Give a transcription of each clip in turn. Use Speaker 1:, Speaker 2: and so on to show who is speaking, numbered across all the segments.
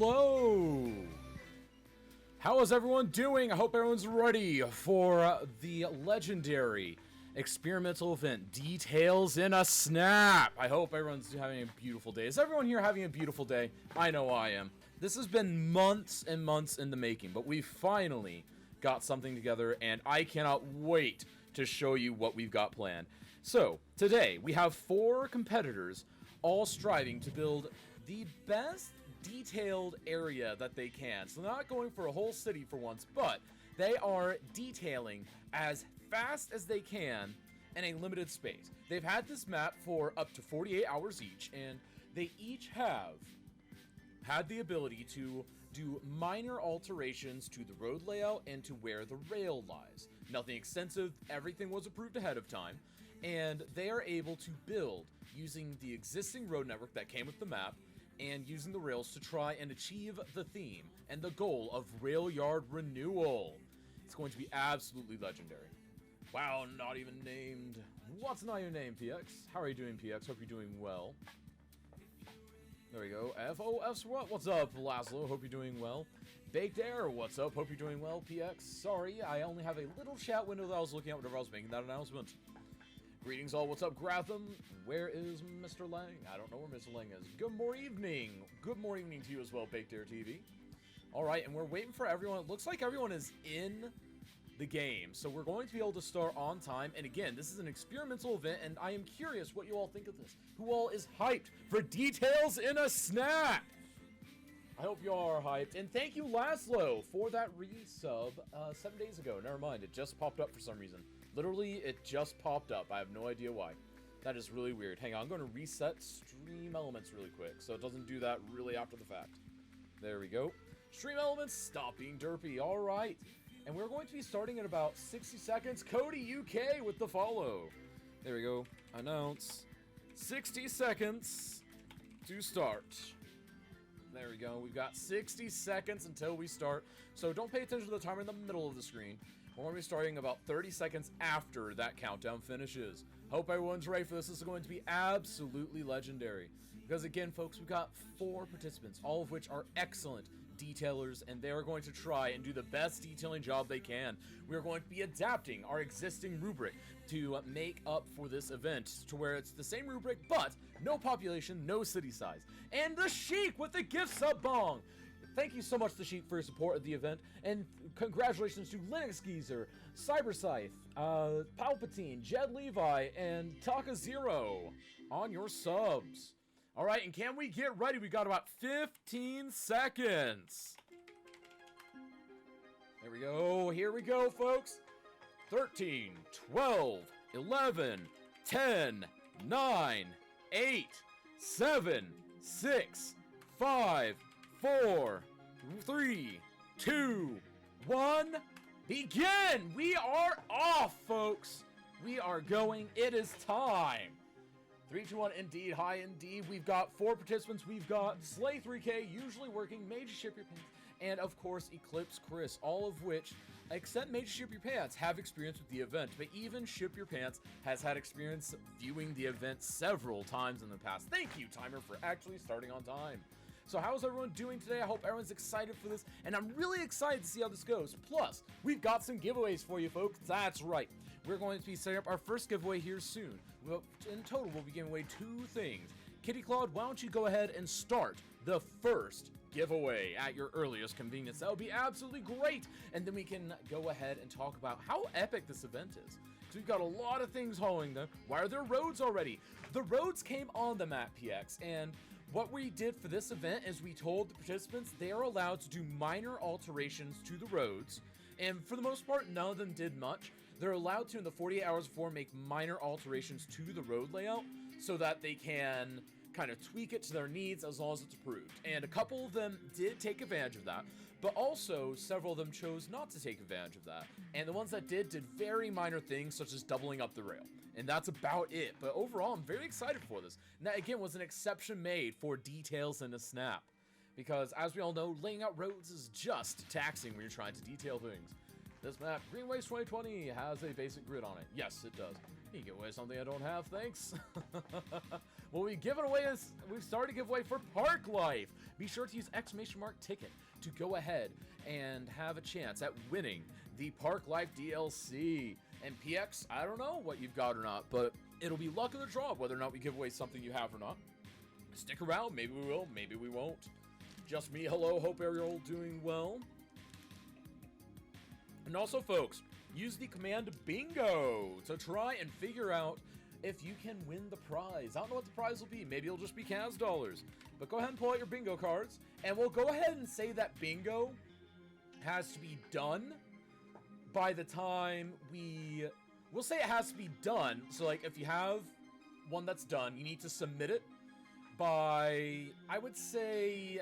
Speaker 1: hello! How is everyone doing? I hope everyone's ready for the legendary experimental event, Details in a Snap! I hope everyone's having a beautiful day. Is everyone here having a beautiful day? I know I am. This has been months and months in the making, but we finally got something together, and I cannot wait to show you what we've got planned. So, today, we have 4 competitors all striving to build the best detailed area that they can. So not going for a whole city for once, but they are detailing as fast as they can in a limited space. They've had this map for up to 48 hours each, and they each have had the ability to do minor alterations to the road layout and to where the rail lies. Nothing extensive, everything was approved ahead of time, and they are able to build using the existing road network that came with the map and using the rails to try and achieve the theme and the goal of rail yard renewal. It's going to be absolutely legendary. Wow, not even named. What's not even named, PX? How are you doing, PX? Hope you're doing well. There we go. FOF's what? What's up, Laszlo? Hope you're doing well. Baked Air, what's up? Hope you're doing well, PX. Sorry, I only have a little chat window that I was looking at whenever I was making that announcement. Greetings all, what's up, Gratham? Where is Mr. Lang? I don't know where Mr. Lang is. Good more evening. Good more evening to you as well, Baked Air TV. Alright, and we're waiting for everyone. It looks like everyone is in the game, so we're going to be able to start on time. And again, this is an experimental event, and I am curious what you all think of this. Who all is hyped for Details in a Snap? I hope you all are hyped. And thank you, Laszlo, for that resub 7 days ago. Never mind, it just popped up for some reason. Literally, it just popped up. I have no idea why. That is really weird. Hang on, I'm going to reset Stream Elements really quick, so it doesn't do that really after the fact. There we go. Stream Elements, stop being derpy. All right. And we're going to be starting in about 60 seconds. Cody UK with the follow. There we go. Announce. 60 seconds to start. There we go. We've got 60 seconds until we start. So don't pay attention to the timer in the middle of the screen. We're going to be starting about 30 seconds after that countdown finishes. Hope everyone's ready for this. This is going to be absolutely legendary. Because again, folks, we've got 4 participants, all of which are excellent detailers, and they are going to try and do the best detailing job they can. We are going to be adapting our existing rubric to make up for this event to where it's the same rubric, but no population, no city size. And the Sheik with the gift sub bong. Thank you so much, The Sheik, for your support of the event, and congratulations to Linux Geezer, Cyberscythe, Palpatine, Jed Levi, and Taka Zero on your subs. Alright, and can we get ready? We got about 15 seconds. There we go. Here we go, folks. 13, 12, 11, 10, 9, 8, 7, 6, 5, 4, 3, 2, 1, begin! We are off, folks! We are going. It is time. 3, 2, 1, indeed, hi indeed. We've got 4 participants. We've got Slay 3K, usually working, Major Ship Your Pants, and of course Eclipse Chris, all of which, except Major Ship Your Pants, have experience with the event, but even Ship Your Pants has had experience viewing the event several times in the past. Thank you, Timer, for actually starting on time. So how's everyone doing today? I hope everyone's excited for this, and I'm really excited to see how this goes. Plus, we've got some giveaways for you, folks. That's right. We're going to be setting up our first giveaway here soon. In total, we'll be giving away 2 things. Kitty Claude, why don't you go ahead and start the first giveaway at your earliest convenience? That would be absolutely great. And then we can go ahead and talk about how epic this event is. So we've got a lot of things hauling them. Why are there roads already? The roads came on the map, PX, and what we did for this event is we told the participants they are allowed to do minor alterations to the roads, and for the most part, none of them did much. They're allowed to, in the 48 hours before, make minor alterations to the road layout so that they can kind of tweak it to their needs as long as it's approved. And a couple of them did take advantage of that, but also several of them chose not to take advantage of that. And the ones that did very minor things, such as doubling up the rail. And that's about it. But overall, I'm very excited for this. And that, again, was an exception made for Details in a Snap. Because, as we all know, laying out roads is just taxing when you're trying to detail things. This map, Greenways 2020, has a basic grid on it. Yes, it does. You give away something I don't have, thanks. Well, we've started to give away for Park Life. Be sure to use !ticket to go ahead and have a chance at winning the Park Life DLC. And PX, I don't know what you've got or not, but it'll be luck of the draw whether or not we give away something you have or not. Stick around, maybe we will, maybe we won't. Just me, hello, hope you're all doing well. And also, folks, use the command bingo to try and figure out if you can win the prize. I don't know what the prize will be. Maybe it'll just be Kaz dollars. But go ahead and pull out your bingo cards, and we'll go ahead and say that bingo has to be done by the time we'll say it has to be done. So, like, if you have one that's done, you need to submit it by, I would say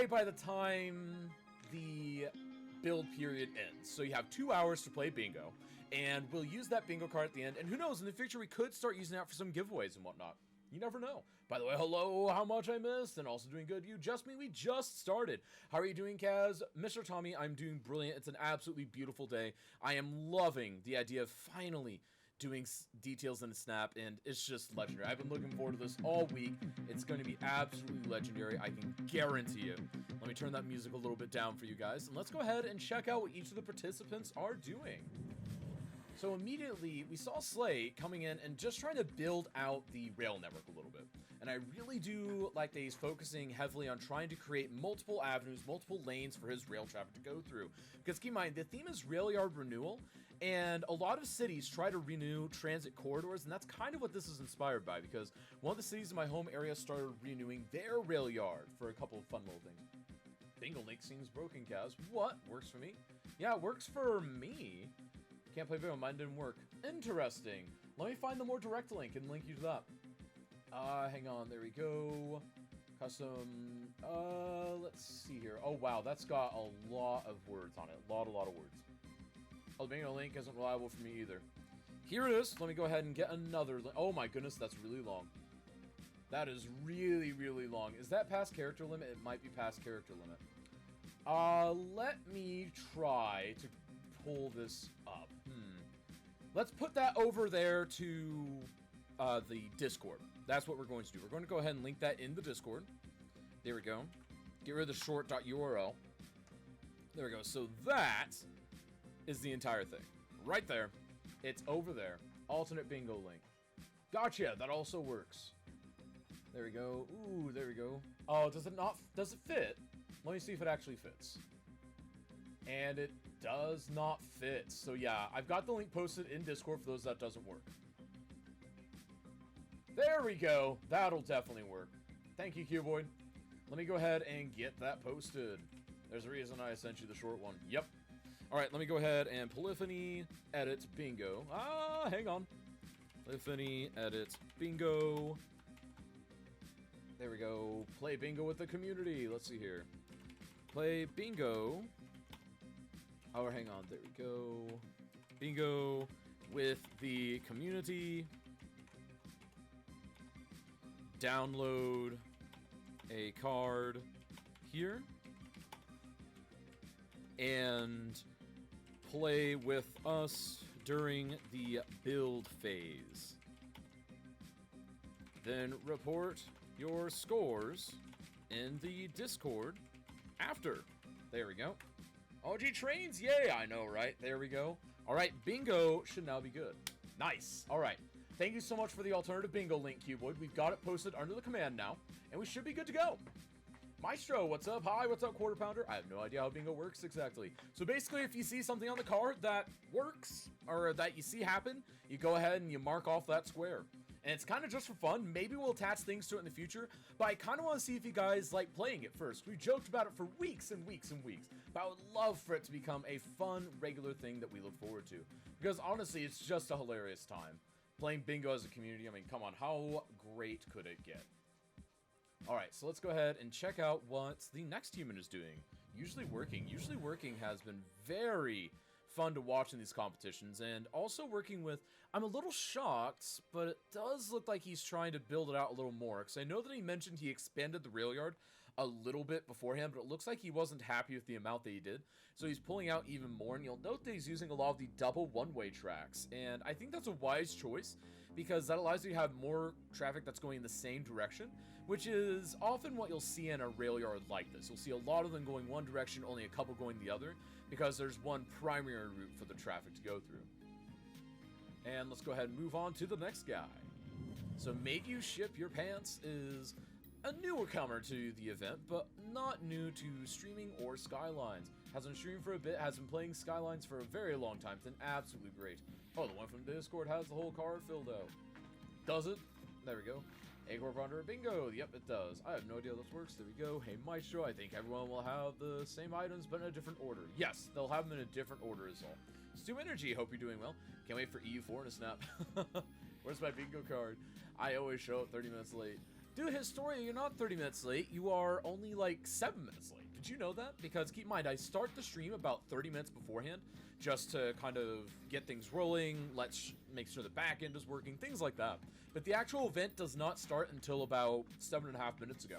Speaker 1: by the time the build period ends. So you have 2 hours to play bingo, and we'll use that bingo card at the end. And who knows, in the future we could start using that for some giveaways and whatnot. You never know. By the way, hello, how much I missed, and also doing good. You, just me, we just started. How are you doing, Kaz? Mr. Tommy, I'm doing brilliant. It's an absolutely beautiful day. I am loving the idea of finally doing details in a snap, and it's just legendary. I've been looking forward to this all week. It's going to be absolutely legendary, I can guarantee you. Let me turn that music a little bit down for you guys, and let's go ahead and check out what each of the participants are doing. So immediately, we saw Slay coming in and just trying to build out the rail network a little bit. And I really do like that he's focusing heavily on trying to create multiple avenues, multiple lanes for his rail traffic to go through. Because keep in mind, the theme is rail yard renewal, and a lot of cities try to renew transit corridors, and that's kind of what this is inspired by, because one of the cities in my home area started renewing their rail yard for a couple of fun little things. Bingo link seems broken, Kaz. What? Works for me? Yeah, it works for me. Can't play video, mine didn't work. Interesting. Let me find the more direct link and link you to that. Hang on, there we go. Custom, let's see here. Oh wow, that's got a lot of words on it. A lot of words. Oh, the bingo link isn't reliable for me either. Here it is. Let me go ahead and get another link. Oh my goodness, that's really long. That is really, really long. Is that past character limit? It might be past character limit. Let me try to pull this up. Let's put that over there to the Discord. That's what we're going to do. We're going to go ahead and link that in the Discord. There we go. Get rid of the short.url. There we go. So that is the entire thing. Right there. It's over there. Alternate bingo link. Gotcha. That also works. There we go. Ooh, there we go. Oh, does it fit? Let me see if it actually fits. And it does not fit. So yeah, I've got the link posted in Discord for those that doesn't work. There we go. That'll definitely work. Thank you, Cuboid. Let me go ahead and get that posted. There's a reason I sent you the short one. Yep. All right, let me go ahead and Polyphony edit bingo. Hang on. Polyphony edit bingo. There we go. Play bingo with the community. Let's see here. Play bingo. Oh, hang on. There we go. Bingo with the community. Download a card here. And play with us during the build phase. Then report your scores in the Discord after. There we go. OG trains, yay, I know, right? There we go. All right, bingo should now be good. Nice. All right. Thank you so much for the alternative bingo link, Cuboid. We've got it posted under the command now, and we should be good to go. Maestro, what's up? Hi, what's up, Quarter Pounder? I have no idea how bingo works exactly. So basically, if you see something on the card that works, or that you see happen, you go ahead and you mark off that square. And it's kind of just for fun. Maybe we'll attach things to it in the future, but I kind of want to see if you guys like playing it first. We joked about it for weeks and weeks and weeks, but I would love for it to become a fun, regular thing that we look forward to. Because honestly, it's just a hilarious time. Playing bingo as a community, I mean, come on, how great could it get? Alright, so let's go ahead and check out what the next human is doing. Usually Working. Usually Working has been very fun to watch in these competitions, and also working with, I'm a little shocked, but it does look like he's trying to build it out a little more, because I know that he mentioned he expanded the rail yard a little bit beforehand, but it looks like he wasn't happy with the amount that he did. So he's pulling out even more, and you'll note that he's using a lot of the double one-way tracks. And I think that's a wise choice, because that allows you to have more traffic that's going in the same direction, which is often what you'll see in a rail yard like this. You'll see a lot of them going one direction, only a couple going the other, because there's one primary route for the traffic to go through. And let's go ahead and move on to the next guy. So Make You Ship Your Pants is a newer comer to the event, but not new to streaming or Skylines. Has been streaming for a bit, has been playing Skylines for a very long time. It's been absolutely great. Oh, the one from Discord has the whole card filled out. Does it? There we go. A-Corp under a bingo. Yep, it does. I have no idea how this works. There we go. Hey, Maestro, I think everyone will have the same items, but in a different order. Yes, they'll have them in a different order is all. Stu Energy, hope you're doing well. Can't wait for EU4 in a snap. Where's my bingo card? I always show up 30 minutes late. Dude, Historia, you're not 30 minutes late. You are only like 7 minutes late. Did you know that? Because keep in mind, I start the stream about 30 minutes beforehand just to kind of get things rolling, let's make sure the back end is working, things like that. But the actual event does not start until about 7.5 minutes ago.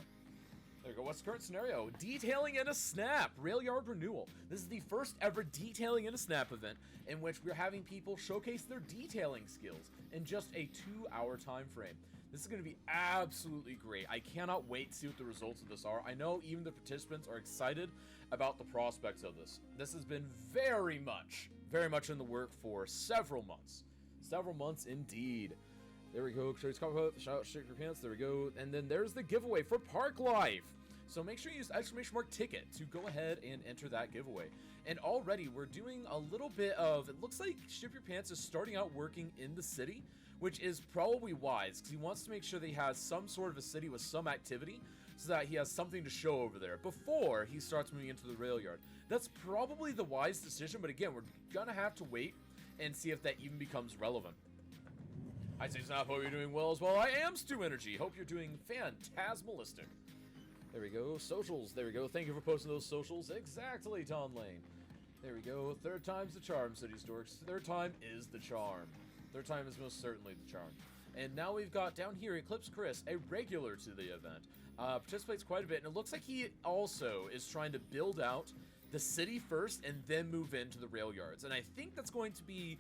Speaker 1: There you go. What's the current scenario? Detailing in a Snap, Rail Yard Renewal. This is the first ever Detailing in a Snap event in which we're having people showcase their detailing skills in just a 2-hour time frame. This is going to be absolutely great. I cannot wait to see what the results of this are. I know even the participants are excited about the prospects of this. This has been very much in the work for several months. Several months indeed. There we go. Shout, shake your pants. There we go. And then there's the giveaway for Park Life. So make sure you use !ticket to go ahead and enter that giveaway. And already we're doing a little bit of, it looks like Ship Your Pants is starting out working in the city, which is probably wise because he wants to make sure that he has some sort of a city with some activity so that he has something to show over there before he starts moving into the rail yard. That's probably the wise decision, but again, we're gonna have to wait and see if that even becomes relevant. I say Snap, hope you're doing well as well. I am Stu Energy. Hope you're doing fantasmalistic. There we go. Socials. There we go. Thank you for posting those socials. Exactly, Ton Lane. There we go. Third time's the charm, City Storks. Third time is the charm. Third time is most certainly the charm. And now we've got down here Eclipse Chris, a regular to the event. Participates quite a bit, and it looks like he also is trying to build out the city first and then move into the rail yards. And I think that's going to be...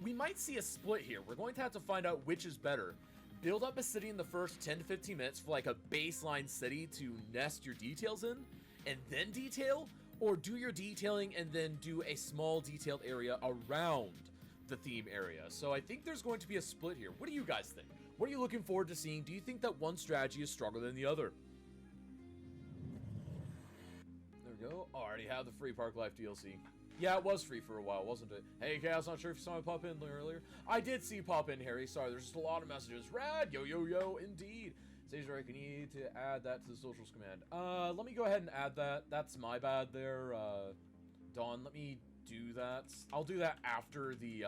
Speaker 1: We might see a split here. We're going to have to find out which is better. Build up a city in the first 10 to 15 minutes for like a baseline city to nest your details in, and then detail, or do your detailing and then do a small detailed area around the theme area. So I think there's going to be a split here. What do you guys think? What are you looking forward to seeing? Do you think that one strategy is stronger than the other? There we go. Already have the free Park Life DLC. Yeah, it was free for a while, wasn't it? Hey, Chaos, not sure if you saw me pop in earlier. I did see you pop in, Harry. Sorry, there's just a lot of messages. Rad, yo, yo, yo, indeed. Sage Rick, I need to add that to the socials command. Let me go ahead and add that. That's my bad there. Dawn, let me do that. I'll do that after the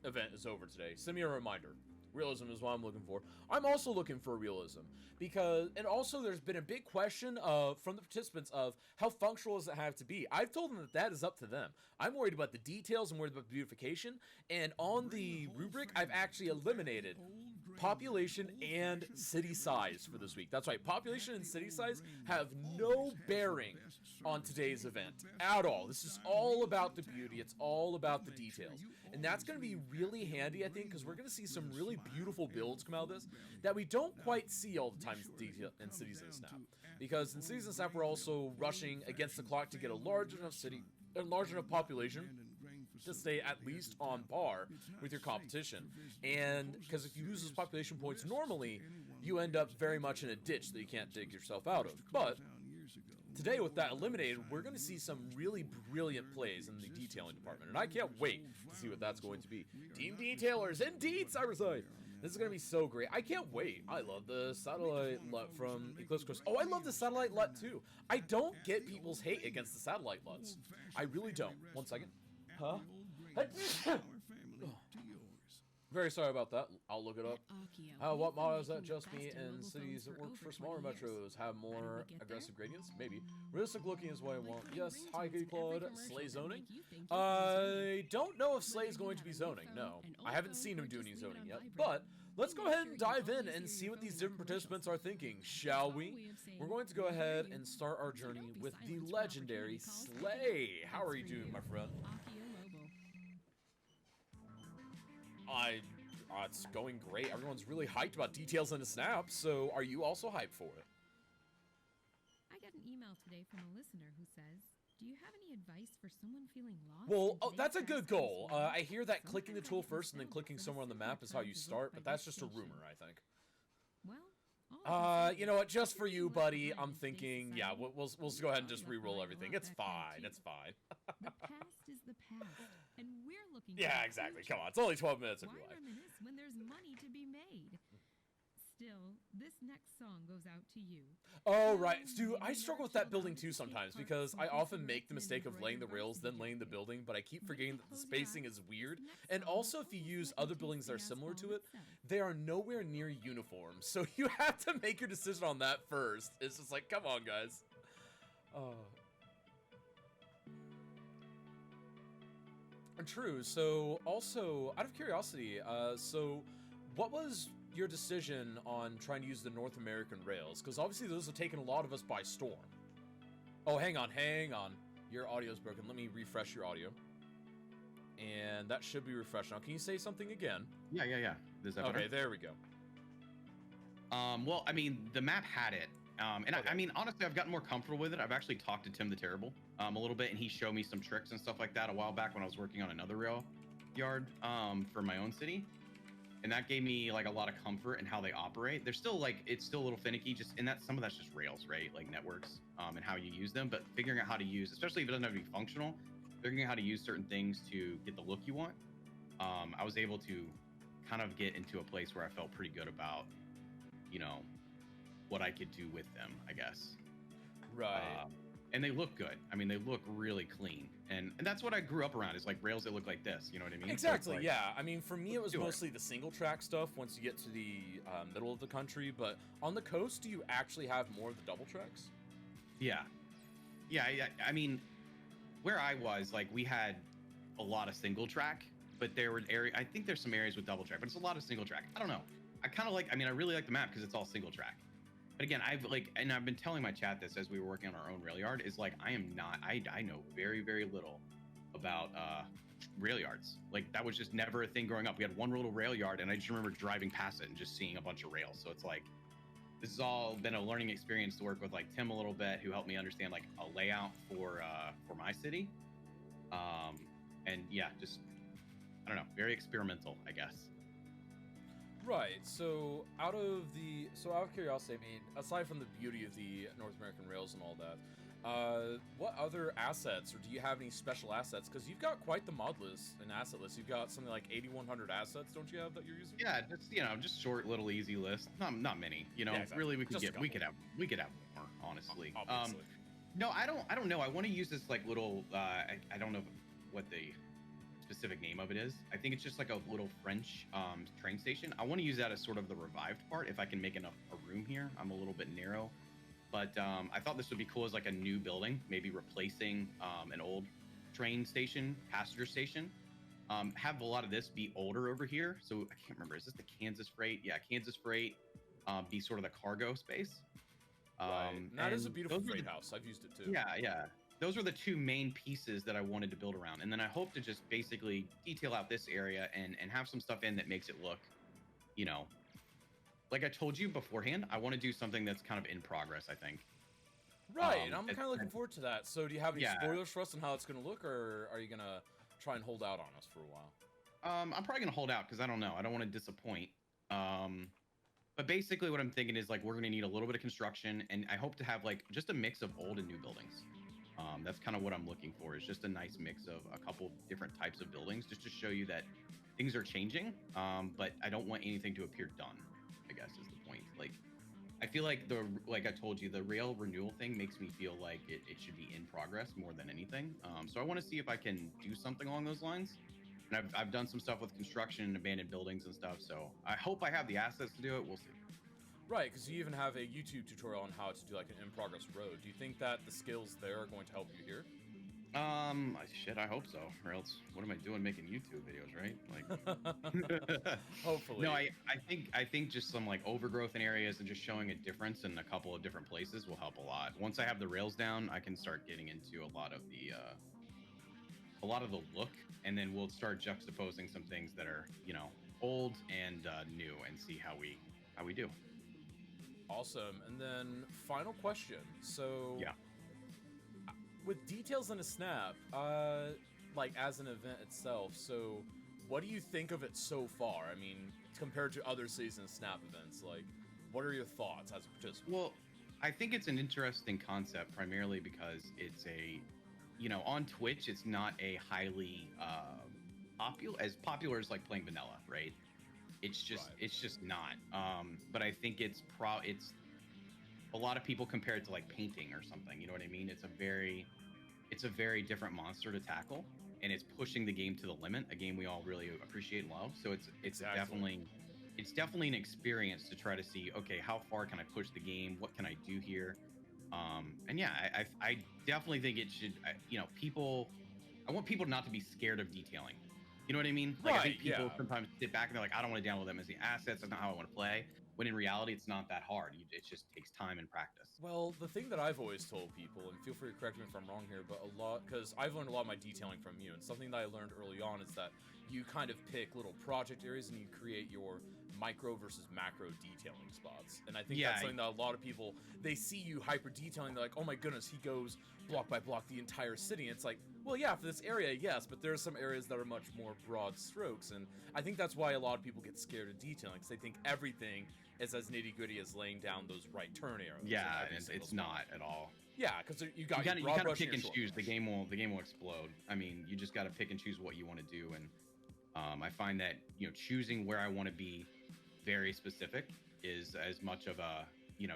Speaker 1: event is over today. Send me a reminder. Realism is what I'm looking for. I'm also looking for realism because, and also there's been a big question from the participants of how functional does it have to be. I've told them that that is up to them. I'm worried about the details, I'm worried about the beautification, and on the rubric, I've actually eliminated population and city size for this week. That's right, population and city size have no bearing on today's event at all. This is all about the beauty, it's all about the details. And that's going to be really handy, I think, because we're going to see some really beautiful builds come out of this that we don't quite see all the time in Cities in a Snap. Because in Cities in a Snap, we're also rushing against the clock to get a large enough city, a large enough population to stay at least on par with your competition. And because if you lose those population points normally, you end up very much in a ditch that you can't dig yourself out of. But today, with that eliminated, we're going to see some really brilliant plays in the detailing department, and I can't wait to see what that's going to be. Team Detailers, indeed, Cyberside! This is going to be so great. I can't wait. I love the satellite LUT from Eclipse Course. Oh, I love the satellite LUT too. I don't get people's hate against the satellite LUTs. I really don't. 1 second. Huh? Very sorry about that. I'll look it up. What models that just me in cities that work for smaller metros have more aggressive gradients? Maybe. Realistic looking is what I want. Yes, hi, Claude. Slay zoning? I don't know if Slay is going to be zoning, no. I haven't seen him do any zoning yet, but let's go ahead and dive in and see what these different participants are thinking, shall we? We're going to go ahead and start our journey with the legendary Slay. How are you doing, my friend? It's going great. Everyone's really hyped about details in a snap, so are you also hyped for it?
Speaker 2: I got an email today from a listener who says, do you have any advice for someone feeling lost?
Speaker 1: Well, that's a good goal. I hear that clicking the tool first and then clicking somewhere on the map is how you start, but that's just a rumor, I think.
Speaker 2: Well,
Speaker 1: you know what? Just for you, buddy, I'm thinking, yeah, we'll go ahead and just re-roll everything. It's fine. It's fine.
Speaker 2: The past is the past, and we're looking.
Speaker 1: Yeah, exactly. Come on, it's only 12 minutes of your
Speaker 2: Why
Speaker 1: life.
Speaker 2: reminisce when there's money to be made? Still, this next song goes out to you.
Speaker 1: Oh, right. Dude, I struggle with that building too sometimes because I often make the mistake of laying the rails, then laying the building, but I keep forgetting that the spacing is weird. And also, if you use other buildings that are similar to it, they are nowhere near uniform. So you have to make your decision on that first. It's just like, come on, guys. True. So, also, out of curiosity, so what was your decision on trying to use the North American rails? Because obviously those have taken a lot of us by storm. Oh, hang on. Your audio's broken. Let me refresh your audio. And that should be refreshed now. Can you say something again?
Speaker 3: Yeah. Is that
Speaker 1: okay,
Speaker 3: better?
Speaker 1: There we go.
Speaker 3: Well, I mean, the map had it. And
Speaker 1: okay.
Speaker 3: I mean, honestly, I've gotten more comfortable with it. I've actually talked to Tim the Terrible a little bit, and he showed me some tricks and stuff like that a while back when I was working on another rail yard for my own city. And that gave me like a lot of comfort in how they operate. They're still like, it's still a little finicky, just, and some of that's just rails, right? Like networks and how you use them, but figuring out how to use, especially if it doesn't have to be functional, figuring out how to use certain things to get the look you want. I was able to kind of get into a place where I felt pretty good about, you know, what I could do with them, I guess.
Speaker 1: Right.
Speaker 3: And they look good. I mean, they look really clean. And that's what I grew up around, is like rails that look like this. You know what I mean?
Speaker 1: Exactly,
Speaker 3: so like,
Speaker 1: yeah. I mean, for me, it was mostly the single track stuff once you get to the middle of the country. But on the coast, do you actually have more of the double tracks?
Speaker 3: Yeah. I mean, where I was, like, we had a lot of single track, but there were I think there's some areas with double track, but it's a lot of single track. I don't know. I really like the map because it's all single track. But again, I've been telling my chat this as we were working on our own rail yard, is like, I know very, very little about rail yards. Like, that was just never a thing growing up. We had one little rail yard, and I just remember driving past it and just seeing a bunch of rails. So it's like, this has all been a learning experience to work with like Tim a little bit, who helped me understand like a layout for my city. And yeah, just, I don't know, very experimental, I guess.
Speaker 1: Right. So out of curiosity, I mean, aside from the beauty of the North American rails and all that, what other assets, or do you have any special assets? Because you've got quite the mod list and asset list. You've got something like 8,100 assets, don't you have, that you're using?
Speaker 3: Yeah, just short, little, easy list. Not many. Yeah, exactly. Really, we could have more, honestly.
Speaker 1: Obviously.
Speaker 3: No, I don't know. I want to use this like little. I don't know what the specific name of it is. I think it's just like a little French train station. I want to use that as sort of the revived part if I can make enough a room here. I'm a little bit narrow, but I thought this would be cool as like a new building, maybe replacing an old train station, passenger station. Have a lot of this be older over here. So I can't remember. Is this the Kansas Freight? Yeah, Kansas Freight. Be sort of the cargo space.
Speaker 1: Right. That is a beautiful freight house. I've used it too.
Speaker 3: Yeah. Those were the two main pieces that I wanted to build around. And then I hope to just basically detail out this area and have some stuff in that makes it look, you know, like I told you beforehand, I want to do something that's kind of in progress, I think.
Speaker 1: Right, and I'm kind of looking forward to that. So do you have any spoilers for us on how it's going to look, or are you going to try and hold out on us for a while?
Speaker 3: I'm probably going to hold out because I don't know. I don't want to disappoint. But basically what I'm thinking is like, we're going to need a little bit of construction, and I hope to have like just a mix of old and new buildings. That's kind of what I'm looking for, is just a nice mix of a couple different types of buildings, just to show you that things are changing. But I don't want anything to appear done, I guess is the point. Like, I feel like like I told you, the rail renewal thing makes me feel like it should be in progress more than anything. So I want to see if I can do something along those lines. And I've done some stuff with construction and abandoned buildings and stuff. So I hope I have the assets to do it. We'll see.
Speaker 1: Right, because you even have a YouTube tutorial on how to do like an in-progress road. Do you think that the skills there are going to help you here?
Speaker 3: Shit, I hope so. Or else, what am I doing making YouTube videos, right? Like,
Speaker 1: Hopefully.
Speaker 3: no, I think just some like overgrowth in areas and just showing a difference in a couple of different places will help a lot. Once I have the rails down, I can start getting into a lot of the look, and then we'll start juxtaposing some things that are, old and new, and see how we do.
Speaker 1: Awesome. And then final question. So
Speaker 3: Yeah.
Speaker 1: with details in a snap, like as an event itself, so what do you think of it so far? I mean, compared to other season snap events, like what are your thoughts as a participant?
Speaker 3: Well, I think it's an interesting concept primarily because it's on Twitch, it's not a highly popular as like playing vanilla, right? It's just
Speaker 1: Right.
Speaker 3: it's just not. But I think it's a lot of people compare it to like painting or something. You know what I mean? It's a very different monster to tackle, and it's pushing the game to the limit. A game we all really appreciate and love. So it's
Speaker 1: Exactly.
Speaker 3: definitely an experience to try to see, okay, how far can I push the game? What can I do here? And yeah, I definitely think it should. I want people not to be scared of detailing. You know what I mean? Like, I think
Speaker 1: Right,
Speaker 3: people
Speaker 1: yeah.
Speaker 3: sometimes sit back and they're like, I don't want to download them as the assets. That's not how I want to play. When in reality, it's not that hard. It just takes time and practice.
Speaker 1: Well, the thing that I've always told people, and feel free to correct me if I'm wrong here, but a lot, because I've learned a lot of my detailing from you, and something that I learned early on is that you kind of pick little project areas and you create your micro versus macro detailing spots. And I think
Speaker 3: Yeah,
Speaker 1: that's something that a lot of people, they see you hyper detailing, they're like, oh my goodness, he goes block by block the entire city. And it's like, well, yeah, for this area, yes, but there are some areas that are much more broad strokes. And I think that's why a lot of people get scared of detailing, because they think everything is as nitty gritty as laying down those right turn arrows. in
Speaker 3: yeah,
Speaker 1: every
Speaker 3: and
Speaker 1: single
Speaker 3: it's
Speaker 1: spot.
Speaker 3: not at all.
Speaker 1: Yeah, because you got
Speaker 3: You
Speaker 1: your
Speaker 3: gotta you
Speaker 1: broad
Speaker 3: gotta
Speaker 1: brush
Speaker 3: pick
Speaker 1: your
Speaker 3: and
Speaker 1: short
Speaker 3: choose. The
Speaker 1: brush.
Speaker 3: game will explode. I mean, you just gotta pick and choose what you want to do, and I find that choosing where I want to be very specific is as much of a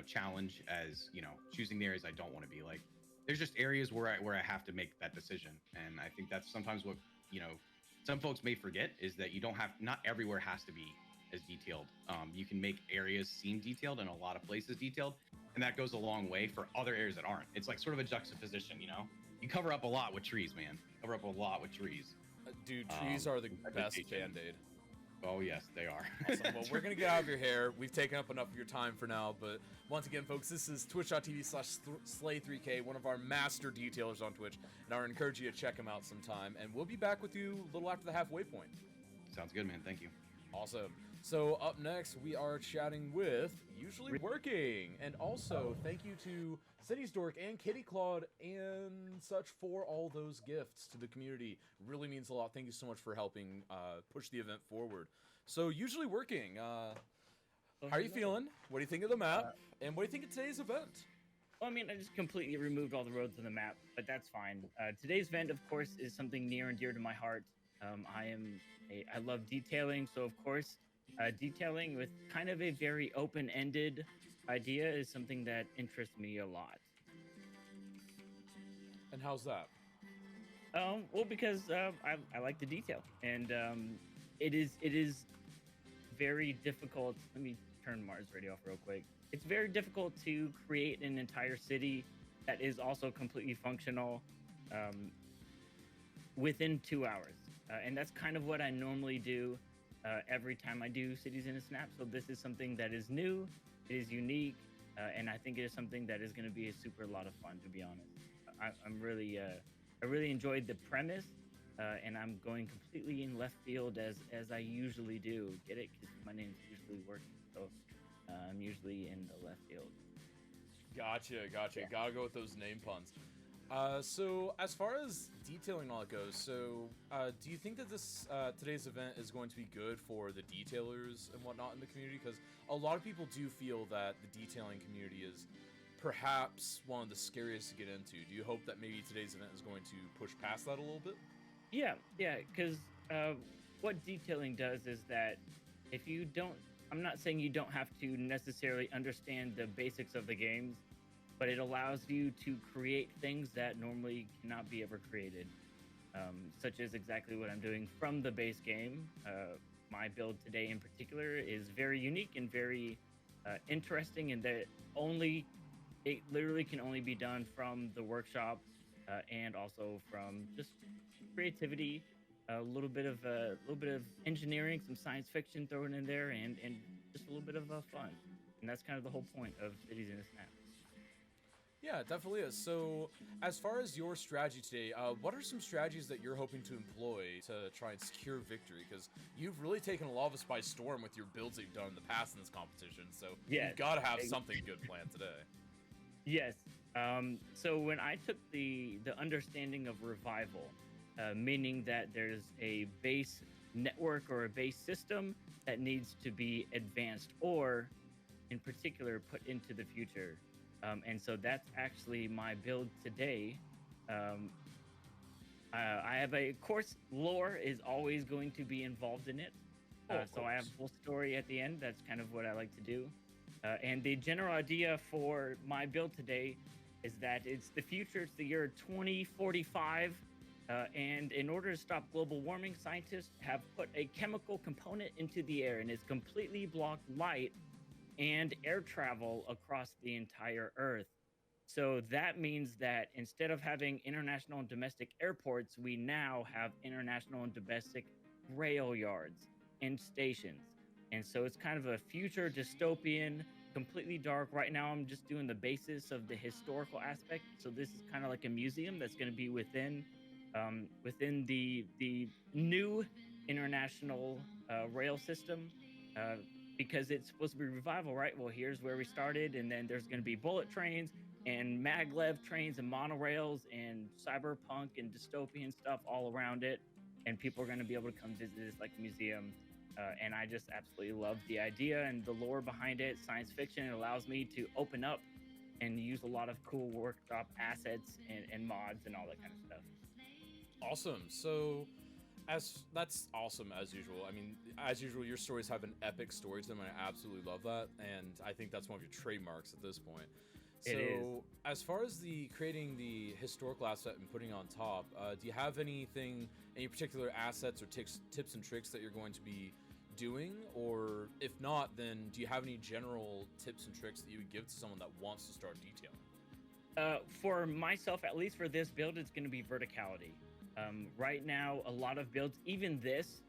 Speaker 3: challenge as choosing the areas I don't want to be. Like, there's just areas where I have to make that decision, and I think that's sometimes what some folks may forget is that not everywhere has to be as detailed. You can make areas seem detailed and a lot of places detailed, and that goes a long way for other areas that aren't. It's like sort of a juxtaposition. You cover up a lot with trees, man. Cover up a lot with trees.
Speaker 1: Dude, trees are the best
Speaker 3: vegetation.
Speaker 1: band-aid.
Speaker 3: Oh yes, they are.
Speaker 1: Awesome. Well, we're going to get out of your hair. We've taken up enough of your time for now, but once again, folks, this is twitch.tv/Slay3K, one of our master detailers on Twitch, and I would encourage you to check him out sometime, and we'll be back with you a little after the halfway point.
Speaker 3: Sounds good, man. Thank you.
Speaker 1: Awesome. So up next, we are chatting with Usually Working, and also thank you to Cities Dork and Kitty Claude and such for all those gifts to the community. Really means a lot. Thank you so much for helping push the event forward. So Usually Working, how are you feeling? What do you think of the map? And what do you think of today's event?
Speaker 4: Well, I mean, I just completely removed all the roads on the map, but that's fine. Today's event, of course, is something near and dear to my heart. I love detailing, so of course, detailing with kind of a very open-ended idea is something that interests me a lot.
Speaker 1: And how's that?
Speaker 4: Well, because I like the detail, and it is very difficult. Let me turn Mars radio off real quick. It's very difficult to create an entire city that is also completely functional within 2 hours, and that's kind of what I normally do every time I do Cities in a Snap. So this is something that is new, it is unique, and I think it is something that is going to be a super lot of fun. To be honest, I really enjoyed the premise, and I'm going completely in left field as I usually do. Get it? Because my name's Usually Working, so I'm usually in the left field.
Speaker 1: Gotcha.
Speaker 4: Yeah.
Speaker 1: Gotta go with those name puns. So as far as detailing all it goes, do you think that this today's event is going to be good for the detailers and whatnot in the community? Because a lot of people do feel that the detailing community is perhaps one of the scariest to get into. Do you hope that maybe today's event is going to push past that a little bit?
Speaker 4: Yeah, because what detailing does is that if you don't, I'm not saying you don't have to necessarily understand the basics of the games, but it allows you to create things that normally cannot be ever created, such as exactly what I'm doing from the base game. My build today in particular is very unique and very interesting in that it literally can only be done from the workshop and also from just creativity, a little bit of engineering, some science fiction thrown in there, and just a little bit of fun. And that's kind of the whole point of Cities in a Snap.
Speaker 1: Yeah, it definitely is. So, as far as your strategy today, what are some strategies that you're hoping to employ to try and secure victory? Because you've really taken a lot of us by storm with your builds that you've done in the past in this competition. So,
Speaker 4: Yes.
Speaker 1: you've got to have something good planned today.
Speaker 4: Yes. So when I took the understanding of revival, meaning that there's a base network or a base system that needs to be advanced or, in particular, put into the future. And so that's actually my build today. I have of course, lore is always going to be involved in it. So I have a full story at the end. That's kind of what I like to do. And the general idea for my build today is that it's the future. It's the year 2045. And in order to stop global warming, scientists have put a chemical component into the air, and it's completely blocked light and air travel across the entire Earth. So that means that instead of having international and domestic airports, we now have international and domestic rail yards and stations. And so it's kind of a future dystopian, completely dark. Right now, I'm just doing the basis of the historical aspect. So this is kind of like a museum that's going to be within the new international rail system. Because it's supposed to be revival, right? Well, here's where we started, and then there's going to be bullet trains and maglev trains and monorails and cyberpunk and dystopian stuff all around it, and people are going to be able to come visit this like museum. And I just absolutely love the idea and the lore behind it. Science fiction, it allows me to open up and use a lot of cool workshop assets and mods and all that kind of stuff.
Speaker 1: Awesome. So, that's awesome as usual. I mean, as usual, your stories have an epic story to them, and I absolutely love that. And I think that's one of your trademarks at this point. So,
Speaker 4: It is.
Speaker 1: as far as the creating the historical asset and putting it on top, do you have any particular assets or tips and tricks that you're going to be doing? Or if not, then do you have any general tips and tricks that you would give to someone that wants to start detailing?
Speaker 4: For myself, at least for this build, it's going to be verticality. Right now, a lot of builds, even this,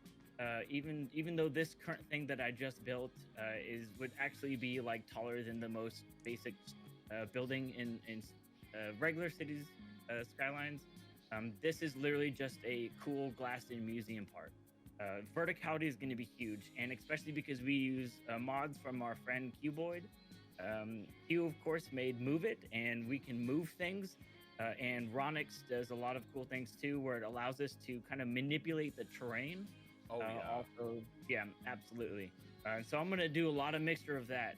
Speaker 4: even though this current thing that I just built would actually be like taller than the most basic building in regular cities skylines. This is literally just a cool glassed-in museum part. Verticality is going to be huge, and especially because we use mods from our friend Cuboid. Q, of course, made Move It, and we can move things. And Ronix does a lot of cool things too, where it allows us to kind of manipulate the terrain.
Speaker 1: Oh, yeah.
Speaker 4: Also, yeah, absolutely. So I'm going to do a lot of mixture of that.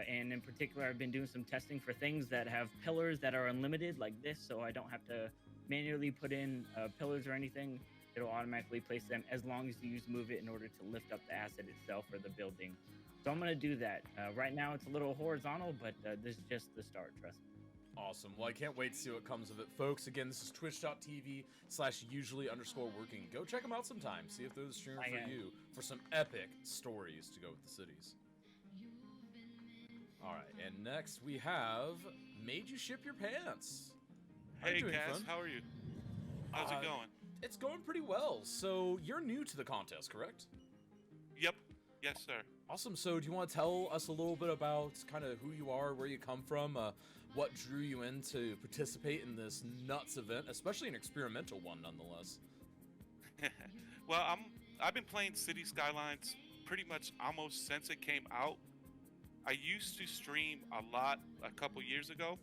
Speaker 4: And in particular, I've been doing some testing for things that have pillars that are unlimited like this, so I don't have to manually put in pillars or anything. It'll automatically place them as long as you use Move It in order to lift up the asset itself or the building. So I'm going to do that. Right now, it's a little horizontal, but this is just the start, trust me.
Speaker 1: Awesome. Well, I can't wait to see what comes of it, folks. Again, this is twitch.tv/usually_working. Go check them out sometime. See if they're the streamer for you for some epic stories to go with the cities. All right, and next we have Made You Ship Your Pants.
Speaker 5: Hey,
Speaker 1: doing,
Speaker 5: Cass,
Speaker 1: friend?
Speaker 5: how are you? How's it going?
Speaker 1: It's going pretty well. So you're new to the contest, correct?
Speaker 5: Yep. Yes, sir.
Speaker 1: Awesome. So do you want to tell us a little bit about kind of who you are, where you come from, what drew you in to participate in this nuts event, especially an experimental one, nonetheless?
Speaker 5: Well, I've been playing City Skylines pretty much almost since it came out. I used to stream a lot a couple years ago.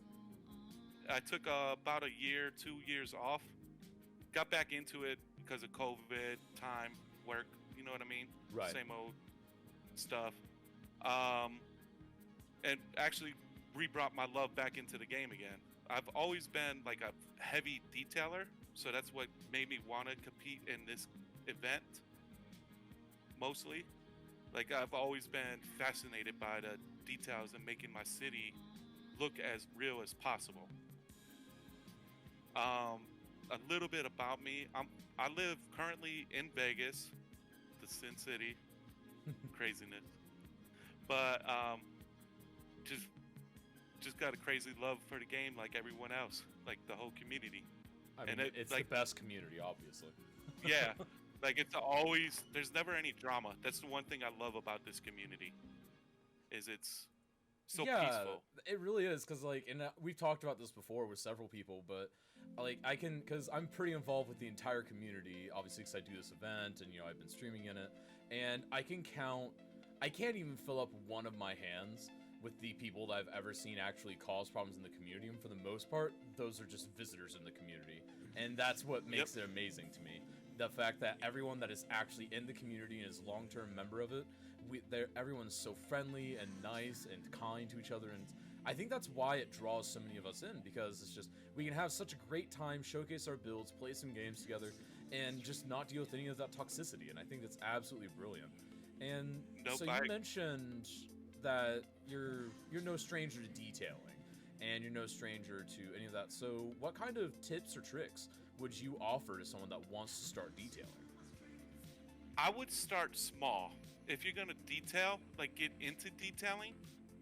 Speaker 5: I took about a year, 2 years off. Got back into it because of COVID, time, work, you know what I mean?
Speaker 1: Right.
Speaker 5: Same old stuff. And actually re-brought my love back into the game again. I've always been like a heavy detailer, so that's what made me want to compete in this event, mostly. Like, I've always been fascinated by the details and making my city look as real as possible. A little bit about me. I live currently in Vegas, the Sin City. Craziness. But just got a crazy love for the game like everyone else, like the whole community.
Speaker 1: I mean,
Speaker 5: And it,
Speaker 1: it's
Speaker 5: like-
Speaker 1: the best community, obviously.
Speaker 5: Yeah, like it's always there's never any drama. That's the one thing I love about this community, is it's so peaceful.
Speaker 1: It really is, because like, and we've talked about this before with several people, but like because I'm pretty involved with the entire community, obviously, because I do this event and I've been streaming in it, and I can't even fill up one of my hands with the people that I've ever seen actually cause problems in the community, and for the most part, those are just visitors in the community, and that's what makes it amazing to me. The fact that everyone that is actually in the community and is a long-term member of it, everyone's so friendly and nice and kind to each other, and I think that's why it draws so many of us in, because it's just we can have such a great time, showcase our builds, play some games together, and just not deal with any of that toxicity. And I think that's absolutely brilliant. And so you mentioned that you're no stranger to detailing, and you're no stranger to any of that. So what kind of tips or tricks would you offer to someone that wants to start detailing?
Speaker 5: I would start small. If you're gonna detail, like get into detailing,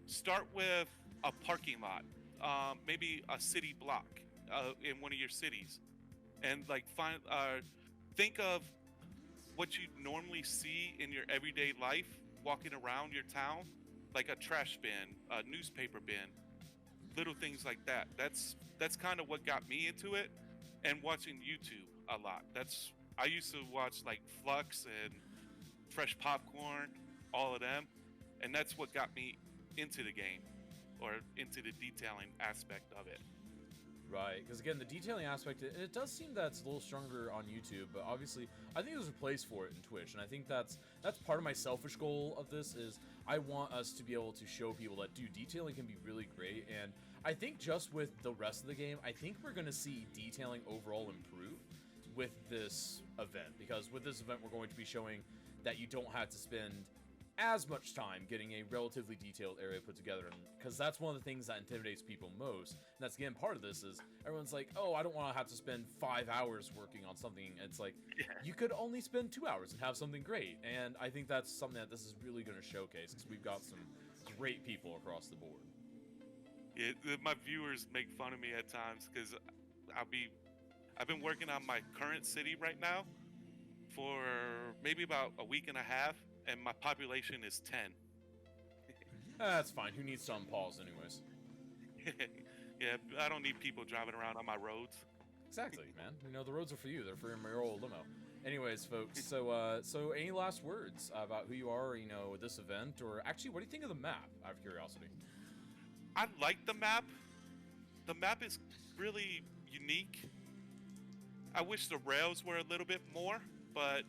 Speaker 5: start with a parking lot, maybe a city block in one of your cities, and like think of what you normally see in your everyday life walking around your town, like a trash bin, a newspaper bin, little things like that. That's kind of what got me into it, and watching YouTube a lot. I used to watch like Flux and Fresh Popcorn, all of them, and that's what got me into the game, or into the detailing aspect of it.
Speaker 1: Right, because again, the detailing aspect, it does seem that it's a little stronger on YouTube, but obviously, I think there's a place for it in Twitch, and I think that's part of my selfish goal of this, is I want us to be able to show people that, dude, detailing can be really great, and I think just with the rest of the game, I think we're going to see detailing overall improve with this event, because with this event, we're going to be showing that you don't have to spend as much time getting a relatively detailed area put together, because that's one of the things that intimidates people most. And that's again part of this, is everyone's like, oh, I don't want to have to spend 5 hours working on something. It's like, you could only spend 2 hours and have something great. And I think that's something that this is really going to showcase, because we've got some great people across the board.
Speaker 5: Yeah, my viewers make fun of me at times because I've been working on my current city right now for maybe about a week and a half, and my population is 10.
Speaker 1: That's fine. Who needs to unpause anyways?
Speaker 5: Yeah, I don't need people driving around on my roads.
Speaker 1: Exactly, man. The roads are for you. They're for your old limo. Anyways, folks, so any last words about who you are, with this event, or actually, what do you think of the map, out of curiosity?
Speaker 5: I like the map. The map is really unique. I wish the rails were a little bit more, but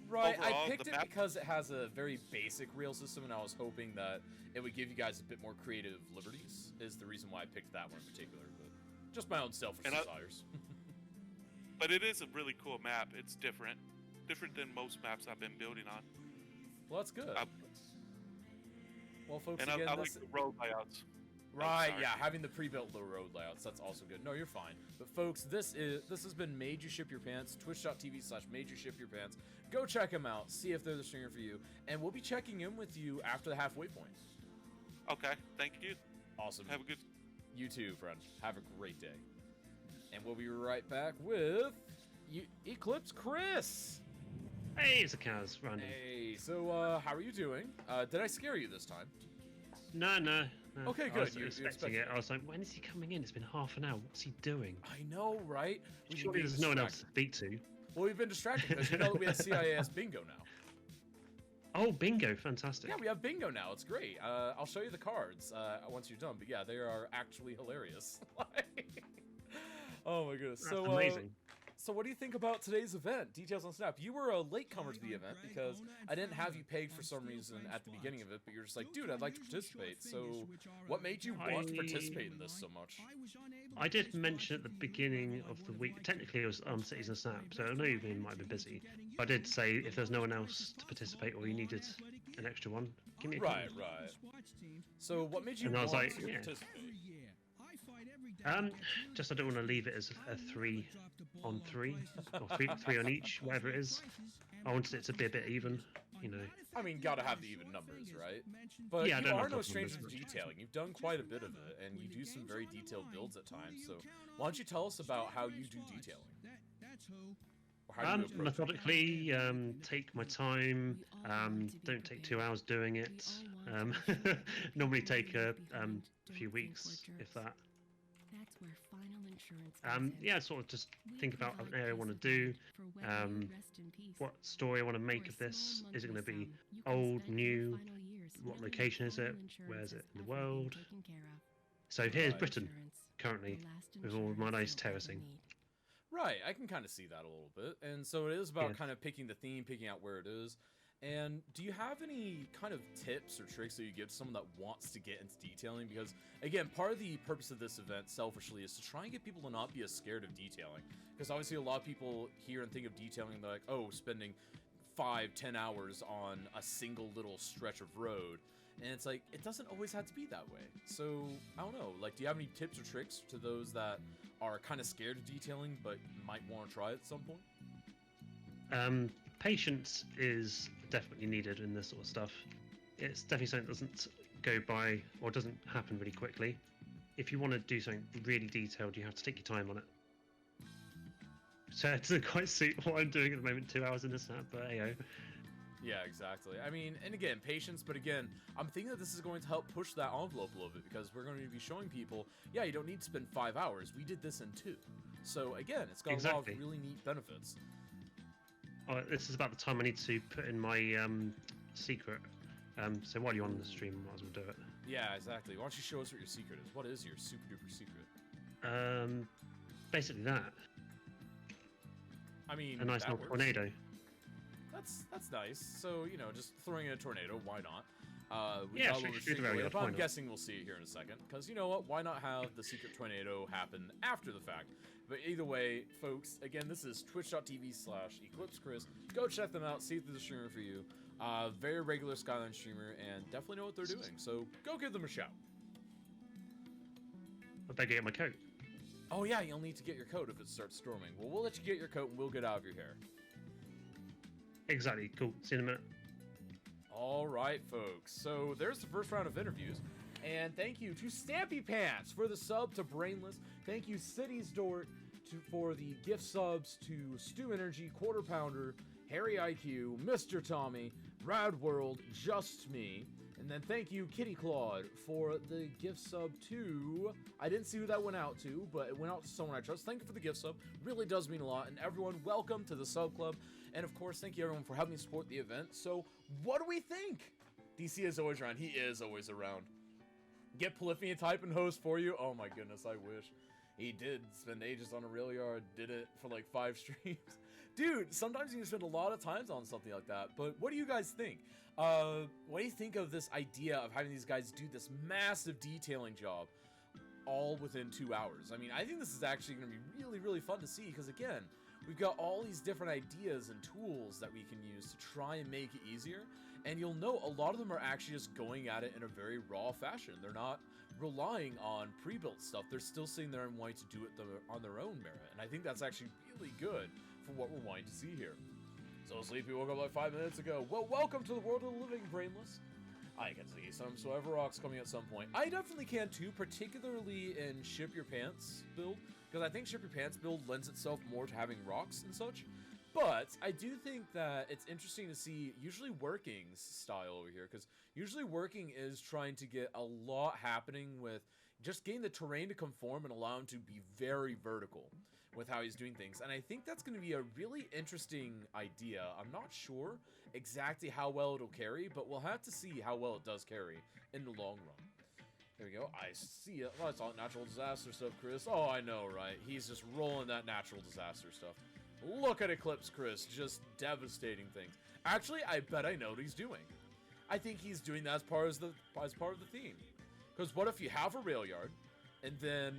Speaker 1: right,
Speaker 5: overall,
Speaker 1: I picked
Speaker 5: the
Speaker 1: it
Speaker 5: map...
Speaker 1: because it has a very basic rail system, and I was hoping that it would give you guys a bit more creative liberties, is the reason why I picked that one in particular, but just my own selfish desires.
Speaker 5: But it is a really cool map. It's different than most maps I've been building on.
Speaker 1: Well, that's good. Well, folks,
Speaker 5: and
Speaker 1: again,
Speaker 5: I like the road layouts.
Speaker 1: Right, yeah, having the pre-built low road layouts, that's also good. No, you're fine. But folks, this has been Made You Ship Your Pants, twitch.tv/Made You Ship Your Pants. Go check them out, see if they're the stringer for you, and we'll be checking in with you after the halfway point.
Speaker 5: Okay, thank you.
Speaker 1: Awesome.
Speaker 5: Have a good...
Speaker 1: You too, friend. Have a great day. And we'll be right back with Eclipse Chris.
Speaker 6: Hey, it's a Kaz, random.
Speaker 1: Hey, so how are you doing? Did I scare you this time?
Speaker 6: No.
Speaker 1: Okay, good.
Speaker 6: I was expecting it. I was like, when is he coming in? It's been half an hour. What's he doing?
Speaker 1: I know, right?
Speaker 6: Surely there's no one else to speak to.
Speaker 1: Well, we've been distracted because you know that we have CIS bingo now.
Speaker 6: Oh, bingo. Fantastic.
Speaker 1: Yeah, we have bingo now. It's great. I'll show you the cards once you're done. But yeah, they are actually hilarious. Oh my goodness.
Speaker 6: That's amazing.
Speaker 1: So what do you think about today's event? Details on Snap. You were a latecomer to the event because I didn't have you pegged for some reason at the beginning of it, but you're just like, dude, I'd like to participate. So what made you want to participate in this so much?
Speaker 6: I did mention at the beginning of the week, technically it was Cities and Snap, so I know you might have been busy, but I did say if there's no one else to participate or you needed an extra one, give me a call.
Speaker 1: Right. So what made you
Speaker 6: And I was
Speaker 1: want
Speaker 6: like,
Speaker 1: to
Speaker 6: yeah.
Speaker 1: participate?
Speaker 6: Just I don't want to leave it as a 3 on 3, or three on each, whatever it is. I wanted it to be a bit even. you know.
Speaker 1: I mean, gotta have the even numbers, right? But
Speaker 6: Yeah, I
Speaker 1: you
Speaker 6: don't
Speaker 1: are
Speaker 6: have
Speaker 1: no
Speaker 6: problem
Speaker 1: stranger
Speaker 6: with
Speaker 1: to
Speaker 6: this.
Speaker 1: detailing. You've done quite a bit of it, and you do some very detailed builds at times. So why don't you tell us about how you do detailing? Or how you approach it?
Speaker 6: Methodically, take my time. Don't take 2 hours doing it. Normally take a few weeks, if that.
Speaker 2: That's where final insurance
Speaker 6: Yeah, sort of just think about an area I want to do. What story I want to make of this? Is it going to be old, new? What location is it? Where is it in the world? So here's
Speaker 1: Right.
Speaker 6: Britain currently with all my nice terracing.
Speaker 1: Right, I can kind of see that a little bit. And so it is about
Speaker 6: Yes.
Speaker 1: kind of picking the theme, picking out where it is. And do you have any kind of tips or tricks that you give to someone that wants to get into detailing? Because, again, part of the purpose of this event, selfishly, is to try and get people to not be as scared of detailing. Because obviously a lot of people hear and think of detailing and they're like, oh, spending 5-10 hours on a single little stretch of road. And it's like, it doesn't always have to be that way. So, I don't know, like, do you have any tips or tricks to those that are kind of scared of detailing but might want to try it at some point?
Speaker 6: Patience is definitely needed in this sort of stuff. It's definitely something that doesn't go by or doesn't happen really quickly. If you want to do something really detailed, you have to take your time on it. So it doesn't quite suit what I'm doing at the moment, 2 hours in the snap, but hey,
Speaker 1: Yeah, exactly. I mean, and again, patience, but again, I'm thinking that this is going to help push that envelope a little bit because we're going to be showing people, yeah, you don't need to spend 5 hours. We did this in 2. So again, it's got a lot
Speaker 6: Exactly.
Speaker 1: of really neat benefits.
Speaker 6: this is about the time I need to put in my secret. So while you're on the stream, might as well do it.
Speaker 1: Yeah, exactly. Why don't you show us what your secret is? What is your super duper secret?
Speaker 6: Basically that.
Speaker 1: I mean,
Speaker 6: A nice
Speaker 1: that
Speaker 6: little
Speaker 1: works.
Speaker 6: tornado.
Speaker 1: That's nice. So, you know, just throwing in a tornado, why not? We
Speaker 6: Yeah,
Speaker 1: got a
Speaker 6: sure,
Speaker 1: little
Speaker 6: shoot the
Speaker 1: stream
Speaker 6: very
Speaker 1: away,
Speaker 6: off,
Speaker 1: but
Speaker 6: why
Speaker 1: I'm
Speaker 6: not?
Speaker 1: guessing we'll see it here in a second. Because you know what? Why not have the secret tornado happen after the fact? But either way, folks, again, this is twitch.tv/EclipseChris. Go check them out. See if there's a streamer for you. Very regular Skyline streamer, and definitely know what they're doing. So go give them a shout.
Speaker 6: I better get my coat.
Speaker 1: Oh yeah, you'll need to get your coat if it starts storming. Well, we'll let you get your coat and we'll get out of your hair.
Speaker 6: Exactly. Cool. See you in a minute.
Speaker 1: All right, folks. So there's the first round of interviews. And thank you to Stampy Pants for the sub to Brainless. Thank you, Cities Dort, for the gift subs to Stu Energy, Quarter Pounder, Harry IQ, Mr. Tommy, Rad World, Just Me. And then thank you, Kitty Claude, for the gift sub to... I didn't see who that went out to, but it went out to someone I trust. Thank you for the gift sub. Really does mean a lot. And everyone, welcome to the sub club. And of course, thank you everyone for helping me support the event. So, what do we think? DC is always around. He is always around. Get Polyphony type and host for you. Oh my goodness, I wish. He did spend ages on a rail yard, did it for like 5 streams. Dude, sometimes you can spend a lot of times on something like that. But what do you guys think? What do you think of this idea of having these guys do this massive detailing job all within 2 hours? I mean, I think this is actually going to be really, really fun to see because, again, we've got all these different ideas and tools that we can use to try and make it easier. And you'll know a lot of them are actually just going at it in a very raw fashion. They're not relying on pre-built stuff. They're still sitting there and wanting to do it on their own merit. And I think that's actually really good for what we're wanting to see here. So Sleepy woke up like 5 minutes ago. Well, welcome to the world of the living, Brainless. I can see some Survivor Rocks coming at some point. I definitely can too, particularly in Ship Your Pants build. Because I think Ship Your Pants build lends itself more to having rocks and such. But I do think that it's interesting to see usually Working's style over here. Because usually Working is trying to get a lot happening with just getting the terrain to conform and allow him to be very vertical with how he's doing things. And I think that's going to be a really interesting idea. I'm not sure exactly how well it'll carry, but we'll have to see how well it does carry in the long run. There we go. I see it. Oh, it's all natural disaster stuff, Chris. Oh, I know, right? He's just rolling that natural disaster stuff. Look at Eclipse Chris, just devastating things. Actually, I bet I know what he's doing. I think he's doing that as part of the theme. Because what if you have a rail yard, and then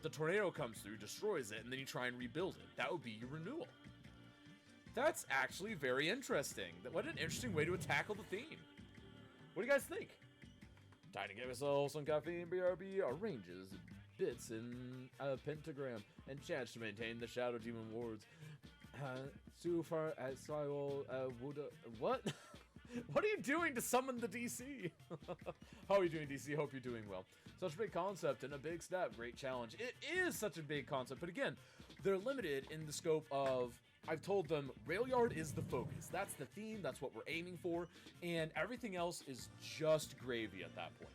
Speaker 1: the tornado comes through, destroys it, and then you try and rebuild it? That would be your renewal. That's actually very interesting. What an interesting way to tackle the theme. What do you guys think? Time to get myself some caffeine. BRB arranges bits in a pentagram and chants to maintain the Shadow Demon wards. So far as I will would what? What are you doing to summon the DC? How are you doing, DC? Hope you're doing well. Such a big concept and a big step. Great challenge. It is such a big concept, but again, they're limited in the scope of, I've told them Railyard is the focus. That's the theme. That's what we're aiming for. And everything else is just gravy at that point.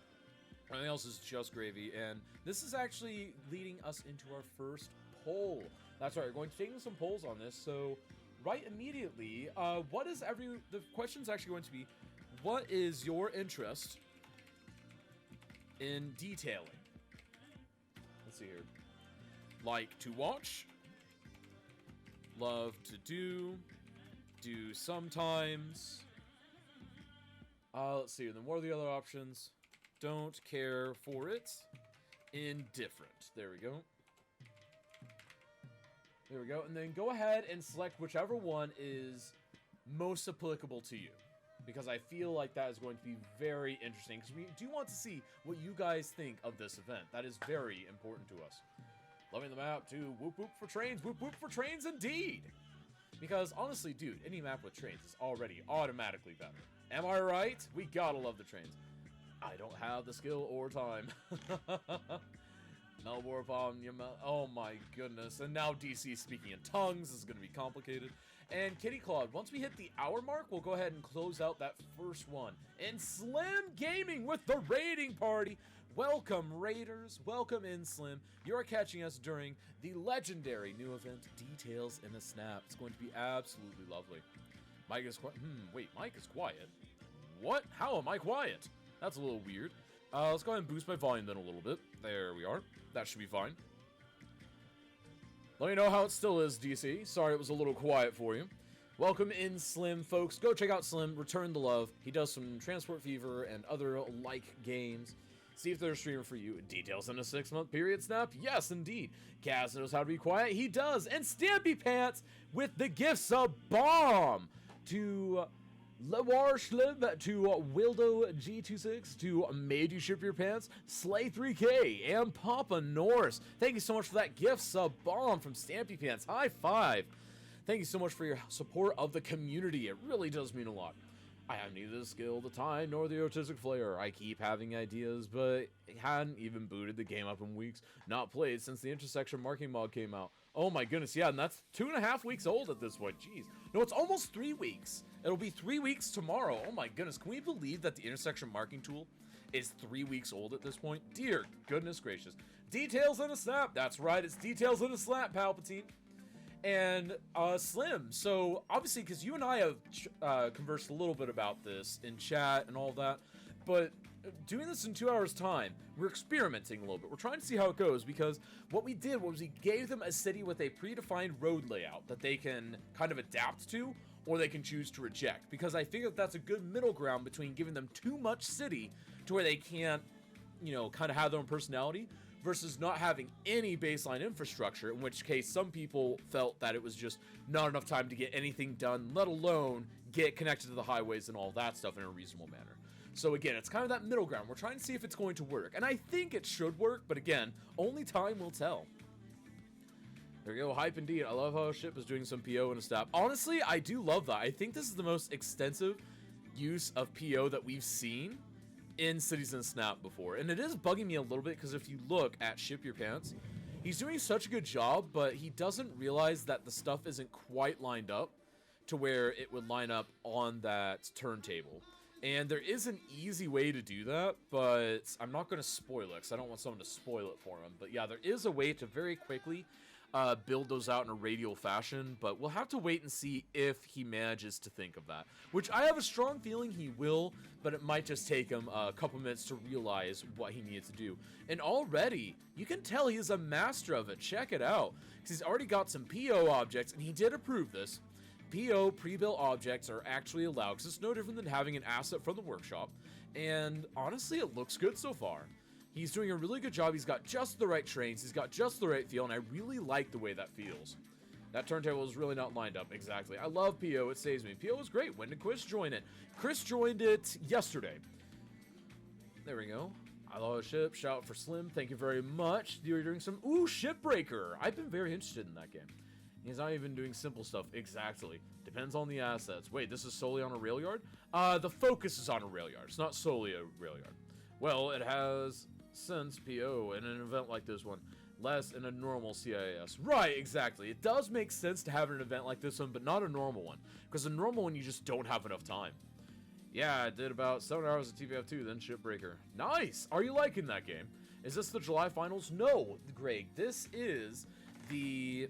Speaker 1: Everything else is just gravy. And this is actually leading us into our first poll. That's right. We're going to take some polls on this. So right immediately, the question's actually going to be, what is your interest in detailing? Let's see here. Like to watch, love to do sometimes. Let's see, and then what are the other options? Don't care for it. Indifferent. There we go. There we go. And then go ahead and select whichever one is most applicable to you. Because I feel like that is going to be very interesting. Because we do want to see what you guys think of this event. That is very important to us. Loving the map too. Whoop whoop for trains. Whoop whoop for trains indeed. Because honestly, dude, any map with trains is already automatically better. Am I right? We gotta love the trains. I don't have the skill or time. No more bomb. Oh my goodness. And now DC speaking in tongues. This is going to be complicated. And Kitty Claude, once we hit the hour mark, we'll go ahead and close out that first one. And Slim Gaming with the raiding party. Welcome, Raiders. Welcome in, Slim. You're catching us during the legendary new event, Details in a Snap. It's going to be absolutely lovely. Mike is quiet. Wait, Mike is quiet? What? How am I quiet? That's a little weird. Let's go ahead and boost my volume then a little bit. There we are. That should be fine. Let me know how it still is, DC. Sorry it was a little quiet for you. Welcome in, Slim, folks. Go check out Slim. Return the love. He does some Transport Fever and other like games. See if they're streaming for you. Details in a 6-month period snap? Yes, indeed. Kaz knows how to be quiet? He does. And Stampy Pants with the gifts of bomb to Lewar Schlib, to Wildo G26, to Made You Ship Your Pants, Slay 3K, and Papa Norse. Thank you so much for that gift sub bomb from Stampy Pants. High five. Thank you so much for your support of the community. It really does mean a lot. I have neither the skill, the time, nor the artistic flair. I keep having ideas, but hadn't even booted the game up in weeks. Not played since the intersection marking mod came out. Oh my goodness, yeah, and that's 2.5 weeks old at this point. Jeez. No, it's almost 3 weeks. It'll be 3 weeks tomorrow. Oh my goodness, can we believe that the intersection marking tool is 3 weeks old at this point? Dear goodness gracious. Details in a snap. That's right, it's details in a slap, Palpatine. And Slim, so obviously because you and I have conversed a little bit about this in chat and all that, but doing this in 2 hours time, we're experimenting a little bit. We're trying to see how it goes, because what we did was we gave them a city with a predefined road layout that they can kind of adapt to, or they can choose to reject, because I figure that's a good middle ground between giving them too much city to where they can't, you know, kind of have their own personality, versus not having any baseline infrastructure, in which case some people felt that it was just not enough time to get anything done, let alone get connected to the highways and all that stuff in a reasonable manner. So again, it's kind of that middle ground. We're trying to see if it's going to work, and I think it should work, but again, only time will tell. There we go, hype indeed. I love how a ship is doing some PO and a stab. Honestly, I do love that. I think this is the most extensive use of PO that we've seen in Cities in Snap before, and it is bugging me a little bit, because if you look at Ship Your Pants, he's doing such a good job, but he doesn't realize that the stuff isn't quite lined up to where it would line up on that turntable. And there is an easy way to do that, but I'm not going to spoil it, because I don't want someone to spoil it for him. But yeah, there is a way to very quickly build those out in a radial fashion, but we'll have to wait and see if he manages to think of that, which I have a strong feeling he will, but it might just take him a couple minutes to realize what he needs to do. And already, you can tell he is a master of it. Check it out, because he's already got some PO objects, and he did approve this. PO pre-built objects are actually allowed, because it's no different than having an asset from the workshop, and honestly, it looks good so far. He's doing a really good job. He's got just the right trains. He's got just the right feel, and I really like the way that feels. That turntable is really not lined up. Exactly. I love PO. It saves me. PO is great. When did Chris join it? Chris joined it yesterday. There we go. I love a ship. Shout out for Slim. Thank you very much. You're doing some... Ooh, Shipbreaker. I've been very interested in that game. He's not even doing simple stuff. Exactly. Depends on the assets. Wait, this is solely on a rail yard? The focus is on a rail yard. It's not solely a rail yard. Well, it has since PO in an event like this one. Less in a normal CIS. Right, exactly. It does make sense to have an event like this one, but not a normal one. Because a normal one, you just don't have enough time. Yeah, I did about 7 hours of TBF2, then Shipbreaker. Nice! Are you liking that game? Is this the July finals? No, Greg. This is the...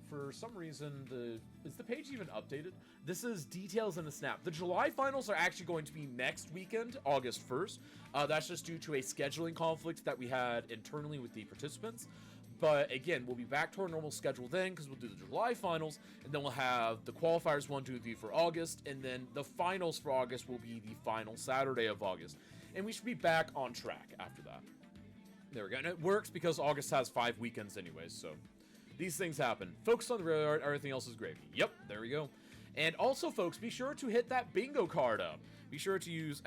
Speaker 1: For some reason, is the page even updated? This is Details in a Snap. The July finals are actually going to be next weekend, August 1st. That's just due to a scheduling conflict that we had internally with the participants. But again, we'll be back to our normal schedule then, because we'll do the July finals, and then we'll have the qualifiers 1, 2, 3 for August, and then the finals for August will be the final Saturday of August. And we should be back on track after that. There we go. And it works because August has 5 weekends anyways, so... These things happen. Focus on the rail yard, everything else is gravy. Yep, there we go. And also, folks, be sure to hit that bingo card up. Be sure to use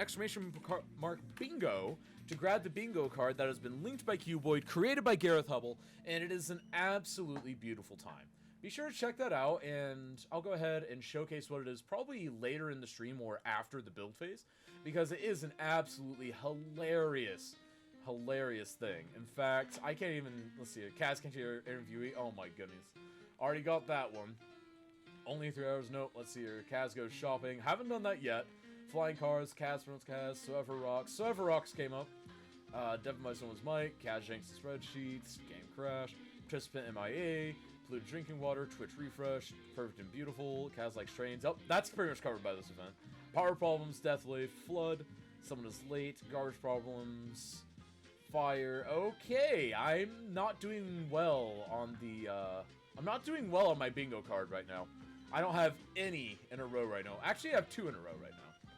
Speaker 1: !mark bingo to grab the bingo card that has been linked by Cuboid, created by Gareth Hubble, and it is an absolutely beautiful time. Be sure to check that out, and I'll go ahead and showcase what it is probably later in the stream or after the build phase, because it is an absolutely hilarious thing. In fact, I can't even, let's see, Kaz can't hear interviewee. Oh my goodness. Already got that one. Only 3 hours. Nope. Let's see here. Kaz goes shopping. Haven't done that yet. Flying cars. Kaz promotes Kaz. Soever Rocks. Soever Rocks came up. Devin by someone's mic. Kaz janks the spreadsheets. Game crash. Participant MIA. Polluted drinking water. Twitch refresh. Perfect and beautiful. Kaz likes trains. Oh, that's pretty much covered by this event. Power problems. Death wave. Flood. Someone is late. Garbage problems. Fire. Okay, I'm not doing well on the, I'm not doing well on my bingo card right now. I don't have any in a row right now. Actually, I have 2 in a row right now.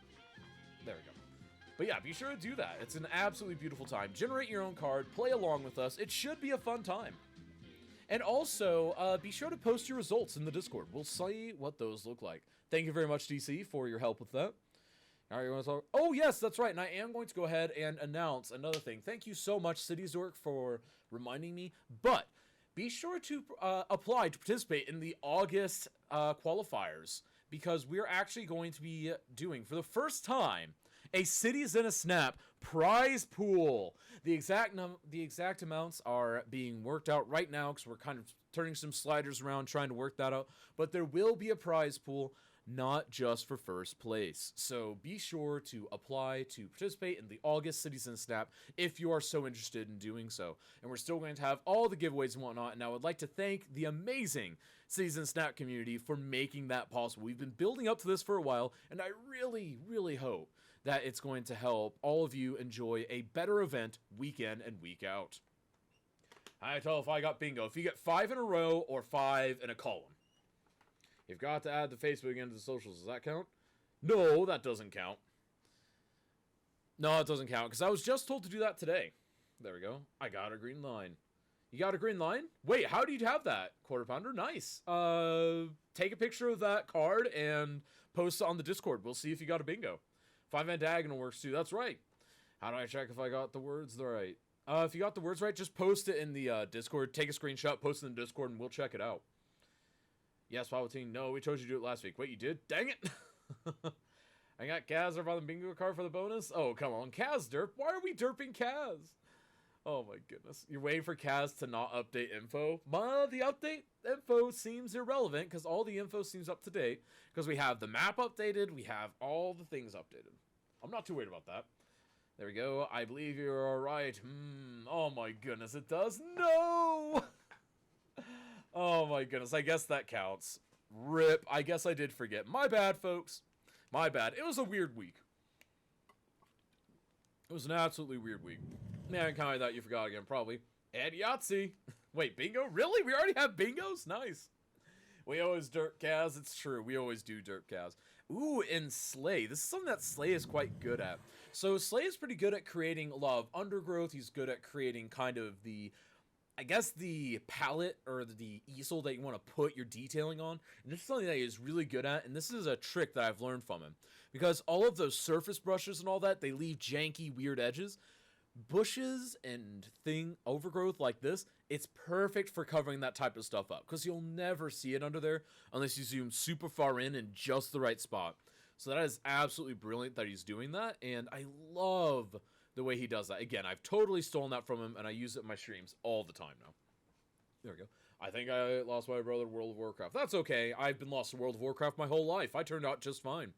Speaker 1: There we go. But yeah, be sure to do that. It's an absolutely beautiful time. Generate your own card. Play along with us. It should be a fun time. And also, be sure to post your results in the Discord. We'll see what those look like. Thank you very much, DC, for your help with that. All right, you want to talk? Oh, yes, that's right. And I am going to go ahead and announce another thing. Thank you so much, CitiesDork, for reminding me. But be sure to apply to participate in the August qualifiers, because we're actually going to be doing, for the first time, a Cities in a Snap prize pool. The exact amounts are being worked out right now, because we're kind of turning some sliders around, trying to work that out. But there will be a prize pool, not just for first place. So be sure to apply to participate in the August Cities in a Snap if you are so interested in doing so. And we're still going to have all the giveaways and whatnot. And I would like to thank the amazing Cities in a Snap community for making that possible. We've been building up to this for a while, and I really, really hope that it's going to help all of you enjoy a better event week in and week out. I tell if I got bingo. If you get 5 in a row or 5 in a column, you've got to add the Facebook into the socials. Does that count? No, that doesn't count. No, it doesn't count, because I was just told to do that today. There we go. I got a green line. You got a green line? Wait, how do you have that? Quarter pounder? Nice. Take a picture of that card and post it on the Discord. We'll see if you got a bingo. 5-man diagonal works too. That's right. How do I check if I got the words right? If you got the words right, just post it in the Discord. Take a screenshot, post it in the Discord, and we'll check it out. Yes, Palpatine. No, we told you to do it last week. Wait, you did? Dang it! I got Kaz on the bingo card for the bonus? Oh, come on. Kaz derp? Why are we derping Kaz? Oh my goodness. You're waiting for Kaz to not update info? The update info seems irrelevant, because all the info seems up to date. Because we have the map updated, we have all the things updated. I'm not too worried about that. There we go. I believe you're alright. Oh my goodness, it does? No! Oh my goodness, I guess that counts. RIP, I guess I did forget. My bad, folks. My bad. It was a weird week. It was an absolutely weird week. Man, kind of thought you forgot again, probably. And Yahtzee. Wait, bingo? Really? We already have bingos? Nice. We always derp Kaz. It's true. We always do derp Kaz. Ooh, and Slay. This is something that Slay is quite good at. So Slay is pretty good at creating a lot of undergrowth. He's good at creating kind of the, I guess, the palette or the easel that you want to put your detailing on. And this is something that he is really good at. And this is a trick that I've learned from him. Because all of those surface brushes and all that, they leave janky, weird edges. bushes and overgrowth like this, it's perfect for covering that type of stuff up, because you'll never see it under there unless you zoom super far in just the right spot. So that is absolutely brilliant that he's doing that, and I love the way he does that. Again, I've totally stolen that from him, and I use it in my streams all the time now. There we go. I think I lost my brother to World of Warcraft. That's okay. I've been lost to World of Warcraft my whole life. I turned out just fine.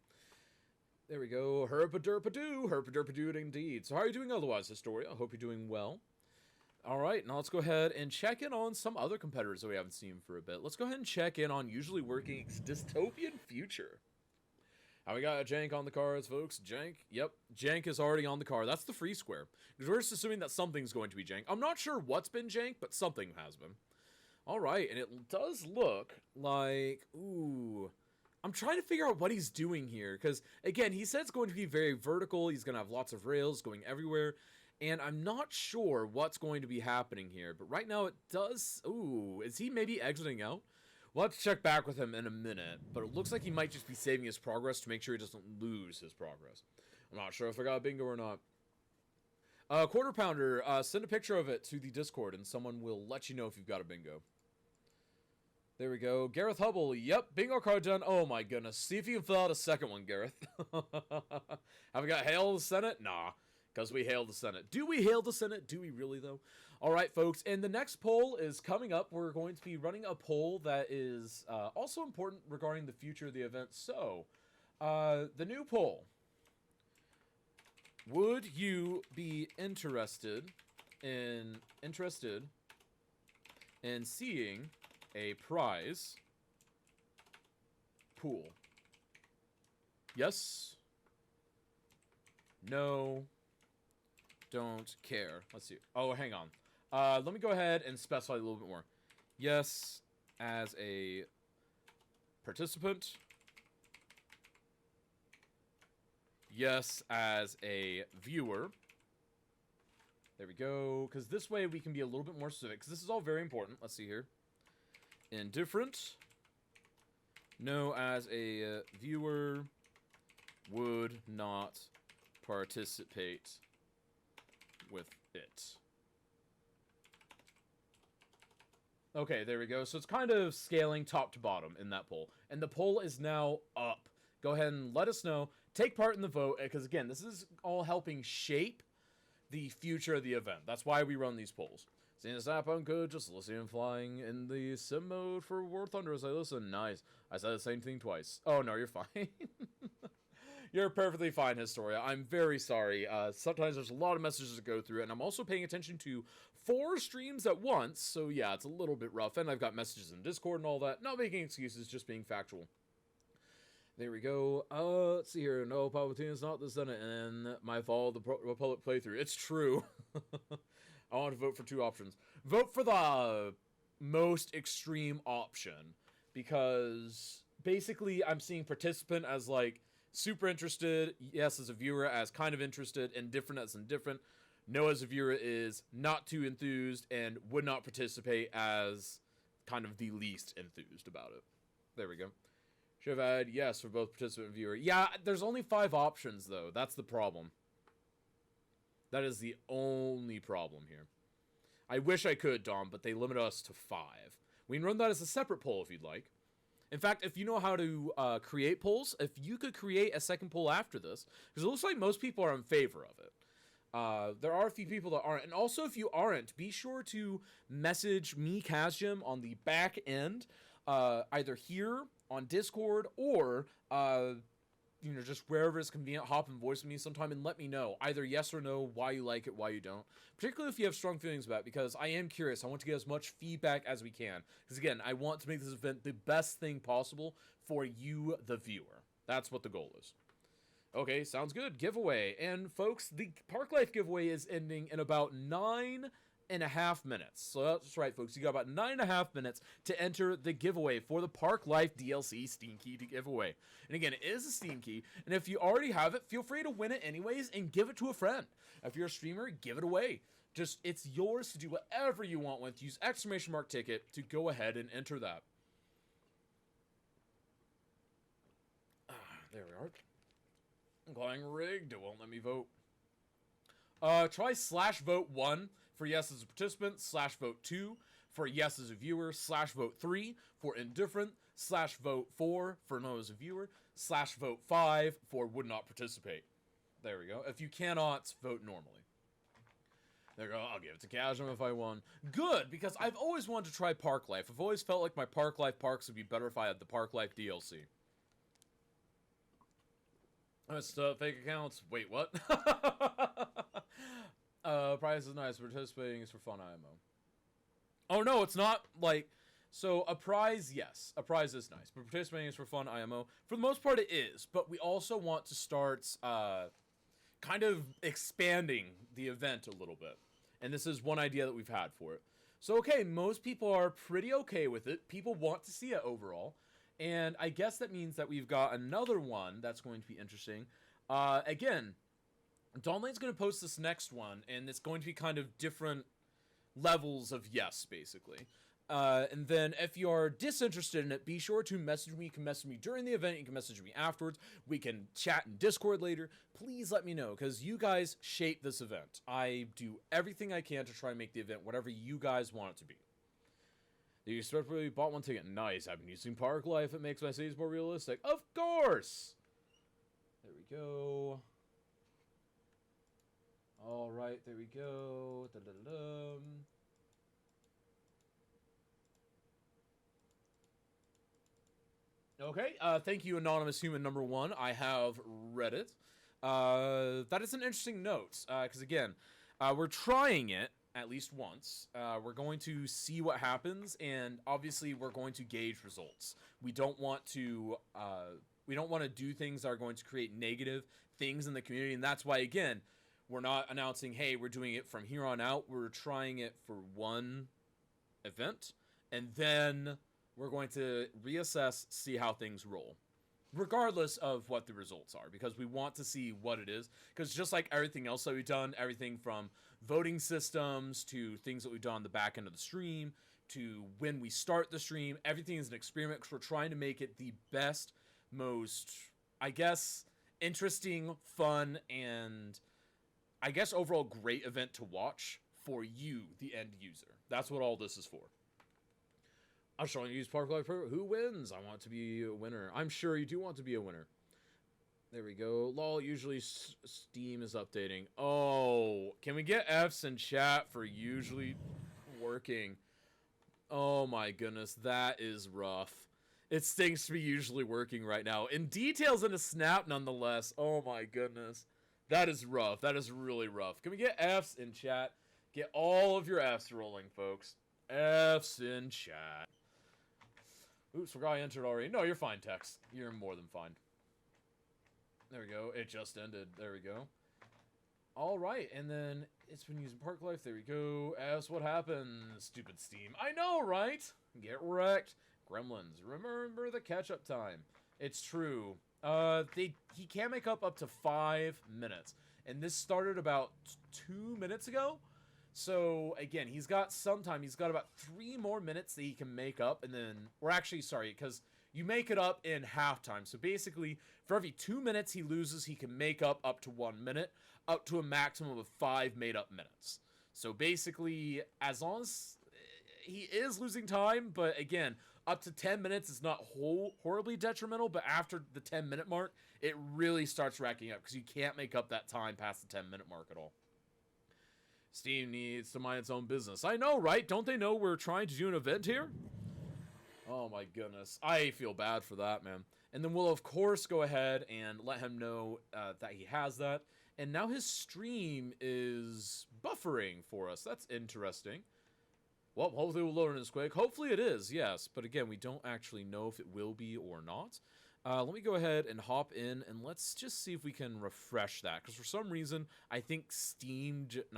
Speaker 1: There we go. Herpa-derpa-doo indeed. So how are you doing otherwise, Historia? I hope you're doing well. All right, now let's go ahead and check in on some other competitors that we haven't seen for a bit. Let's go ahead and check in on Usually Working's Dystopian Future. How we got Jank on the cards, folks? Jank? Yep, Jank is already on the card. That's the free square. Because we're just assuming that something's going to be Jank. I'm not sure what's been Jank, but something has been. All right, and it does look like... Ooh... I'm trying to figure out what he's doing here, because, again, he said it's going to be very vertical, he's going to have lots of rails going everywhere, and I'm not sure what's going to be happening here, but right now it does... Ooh, is he maybe exiting out? We'll have to check back with him in a minute, but it looks like he might just be saving his progress to make sure he doesn't lose his progress. I'm not sure if I got a bingo or not. Quarter Pounder, send a picture of it to the Discord, and someone will let you know if you've got a bingo. There we go. Gareth Hubble. Yep, bingo card done. Oh my goodness. See if you can fill out a second one, Gareth. Have we got Hail the Senate? Nah, because we hail the Senate. Do we hail the Senate? Do we really, though? All right, folks, and the next poll is coming up. We're going to be running a poll that is also important regarding the future of the event. So, the new poll. Would you be interested in seeing a prize pool? Yes. No. Don't care. Let's see. Oh, hang on. Let me go ahead and specify a little bit more. Yes, as a participant. Yes, as a viewer. There we go. Because this way we can be a little bit more specific. Because this is all very important. Let's see here. Indifferent. No, as a viewer. Would not participate with it. Okay, there we go. So it's kind of scaling top to bottom in that poll. And the poll is now up. Go ahead and let us know. Take part in the vote, because again, this is all helping shape the future of the event. That's why we run these polls. Seeing a snap on good, just listening flying in the sim mode for War Thunder as I listen. Nice. I said the same thing twice. Oh, no, you're fine. You're perfectly fine, Historia. I'm very sorry. Sometimes there's a lot of messages to go through, and I'm also paying attention to 4 streams at once, so yeah, it's a little bit rough, and I've got messages in Discord and all that. Not making excuses, just being factual. There we go. Let's see here. No, Palpatine is not the Senate, and my fault, the Republic playthrough. It's true. I want to vote for 2 options. Vote for the most extreme option, because basically I'm seeing participant as, like, super interested, yes as a viewer as kind of interested, indifferent as indifferent, no as a viewer is not too enthused, and would not participate as kind of the least enthused about it. There we go. Should have had yes for both participant and viewer. Yeah, there's only 5 options, though. That's the problem. That is the only problem here. I wish I could, Dom, but they limit us to 5. We can run that as a separate poll if you'd like. In fact, if you know how to create polls, if you could create a second poll after this, because it looks like most people are in favor of it. There are a few people that aren't. And also, if you aren't, be sure to message me, Kazjim, on the back end, either here on Discord or, you know, just wherever it's convenient, hop and voice with me sometime and let me know, either yes or no, why you like it, why you don't. Particularly if you have strong feelings about it, because I am curious. I want to get as much feedback as we can. Because again, I want to make this event the best thing possible for you, the viewer. That's what the goal is. Okay, sounds good. Giveaway. And folks, the Park Life giveaway is ending in about 9.5 minutes. So that's right, folks. You got about 9.5 minutes to enter the giveaway for the Park Life DLC Steam Key to giveaway. And again, it is a Steam Key. And if you already have it, feel free to win it anyways and give it to a friend. If you're a streamer, give it away. Just, it's yours to do whatever you want with. Use !ticket to go ahead and enter that. There we are. I'm going rigged. It won't let me vote. Try /vote1 for yes as a participant, /vote2 for yes as a viewer, /vote3 for indifferent, /vote4 for no as a viewer, /vote5 for would not participate. There we go. If you cannot, vote normally. There we go. I'll give it to Kazum if I won. Good, because I've always wanted to try Park Life. I've always felt like my Park Life parks would be better if I had the Park Life DLC. That's fake accounts. Wait, what? Prize is nice. Participating is for fun IMO. Oh, no, it's not, like... So, a prize, yes. A prize is nice. But participating is for fun IMO. For the most part, it is. But we also want to start, kind of expanding the event a little bit. And this is one idea that we've had for it. So, okay, most people are pretty okay with it. People want to see it overall. And I guess that means that we've got another one that's going to be interesting. Again, Dawnlane's going to post this next one, and it's going to be kind of different levels of yes, basically. And then if you're disinterested in it, be sure to message me. You can message me during the event. You can message me afterwards. We can chat in Discord later. Please let me know, because you guys shape this event. I do everything I can to try and make the event whatever you guys want it to be. You specifically bought one ticket. Nice. I've been using Park Life. It makes my cities more realistic. Of course! There we go. Alright, there we go. Da-da-da-dum. Okay, thank you, Anonymous Human number 1. I have read it. That is an interesting note, because again, we're trying it at least once. We're going to see what happens, and obviously we're going to gauge results. We don't want to do things that are going to create negative things in the community, and that's why, again, we're not announcing, hey, we're doing it from here on out. We're trying it for one event, and then we're going to reassess, see how things roll, regardless of what the results are, because we want to see what it is. Because just like everything else that we've done, everything from voting systems to things that we've done on the back end of the stream to when we start the stream, everything is an experiment, because we're trying to make it the best, most, I guess, interesting, fun, and I guess overall great event to watch for you, the end user. That's what all this is for. I'm trying to use Park Life. Who wins? I want to be a winner. I'm sure you do want to be a winner. There we go. Lol, usually Steam is updating. Oh, can we get Fs in chat for usually working? Oh my goodness, that is rough. It stinks to be usually working right now. In details in a snap, nonetheless. Oh my goodness. That is rough. That is really rough. Can we get Fs in chat? Get all of your Fs rolling, folks. Fs in chat. Oops, forgot I entered already. No, you're fine, Tex. You're more than fine. There we go. It just ended. There we go. All right, and then it's been using Park Life. There we go. As what happened? Stupid Steam. I know, right? Get wrecked. Gremlins. Remember the catch-up time. It's true. He can make up to 5 minutes, and this started about 2 minutes ago. So, again, he's got some time. He's got about 3 more minutes that he can make up, and then... Or actually, sorry, because you make it up in halftime. So, basically, for every 2 minutes he loses, he can make up to 1 minute, up to a maximum of 5 made-up minutes. So, basically, as long as he is losing time, but, again, up to 10 minutes is not horribly detrimental, but after the 10-minute mark, it really starts racking up, because you can't make up that time past the 10-minute mark at all. Steam needs to mind its own business. I know, right? Don't they know we're trying to do an event here? Oh my goodness. I feel bad for that, man. And then we'll, of course, go ahead and let him know that he has that. And now his stream is buffering for us. That's interesting. Well, hopefully we'll load in this quick. Hopefully it is, yes. But again, we don't actually know if it will be or not. Let me go ahead and hop in, and let's just see if we can refresh that. Because for some reason, I think Stream just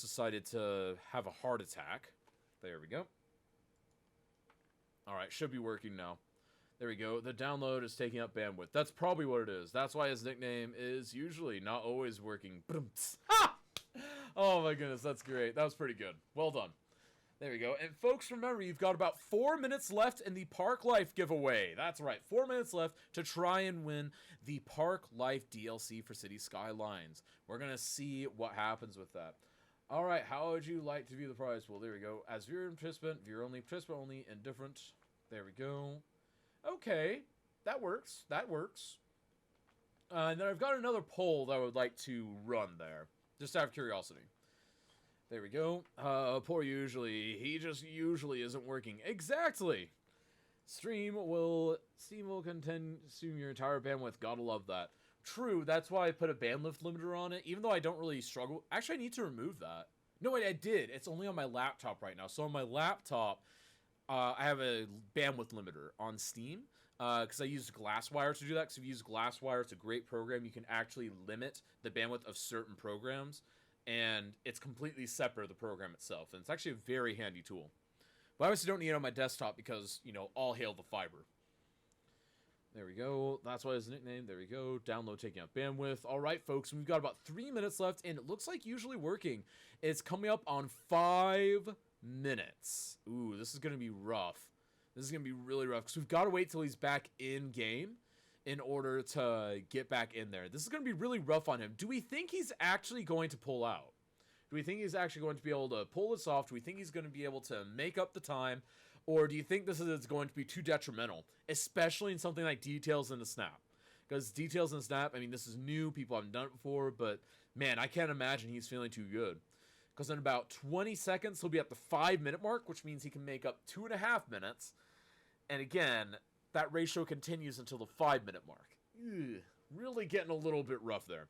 Speaker 1: decided to have a heart attack. There we go. Alright, should be working now. There we go. The download is taking up bandwidth. That's probably what it is. That's why his nickname is usually not always working. Ha! Oh my goodness, that's great. That was pretty good. Well done. There we go. And folks, remember, you've got about 4 minutes left in the Park Life giveaway. That's right, 4 minutes left to try and win the Park Life DLC for City Skylines. We're going to see what happens with that. All right, how would you like to view the prize pool? There we go. As viewer and participant, participant only, indifferent. There we go. Okay, that works. That works. And then I've got another poll that I would like to run there, just out of curiosity. There we go. Poor usually. He just usually isn't working. Exactly. Steam will consume your entire bandwidth. Gotta love that. True, that's why I put a bandwidth limiter on it, even though I don't really struggle. Actually, I need to remove that. No, wait, I did. It's only on my laptop right now. So on my laptop, I have a bandwidth limiter on Steam, because I used Glasswire to do that. Because if you use Glasswire, it's a great program. You can actually limit the bandwidth of certain programs, and it's completely separate of the program itself. And it's actually a very handy tool. But I obviously don't need it on my desktop because, you know, all hail the fiber. There we go. That's why his nickname. There we go. Download taking up bandwidth. All right, folks. We've got about 3 minutes left, and it looks like usually working. It's coming up on 5 minutes. Ooh, this is going to be rough. This is going to be really rough because we've got to wait till he's back in game in order to get back in there. This is going to be really rough on him. Do we think he's actually going to pull out? Do we think he's actually going to be able to pull this off? Do we think he's going to be able to make up the time? Or do you think this is going to be too detrimental? Especially in something like Details in the Snap. Because Details in the Snap, I mean, this is new. People haven't done it before. But, man, I can't imagine he's feeling too good. Because in about 20 seconds, he'll be at the 5-minute mark, which means he can make up 2.5 minutes. And again, that ratio continues until the 5-minute mark. Ugh, really getting a little bit rough there.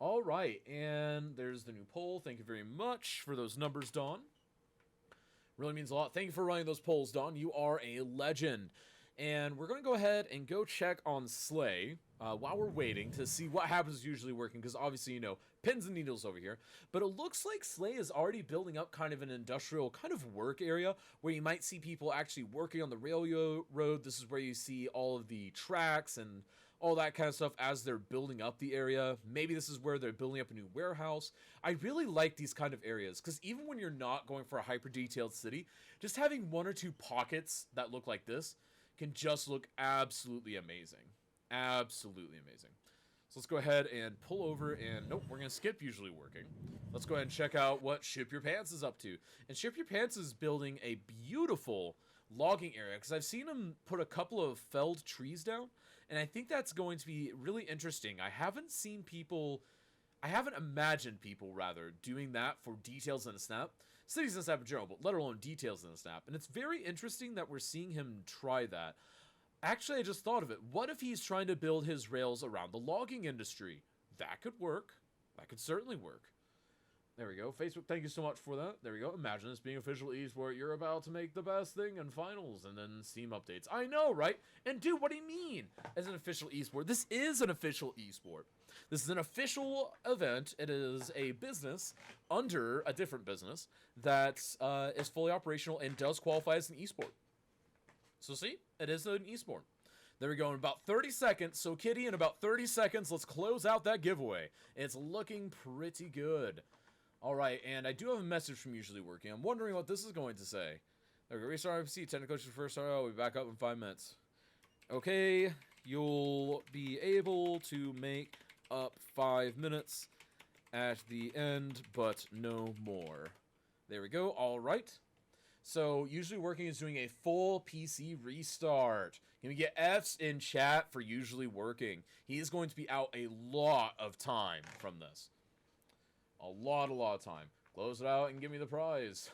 Speaker 1: All right, and there's the new poll. Thank you very much for those numbers, Dawn. Really means a lot. Thank you for running those polls, Dawn. You are a legend. And we're going to go ahead and go check on Slay while we're waiting to see what happens usually working. Because obviously, you know, pins and needles over here. But it looks like Slay is already building up kind of an industrial kind of work area where you might see people actually working on the railroad. This is where you see all of the tracks and all that kind of stuff as they're building up the area. Maybe this is where they're building up a new warehouse. I really like these kind of areas because even when you're not going for a hyper detailed city, just having 1 or 2 pockets that look like this can just look absolutely amazing. Absolutely amazing. So let's go ahead and pull over and nope, we're going to skip usually working. Let's go ahead and check out what Ship Your Pants is up to. And Ship Your Pants is building a beautiful logging area because I've seen him put a couple of felled trees down. And I think that's going to be really interesting. I haven't imagined people, rather, doing that for Details in the Snap. Cities in the Snap in general, but let alone Details in the Snap. And it's very interesting that we're seeing him try that. Actually, I just thought of it. What if he's trying to build his rails around the logging industry? That could work. That could certainly work. There we go. Facebook, thank you so much for that. There we go. Imagine this being official esport. You're about to make the best thing in finals and then Steam updates. I know, right? And dude, what do you mean? As an official esport? This is an official esport. This is an official event. It is a business under a different business that is fully operational and does qualify as an esport. So see, it is an esport. There we go, in about 30 seconds. So Kitty, in about 30 seconds, let's close out that giveaway. It's looking pretty good. All right, and I do have a message from Usually Working. I'm wondering what this is going to say. There we go. Restart IPC. Technical coaches first. I'll be back up in 5 minutes. Okay, you'll be able to make up 5 minutes at the end, but no more. There we go. All right. So Usually Working is doing a full PC restart. Can we get F's in chat for Usually Working? He is going to be out a lot of time from this. A lot of time. Close it out and give me the prize.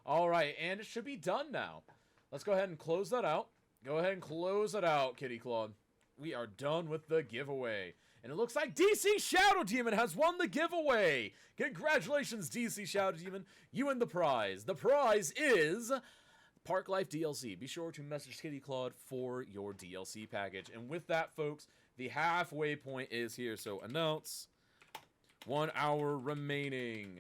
Speaker 1: All right, and it should be done now. Let's go ahead and close that out. Go ahead and close it out, Kitty Claude. We are done with the giveaway. And it looks like DC Shadow Demon has won the giveaway. Congratulations, DC Shadow Demon. You win the prize. The prize is Park Life DLC. Be sure to message Kitty Claude for your DLC package. And with that, folks, the halfway point is here. So announce 1 hour remaining.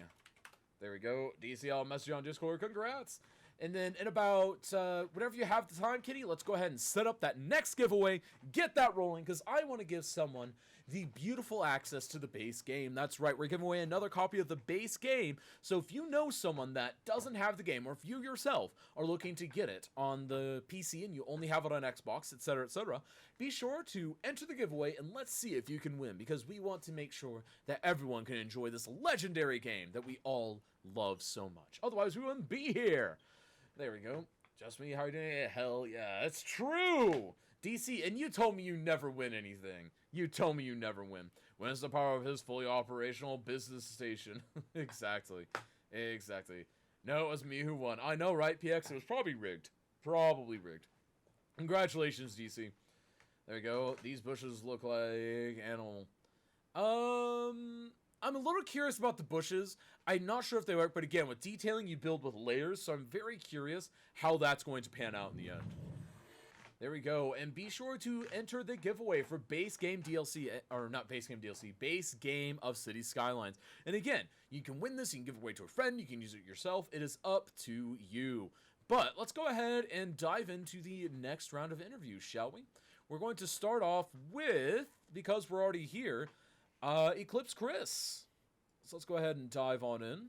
Speaker 1: There we go. DCL message on Discord. Congrats. And then in about whenever you have the time, Kitty, let's go ahead and set up that next giveaway. Get that rolling, because I want to give someone the beautiful access to the base game. That's right, we're giving away another copy of the base game. So if you know someone that doesn't have the game, or if you yourself are looking to get it on the PC and you only have it on Xbox, etc., be sure to enter the giveaway and let's see if you can win, because we want to make sure that everyone can enjoy this legendary game that we all love so much. Otherwise, we wouldn't be here. There we go. Just me, how are you doing? Hell yeah, it's true! DC, and you told me you never win anything. You told me you never win. When's the power of his fully operational business station? Exactly. No, it was me who won. I know, right, PX? It was probably rigged. Probably rigged. Congratulations, DC. There we go. These bushes look like animal. I'm a little curious about the bushes. I'm not sure if they work, but again, with detailing, you build with layers, so I'm very curious how that's going to pan out in the end. There we go, and be sure to enter the giveaway for base game DLC, or not base game DLC, base game of City Skylines. And again, you can win this, you can give it away to a friend, you can use it yourself, it is up to you. But let's go ahead and dive into the next round of interviews, shall we? We're going to start off with, because we're already here, Eclipse Chris. So let's go ahead and dive on in.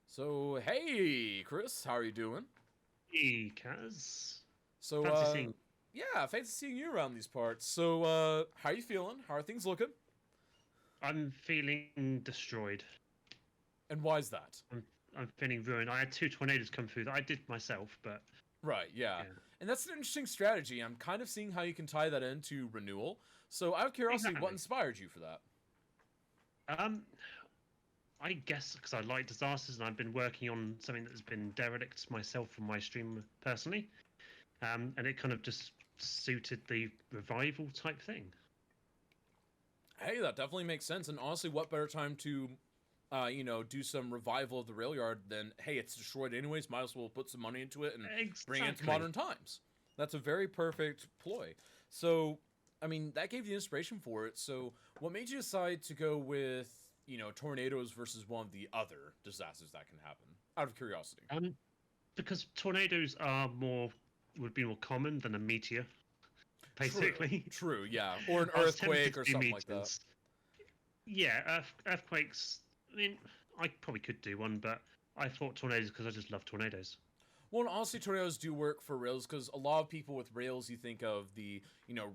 Speaker 1: So, hey, Chris, how are you doing?
Speaker 6: Hey, Kaz.
Speaker 1: So,
Speaker 6: Fancy seeing.
Speaker 1: yeah, fancy seeing you around these parts. So, how are you feeling? How are things looking?
Speaker 6: I'm feeling destroyed.
Speaker 1: And why is that?
Speaker 6: I'm feeling ruined. I had 2 tornadoes come through that I did myself, but
Speaker 1: Right, yeah. And that's an interesting strategy. I'm kind of seeing how you can tie that into renewal. So, out of curiosity, what
Speaker 6: Exactly.
Speaker 1: inspired you for that?
Speaker 6: I guess because I like disasters and I've been working on something that's been derelict myself from my stream personally, and it kind of just suited the revival type thing.
Speaker 1: Hey, that definitely makes sense. And honestly, what better time to, do some revival of the rail yard than, hey, it's destroyed anyways, might as well put some money into it and bring it into
Speaker 6: Exactly.
Speaker 1: modern times. That's a very perfect ploy. So, I mean, that gave you inspiration for it. So, what made you decide to go with, tornadoes versus one of the other disasters that can happen? Out of curiosity.
Speaker 6: Because tornadoes would be more common than a meteor, basically.
Speaker 1: True, yeah. Or an
Speaker 6: I was tempted
Speaker 1: earthquake
Speaker 6: to
Speaker 1: or
Speaker 6: do
Speaker 1: something like that.
Speaker 6: meteors. Yeah, earthquakes. I mean, I probably could do one, but I thought tornadoes because I just love tornadoes.
Speaker 1: Well, and honestly, tornadoes do work for rails because a lot of people with rails, you think of the,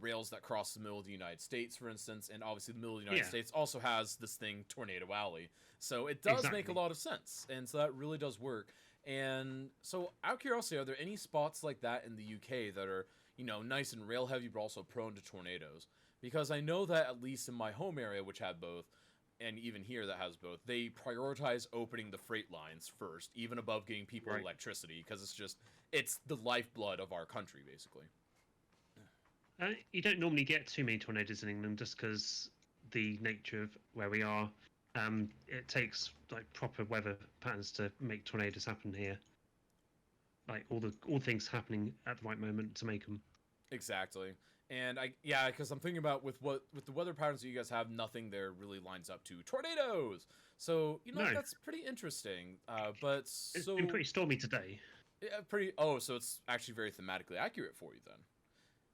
Speaker 1: rails that cross the middle of the United States, for instance, and obviously the middle of the United
Speaker 6: Yeah.
Speaker 1: States also has this thing, Tornado Alley. So it does make a
Speaker 6: Exactly.
Speaker 1: lot of sense, and so that really does work. And so, out of curiosity, are there any spots like that in the UK that are, nice and rail heavy, but also prone to tornadoes? Because I know that at least in my home area, which had both, and even here that has both, they prioritize opening the freight lines first, even above getting people
Speaker 6: Right.
Speaker 1: electricity, because it's the lifeblood of our country, basically.
Speaker 6: You don't normally get too many tornadoes in England just because the nature of where we are. It takes like proper weather patterns to make tornadoes happen here. Like all things happening at the right moment to make them.
Speaker 1: Exactly. And because I'm thinking about with the weather patterns that you guys have, nothing there really lines up to tornadoes. So
Speaker 6: No.
Speaker 1: that's pretty interesting. But
Speaker 6: It's
Speaker 1: so
Speaker 6: been pretty stormy today.
Speaker 1: yeah, pretty. Oh, so it's actually very thematically accurate for you then.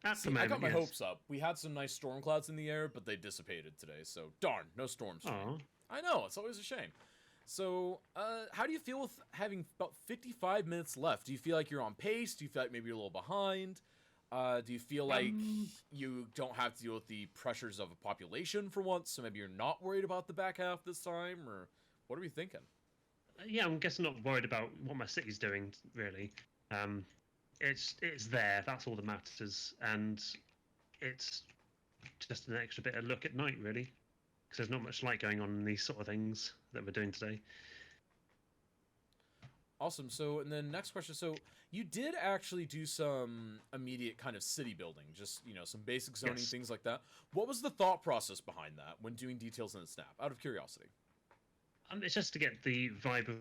Speaker 6: At
Speaker 1: See,
Speaker 6: the moment,
Speaker 1: I got my
Speaker 6: yes.
Speaker 1: hopes up. We had some nice storm clouds in the air, but they dissipated today. So darn, no storms. for me.
Speaker 6: Aw.
Speaker 1: I know, it's always a shame. So, how do you feel with having about 55 minutes left? Do you feel like you're on pace? Do you feel like maybe you're a little behind? Do you feel like you don't have to deal with the pressures of a population for once, so maybe you're not worried about the back half this time, or what are we thinking?
Speaker 6: Yeah, I'm guessing not worried about what my city's doing really. It's there. That's all that matters, and it's just an extra bit of look at night really, because there's not much light going on in these sort of things that we're doing today.
Speaker 1: Awesome. So, and then next question. So, you did actually do some immediate kind of city building, just, some basic zoning,
Speaker 6: Yes.
Speaker 1: things like that. What was the thought process behind that when doing details in the snap, out of curiosity?
Speaker 6: It's just to get the vibe of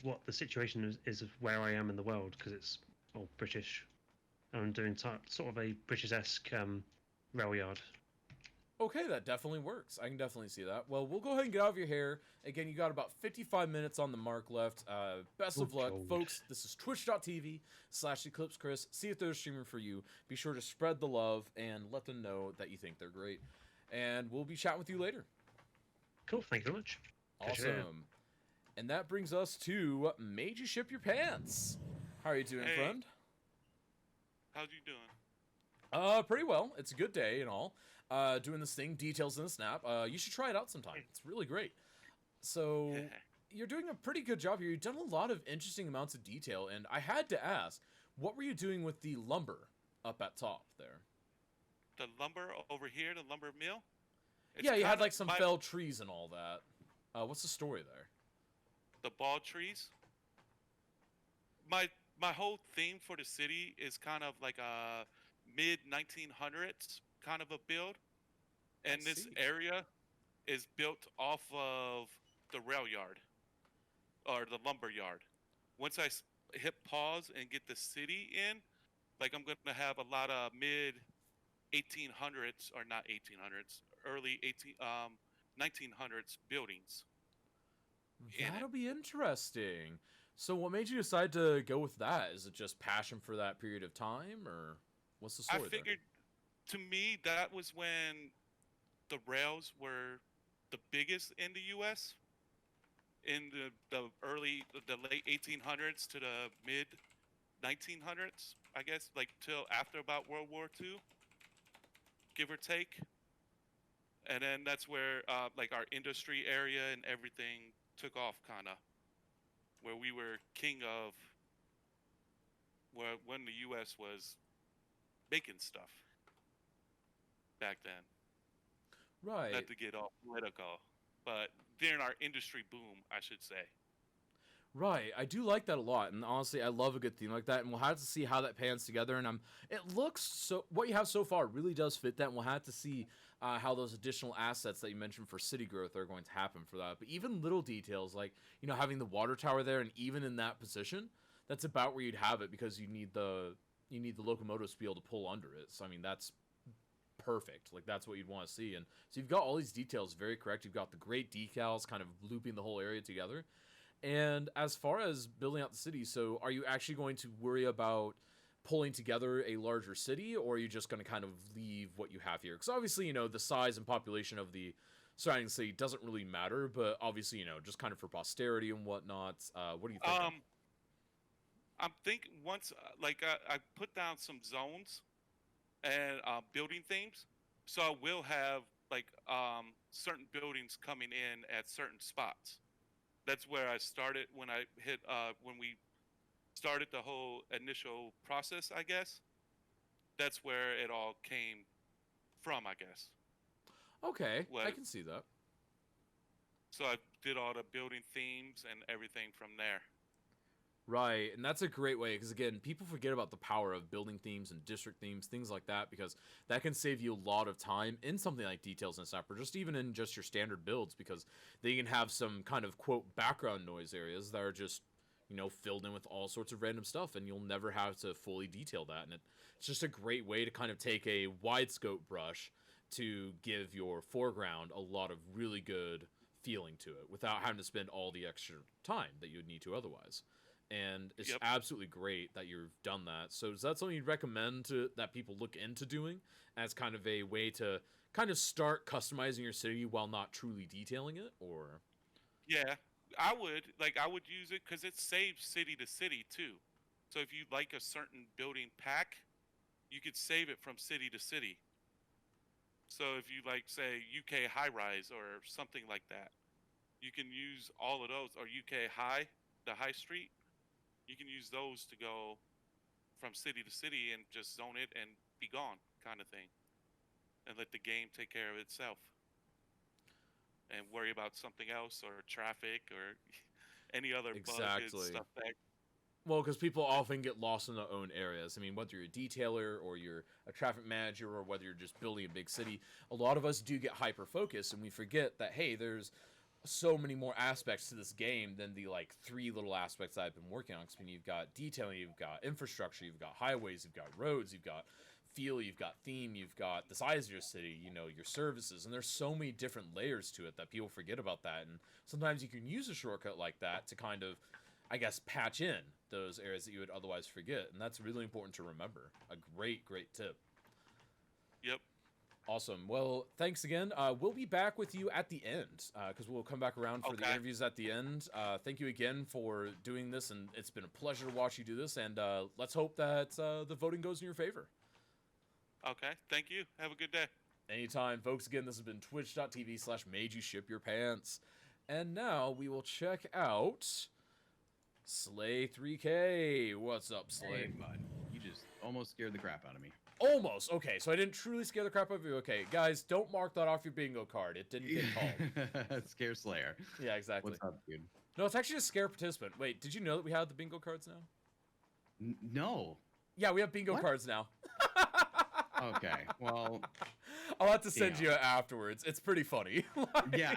Speaker 6: what the situation is of where I am in the world, because it's all British. I'm doing sort of a British-esque rail yard.
Speaker 1: Okay, that definitely works. I can definitely see that. Well, we'll go ahead and get out of your hair. Again, you got about 55 minutes on the mark left. Best of
Speaker 6: Oh,
Speaker 1: luck,
Speaker 6: God.
Speaker 1: folks. This is twitch.tv/EclipseChris. See if they're streaming for you. Be sure to spread the love and let them know that you think they're great. And we'll be chatting with you later.
Speaker 6: Cool. Thank you very much. Catch you later.
Speaker 1: Awesome. And that brings us to Made You Ship Your Pants. How are you doing,
Speaker 5: Hey.
Speaker 1: friend?
Speaker 5: How's you doing?
Speaker 1: Pretty well. It's a good day and all. Doing this thing, Details in a Snap. You should try it out sometime. It's really great. So, you're doing a pretty good job here. You've done a lot of interesting amounts of detail, and I had to ask, what were you doing with the lumber up at top there?
Speaker 5: The lumber over here, the lumber mill. It's
Speaker 1: Yeah, you had
Speaker 5: kinda
Speaker 1: like some felled trees and all that. What's the story there?
Speaker 5: the ball trees. My whole theme for the city is kind of like a mid 1900s kind of a build, and
Speaker 1: I
Speaker 5: this
Speaker 1: see.
Speaker 5: area is built off of the rail yard or the lumber yard. Once I hit pause and get the city in, like I'm gonna have a lot of mid 1800s or not 1800s, early 1900s buildings. in it.
Speaker 1: That'll be interesting. So, what made you decide to go with that? Is it just passion for that period of time, or what's the
Speaker 5: I
Speaker 1: story there?
Speaker 5: figured, to me, that was when the rails were the biggest in the U.S. in the late 1800s to the mid 1900s, I guess, like till after about World War II, give or take. And then that's where like our industry area and everything took off, kind of, where we were king of, when the U.S. was making stuff back then.
Speaker 1: Right.
Speaker 5: Not to get all political, but during our industry boom, I should say.
Speaker 1: Right, I do like that a lot, and honestly, I love a good theme like that. And we'll have to see how that pans together. And it looks so. What you have so far really does fit that. And we'll have to see how those additional assets that you mentioned for city growth are going to happen for that. But even little details like having the water tower there, and even in that position, that's about where you'd have it because you need the locomotives to be able to pull under it. So I mean, that's perfect. Like that's what you'd want to see. And so you've got all these details very correct. You've got the great decals kind of looping the whole area together. And as far as building out the city, so are you actually going to worry about pulling together a larger city, or are you just going to kind of leave what you have here? Because obviously, the size and population of the surrounding city doesn't really matter, but obviously, just kind of for posterity and whatnot. What do you think?
Speaker 5: I'm thinking once, I put down some zones and building themes, so I will have like certain buildings coming in at certain spots. That's where I started when I hit when we started the whole initial process, I guess. That's where it all came from, I guess.
Speaker 1: Okay, I
Speaker 5: what-
Speaker 1: can see that.
Speaker 5: So I did all the building themes and everything from there.
Speaker 1: Right, and that's a great way because again, people forget about the power of building themes and district themes, things like that, because that can save you a lot of time in something like Details in Snap, or just even in just your standard builds, because they can have some kind of quote background noise areas that are just filled in with all sorts of random stuff, and you'll never have to fully detail that. And it's just a great way to kind of take a wide scope brush to give your foreground a lot of really good feeling to it without having to spend all the extra time that you would need to otherwise. And it's
Speaker 5: Yep.
Speaker 1: absolutely great that you've done that. So is that something you'd recommend that people look into doing as kind of a way to kind of start customizing your city while not truly detailing it? Or
Speaker 5: Yeah, I would use it because it saves city to city too. So if you like a certain building pack, you could save it from city to city. So if you like, say, UK high rise or something like that, you can use all of those, or UK high, the high street. You can use those to go from city to city and just zone it and be gone, kind of thing, and let the game take care of itself, and worry about something else or traffic or any other bugs
Speaker 1: Exactly.
Speaker 5: and stuff that.
Speaker 1: well, because people often get lost in their own areas. I mean, whether you're a detailer or you're a traffic manager or whether you're just building a big city, a lot of us do get hyper focused and we forget that hey, there's so many more aspects to this game than the like 3 little aspects I've been working on. Because I mean, you've got detailing, you've got infrastructure, you've got highways, you've got roads, you've got feel, you've got theme, you've got the size of your city, you know, your services, and there's so many different layers to it that people forget about that. And sometimes you can use a shortcut like that to kind of, I guess, patch in those areas that you would otherwise forget, and that's really important to remember. A great tip.
Speaker 5: Yep.
Speaker 1: Awesome. Well, thanks again. We'll be back with you at the end, because we'll come back around for the
Speaker 5: Okay.
Speaker 1: interviews at the end. Thank you again for doing this, and it's been a pleasure to watch you do this, and let's hope that the voting goes in your favor.
Speaker 5: Okay. Thank you. Have a good day.
Speaker 1: Anytime, folks. Again, this has been twitch.tv/madeyoushipyourpants. And now we will check out Slay3K. What's up, Slay?
Speaker 3: Hey, bud. You just almost scared the crap out of me.
Speaker 1: Almost. Okay, so I didn't truly scare the crap out of you. Okay, guys, don't mark that off your bingo card. It didn't get called.
Speaker 3: Scare Slayer.
Speaker 1: Yeah, exactly.
Speaker 3: What's up, dude?
Speaker 1: No, it's actually a scare participant. Wait, did you know that we have the bingo cards now?
Speaker 3: No.
Speaker 1: Yeah, we have bingo
Speaker 3: What?
Speaker 1: cards now.
Speaker 3: Okay. Well,
Speaker 1: I'll have to send
Speaker 3: Yeah.
Speaker 1: you afterwards. It's pretty funny.
Speaker 3: yeah.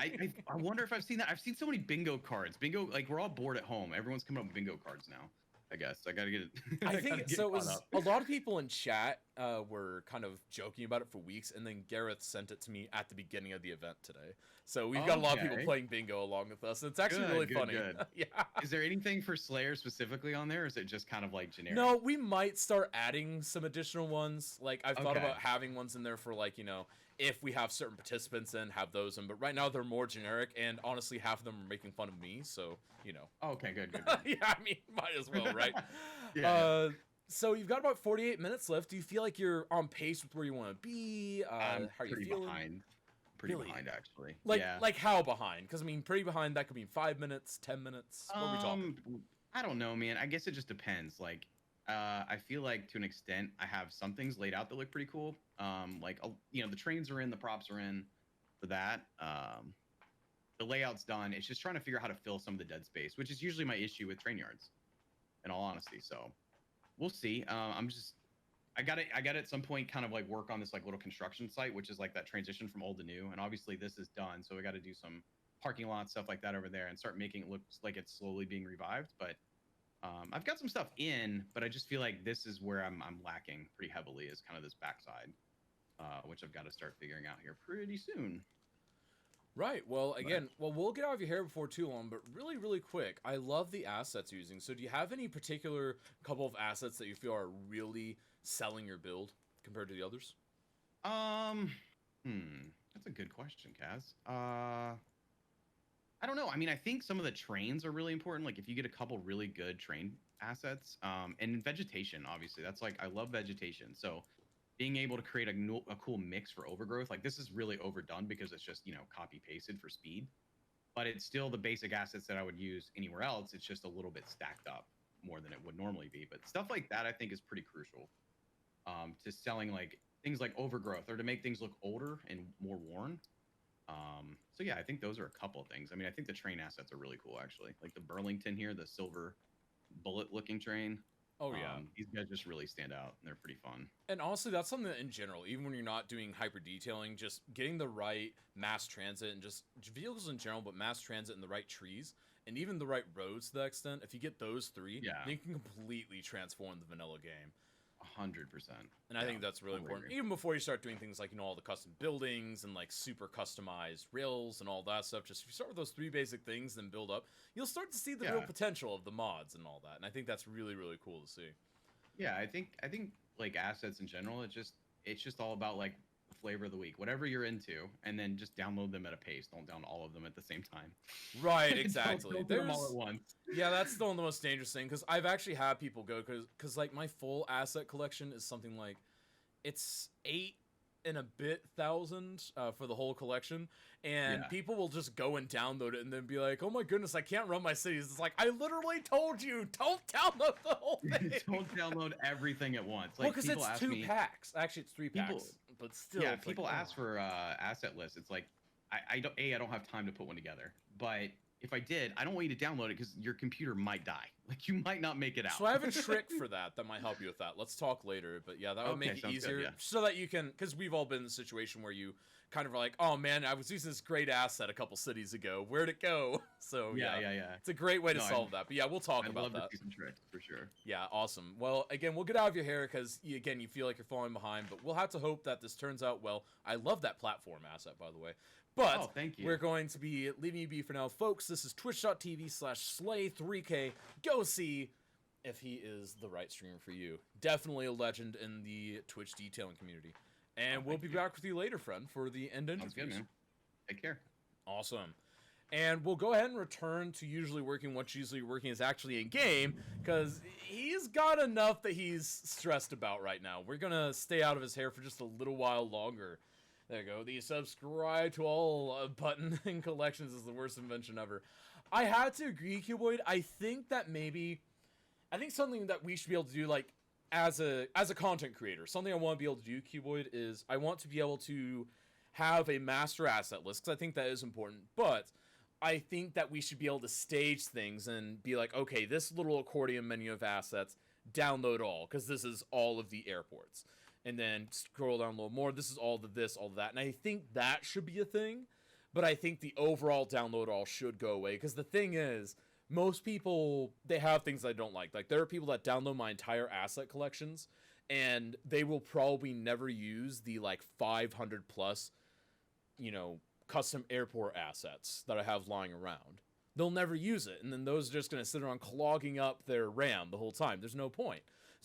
Speaker 3: I wonder if I've seen that. I've seen so many bingo cards. Bingo, like we're all bored at home. Everyone's coming up with bingo cards now. I guess I gotta get it.
Speaker 1: I
Speaker 3: gotta
Speaker 1: think
Speaker 3: get
Speaker 1: so. It
Speaker 3: caught
Speaker 1: was
Speaker 3: up.
Speaker 1: a lot of people in chat were kind of joking about it for weeks, and then Gareth sent it to me at the beginning of the event today. So we've got a lot of people
Speaker 3: Okay.
Speaker 1: playing bingo along with us. And it's actually
Speaker 3: Good,
Speaker 1: really
Speaker 3: good,
Speaker 1: funny.
Speaker 3: good.
Speaker 1: Yeah.
Speaker 3: Is there anything for Slayer specifically on there, or is it just kind of like generic?
Speaker 1: No, we might start adding some additional ones. Like I've thought
Speaker 3: Okay.
Speaker 1: about having ones in there for, like, you know, if we have certain participants in, have those in. But right now they're more generic, and honestly, half of them are making fun of me. So you know.
Speaker 3: Okay, good, good. good.
Speaker 1: Yeah, I mean, might as well, right?
Speaker 3: Yeah.
Speaker 1: So you've got about 48 minutes left. Do you feel like you're on pace with where you want to be?
Speaker 3: I'm
Speaker 1: how are you
Speaker 3: pretty
Speaker 1: feeling?
Speaker 3: behind. Pretty
Speaker 1: Really?
Speaker 3: behind, actually.
Speaker 1: Like,
Speaker 3: yeah.
Speaker 1: like how behind? Because I mean, pretty behind. That could mean 5 minutes, 10 minutes. What are we talking?
Speaker 3: I don't know, man. I guess it just depends. Like, I feel like to an extent, I have some things laid out that look pretty cool. Like, you know, the trains are in, the props are in for that. The layout's done. It's just trying to figure out how to fill some of the dead space, which is usually my issue with train yards, in all honesty. So, we'll see. I got to at some point kind of like work on this like little construction site, which is like that transition from old to new. And obviously this is done, so we got to do some parking lot stuff like that over there and start making it look like it's slowly being revived. But I've got some stuff in, but I just feel like this is where I'm lacking pretty heavily, is kind of this backside, which I've got to start figuring out here pretty soon.
Speaker 1: Right. Well, again, we'll get out of your hair before too long, but really quick, I love the assets you're using. So do you have any particular couple of assets that you feel are really selling your build compared to the others?
Speaker 3: That's a good question, Kaz. I don't know. I mean, I think some of the trains are really important. Like if you get a couple really good train assets, and vegetation, obviously, that's like, I love vegetation. So being able to create a cool mix for overgrowth, like this is really overdone because it's just, you know, copy pasted for speed, but it's still the basic assets that I would use anywhere else. It's just a little bit stacked up more than it would normally be. But stuff like that, I think, is pretty crucial to selling like things like overgrowth, or to make things look older and more worn. So yeah, I think those are a couple of things. I mean, I think the train assets are really cool, actually. Like the Burlington here, the silver bullet-looking train.
Speaker 1: Oh yeah.
Speaker 3: These guys just really stand out, and they're pretty fun.
Speaker 1: And honestly, that's something that in general, even when you're not doing hyper detailing, just getting the right mass transit and just vehicles in general, but mass transit and the right trees and even the right roads to that extent, if you get those three,
Speaker 3: Yeah.
Speaker 1: then you can completely transform the vanilla game.
Speaker 3: 100%.
Speaker 1: And I think that's really
Speaker 3: totally
Speaker 1: important.
Speaker 3: agree.
Speaker 1: Even before you start doing things like, you know, all the custom buildings and like super customized rails and all that stuff, just if you start with those three basic things, then build up, you'll start to see the real
Speaker 3: Yeah.
Speaker 1: potential of the mods and all that. And I think that's really cool to see.
Speaker 3: Yeah, I think like assets in general, it's just all about like the flavor of the week, whatever you're into, and then just download them at a pace. Don't down all of them at the same time.
Speaker 1: Right,
Speaker 3: Don't-
Speaker 1: exactly.
Speaker 3: don't do them all
Speaker 1: There's-
Speaker 3: at once.
Speaker 1: Yeah, that's still the most dangerous thing, because I've actually had people go, because like my full asset collection is something like, it's 8 and a bit thousand for the whole collection, and
Speaker 3: Yeah.
Speaker 1: people will just go and download it and then be like, oh my goodness, I can't run my cities. It's like, I literally told you, don't download the whole thing.
Speaker 3: Don't download everything at once.
Speaker 1: Well,
Speaker 3: Like
Speaker 1: because
Speaker 3: people
Speaker 1: it's
Speaker 3: ask
Speaker 1: 2
Speaker 3: me,
Speaker 1: packs. Actually, it's 3
Speaker 3: People-
Speaker 1: packs, but still.
Speaker 3: yeah,
Speaker 1: it's like,
Speaker 3: people ask
Speaker 1: oh.
Speaker 3: for asset lists. It's like I don't have time to put one together, but if I did, I don't want you to download it because your computer might die. Like you might not make it out.
Speaker 1: So I have a trick for that might help you with that. Let's talk later, but yeah, that would make it
Speaker 3: sounds
Speaker 1: easier
Speaker 3: good, yeah.
Speaker 1: so that you can, because we've all been in the situation where you kind of are like, oh man, I was using this great asset a couple cities ago. Where'd it go? So
Speaker 3: yeah.
Speaker 1: it's a great way to
Speaker 3: No,
Speaker 1: solve that. But yeah, we'll talk
Speaker 3: I'd
Speaker 1: about
Speaker 3: love
Speaker 1: that.
Speaker 3: to see some tricks for sure.
Speaker 1: Yeah, awesome. Well, again, we'll get out of your hair because, again, you feel like you're falling behind, but we'll have to hope that this turns out well. I love that platform asset, by the way. But
Speaker 3: Oh, thank you.
Speaker 1: we're going to be leaving you be for now. Folks, this is twitch.tv/slay3k. Go see if he is the right streamer for you. Definitely a legend in the Twitch detailing community. And we'll
Speaker 3: thank
Speaker 1: be
Speaker 3: you.
Speaker 1: back with you later, friend, for the end
Speaker 3: Sounds
Speaker 1: interviews.
Speaker 3: good, man. Take care.
Speaker 1: Awesome. And we'll go ahead and return to usually working. What's usually working is actually in game, because he's got enough that he's stressed about right now. We're gonna stay out of his hair for just a little while longer. There you go. The subscribe to all button in collections is the worst invention ever. I had to agree, Cuboid. I think something that we should be able to do, like as a content creator, something I want to be able to do, Cuboid, is I want to be able to have a master asset list, because I think that is important, but I think that we should be able to stage things and be like, okay, this little accordion menu of assets, download all, because this is all of the airports. And then scroll down a little more, this is all of this, all of that. And I think that should be a thing, but I think the overall download all should go away, because the thing is, most people, they have things I don't like. Like, there are people that download my entire asset collections, and they will probably never use the, like, 500 plus, custom airport assets that I have lying around. They'll never use it, and then those are just going to sit around clogging up their RAM the whole time. There's no point.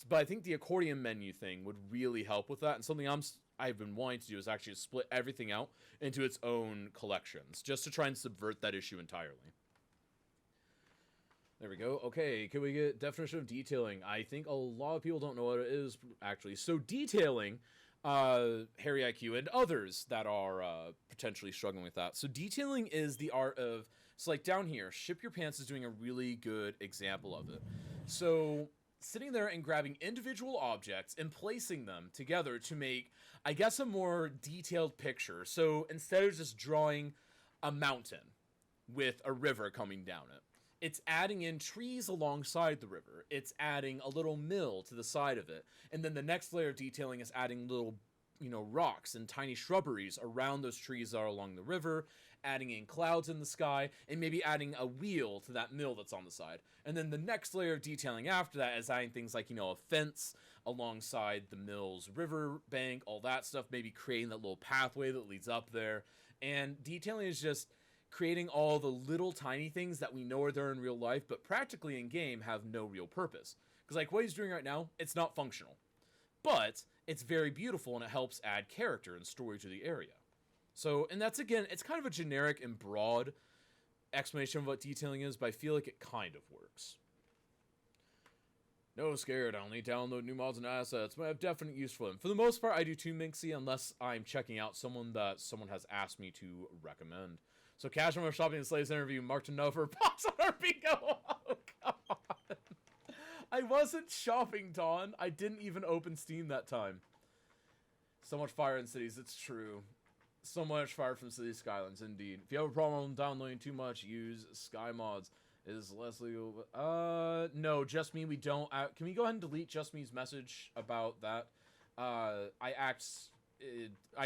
Speaker 1: But I think the accordion menu thing would really help with that, and something I've been wanting to do is actually split everything out into its own collections, just to try and subvert that issue entirely. There we go. Okay, can we get definition of detailing? I think a lot of people don't know what it is, actually. So detailing, Harry IQ and others that are potentially struggling with that. So detailing is the art of, so like down here, Ship Your Pants is doing a really good example of it. So sitting there and grabbing individual objects and placing them together to make, I guess, a more detailed picture. So instead of just drawing a mountain with a river coming down it, it's adding in trees alongside the river. It's adding a little mill to the side of it. And then the next layer of detailing is adding little, rocks and tiny shrubberies around those trees that are along the river, adding in clouds in the sky, and maybe adding a wheel to that mill that's on the side. And then the next layer of detailing after that is adding things like, a fence alongside the mill's river bank, all that stuff, maybe creating that little pathway that leads up there. And detailing is just creating all the little tiny things that we know are there in real life, but practically in game have no real purpose. Because like what he's doing right now, it's not functional. But it's very beautiful and it helps add character and story to the area. So, and that's again, it's kind of a generic and broad explanation of what detailing is, but I feel like it kind of works. No scared, I only download new mods and assets, but I have definite use for them. For the most part, I do too, Minxie, unless I'm checking out someone that someone has asked me to recommend. So casual shopping and slaves interview, Mark to know for pops on our bingo. Oh god. I wasn't shopping, Dawn. I didn't even open Steam that time. So much fire in cities, it's true. So much fire from City Skylines, indeed. If you have a problem downloading too much, use Sky Mods. Is less legal? No, just me. We don't. Can we go ahead and delete just me's message about that? I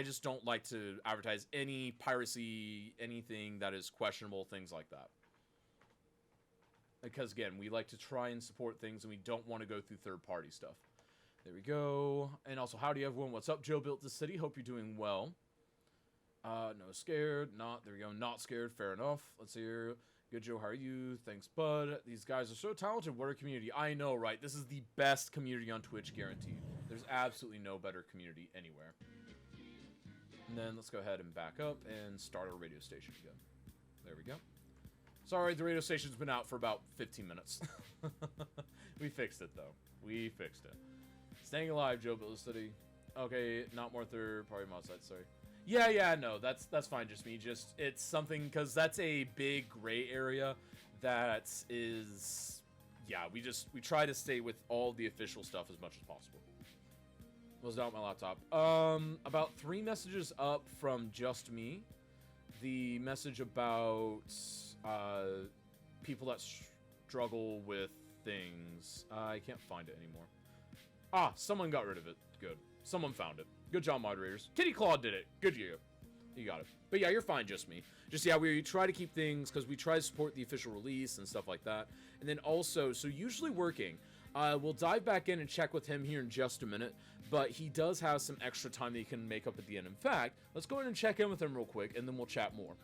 Speaker 1: just don't like to advertise any piracy, anything that is questionable, things like that. Because again, we like to try and support things, and we don't want to go through third-party stuff. There we go. And also, howdy everyone. What's up? Joe built the city. Hope you're doing well. No scared. Not. There we go. Not scared. Fair enough. Let's hear. Good, Joe. How are you? Thanks, bud. These guys are so talented. What a community. I know, right? This is the best community on Twitch, guaranteed. There's absolutely no better community anywhere. And then let's go ahead and back up and start our radio station again. There we go. Sorry, the radio station's been out for about 15 minutes. We fixed it, though. We fixed it. Staying alive, Joe built the city. Okay, not more third-party mod sites, sorry. Yeah, no, that's fine, just me. Just, it's something, because that's a big gray area that is, yeah, we try to stay with all the official stuff as much as possible. Was down my laptop. About 3 messages up from just me. The message about people that struggle with things. I can't find it anymore. Ah, someone got rid of it. Good. Someone found it. Good job, moderators. Kitty Claw did it. Good job. You got it. But yeah, you're fine, just me. Just, yeah, we try to keep things, because we try to support the official release and stuff like that. And then also, so usually working, we'll dive back in and check with him here in just a minute, but he does have some extra time that he can make up at the end. In fact, let's go ahead and check in with him real quick, and then we'll chat more.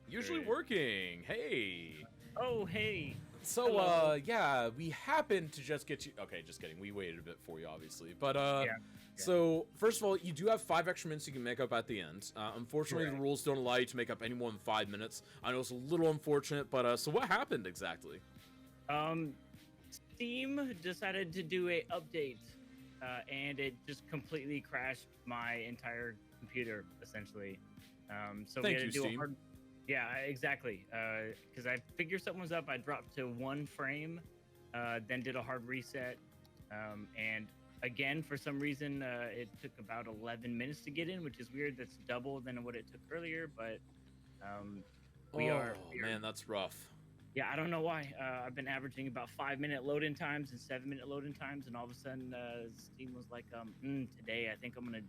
Speaker 1: Usually working. Hey.
Speaker 4: Oh, hey.
Speaker 1: So,
Speaker 4: Hello.
Speaker 1: yeah, we happened to just get you... Okay, just kidding. We waited a bit for you, obviously. But,
Speaker 4: Yeah.
Speaker 1: so, first of all, you do have 5 extra minutes you can make up at the end. Unfortunately, the
Speaker 4: Correct.
Speaker 1: rules don't allow you to make up any more than 5 minutes. I know it's a little unfortunate, but, so what happened exactly?
Speaker 4: Steam decided to do a update, and it just completely crashed my entire computer, essentially. So
Speaker 1: Thank
Speaker 4: we had
Speaker 1: you,
Speaker 4: to do
Speaker 1: Steam.
Speaker 4: a hard. Yeah, exactly. Because I figured something was up. I dropped to 1 frame, then did a hard reset, and again, for some reason, it took about 11 minutes to get in, which is weird. That's double than what it took earlier, but we are.
Speaker 1: Man, that's rough.
Speaker 4: Yeah, I don't know why. I've been averaging about 5-minute load-in times and 7-minute load-in times, and all of a sudden, Steam was like, today I think I'm gonna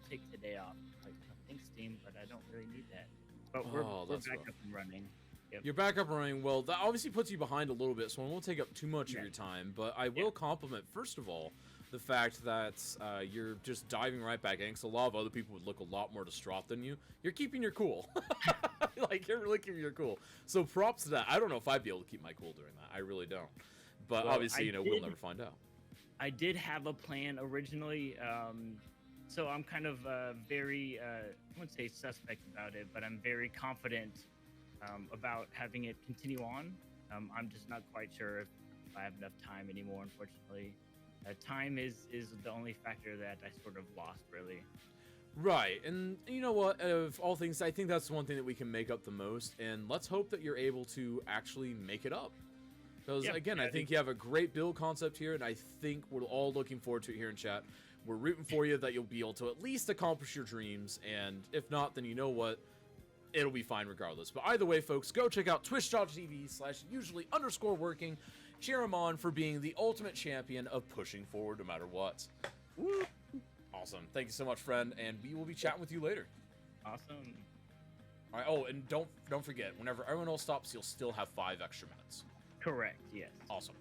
Speaker 4: take today off. Like, thanks, Steam, but I don't really need that. But we're
Speaker 1: that's
Speaker 4: back
Speaker 1: rough.
Speaker 4: up and running. Yep.
Speaker 1: You're back up and running. Well, that obviously puts you behind a little bit, so I won't take up too much of
Speaker 4: Yeah.
Speaker 1: your time. But I will compliment, first of all, the fact that you're just diving right back in, because a lot of other people would look a lot more distraught than you. You're keeping your cool. Like, you're really keeping your cool. So props to that. I don't know if I'd be able to keep my cool during that. I really don't. But
Speaker 4: Well,
Speaker 1: obviously,
Speaker 4: I
Speaker 1: we'll
Speaker 4: did-
Speaker 1: never find out.
Speaker 4: I did have a plan originally, so I'm kind of very, I wouldn't say suspect about it, but I'm very confident about having it continue on. I'm just not quite sure if I have enough time anymore, unfortunately. Time is the only factor that I sort of lost, really.
Speaker 1: Right, and you know what, of all things, I think that's one thing that we can make up the most, and let's hope that you're able to actually make it up. Because,
Speaker 4: Yeah,
Speaker 1: again,
Speaker 4: yeah,
Speaker 1: I
Speaker 4: I
Speaker 1: think you have a great build concept here, and I think we're all looking forward to it here in chat. We're rooting for you that you'll be able to at least accomplish your dreams, and if not, then you know what, it'll be fine regardless. But either way, folks, go check out twitch.tv/usually_working. Cheer him on for being the ultimate champion of pushing forward no matter what.
Speaker 4: Woo!
Speaker 1: Awesome. Thank you so much, friend, and we will be chatting with you later.
Speaker 4: Awesome.
Speaker 1: All right. Oh, and don't forget, whenever everyone else stops, you'll still have 5 extra minutes.
Speaker 4: Correct, yes.
Speaker 1: Awesome.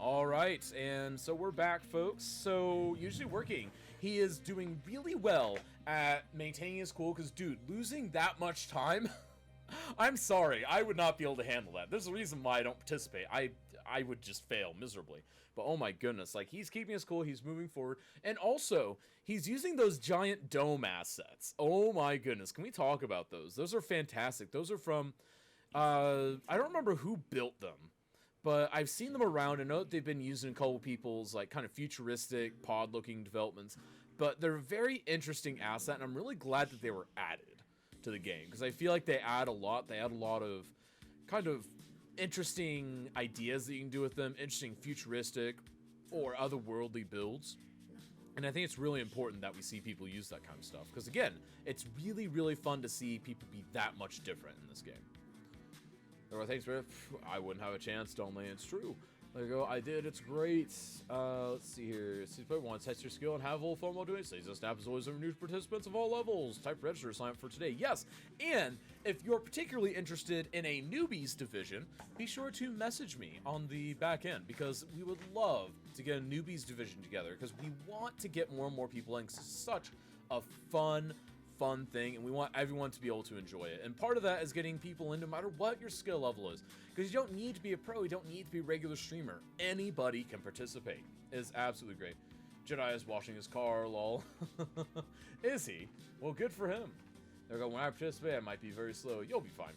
Speaker 1: All right, and so we're back, folks. So usually working, he is doing really well at maintaining his cool. Because, dude, losing that much time, I'm sorry, I would not be able to handle that. There's a reason why I don't participate. I would just fail miserably. But oh my goodness, like, he's keeping his cool, he's moving forward, and also he's using those giant dome assets. Oh my goodness, can we talk about those? Those are fantastic. Those are from I don't remember who built them, but I've seen them around. I know that they've been used in a couple people's like kind of futuristic pod looking developments, but they're a very interesting asset, and I'm really glad that they were added to the game, because I feel like they add a lot. They add a lot of kind of interesting ideas that you can do with them, interesting futuristic or otherworldly builds. And I think it's really important that we see people use that kind of stuff, because again, it's really, really fun to see people be that much different in this game. There are things where I wouldn't have a chance, don't they? It's true. There you go. I did. It's great. Let's see here. See if I want to test your skill and have a little fun while doing it. Season Snap is always for new participants of all levels. Type register to sign up for today. Yes. And if you're particularly interested in a newbies division, be sure to message me on the back end, because we would love to get a newbies division together, because we want to get more and more people in. 'Cause it's such a fun thing, and we want everyone to be able to enjoy it. And part of that is getting people in no matter what your skill level is, because you don't need to be a pro, you don't need to be a regular streamer. Anybody can participate. It is absolutely great. Jedi is washing his car, lol. Is he? Well, good for him. There we go. When I participate, I might be very slow. You'll be fine.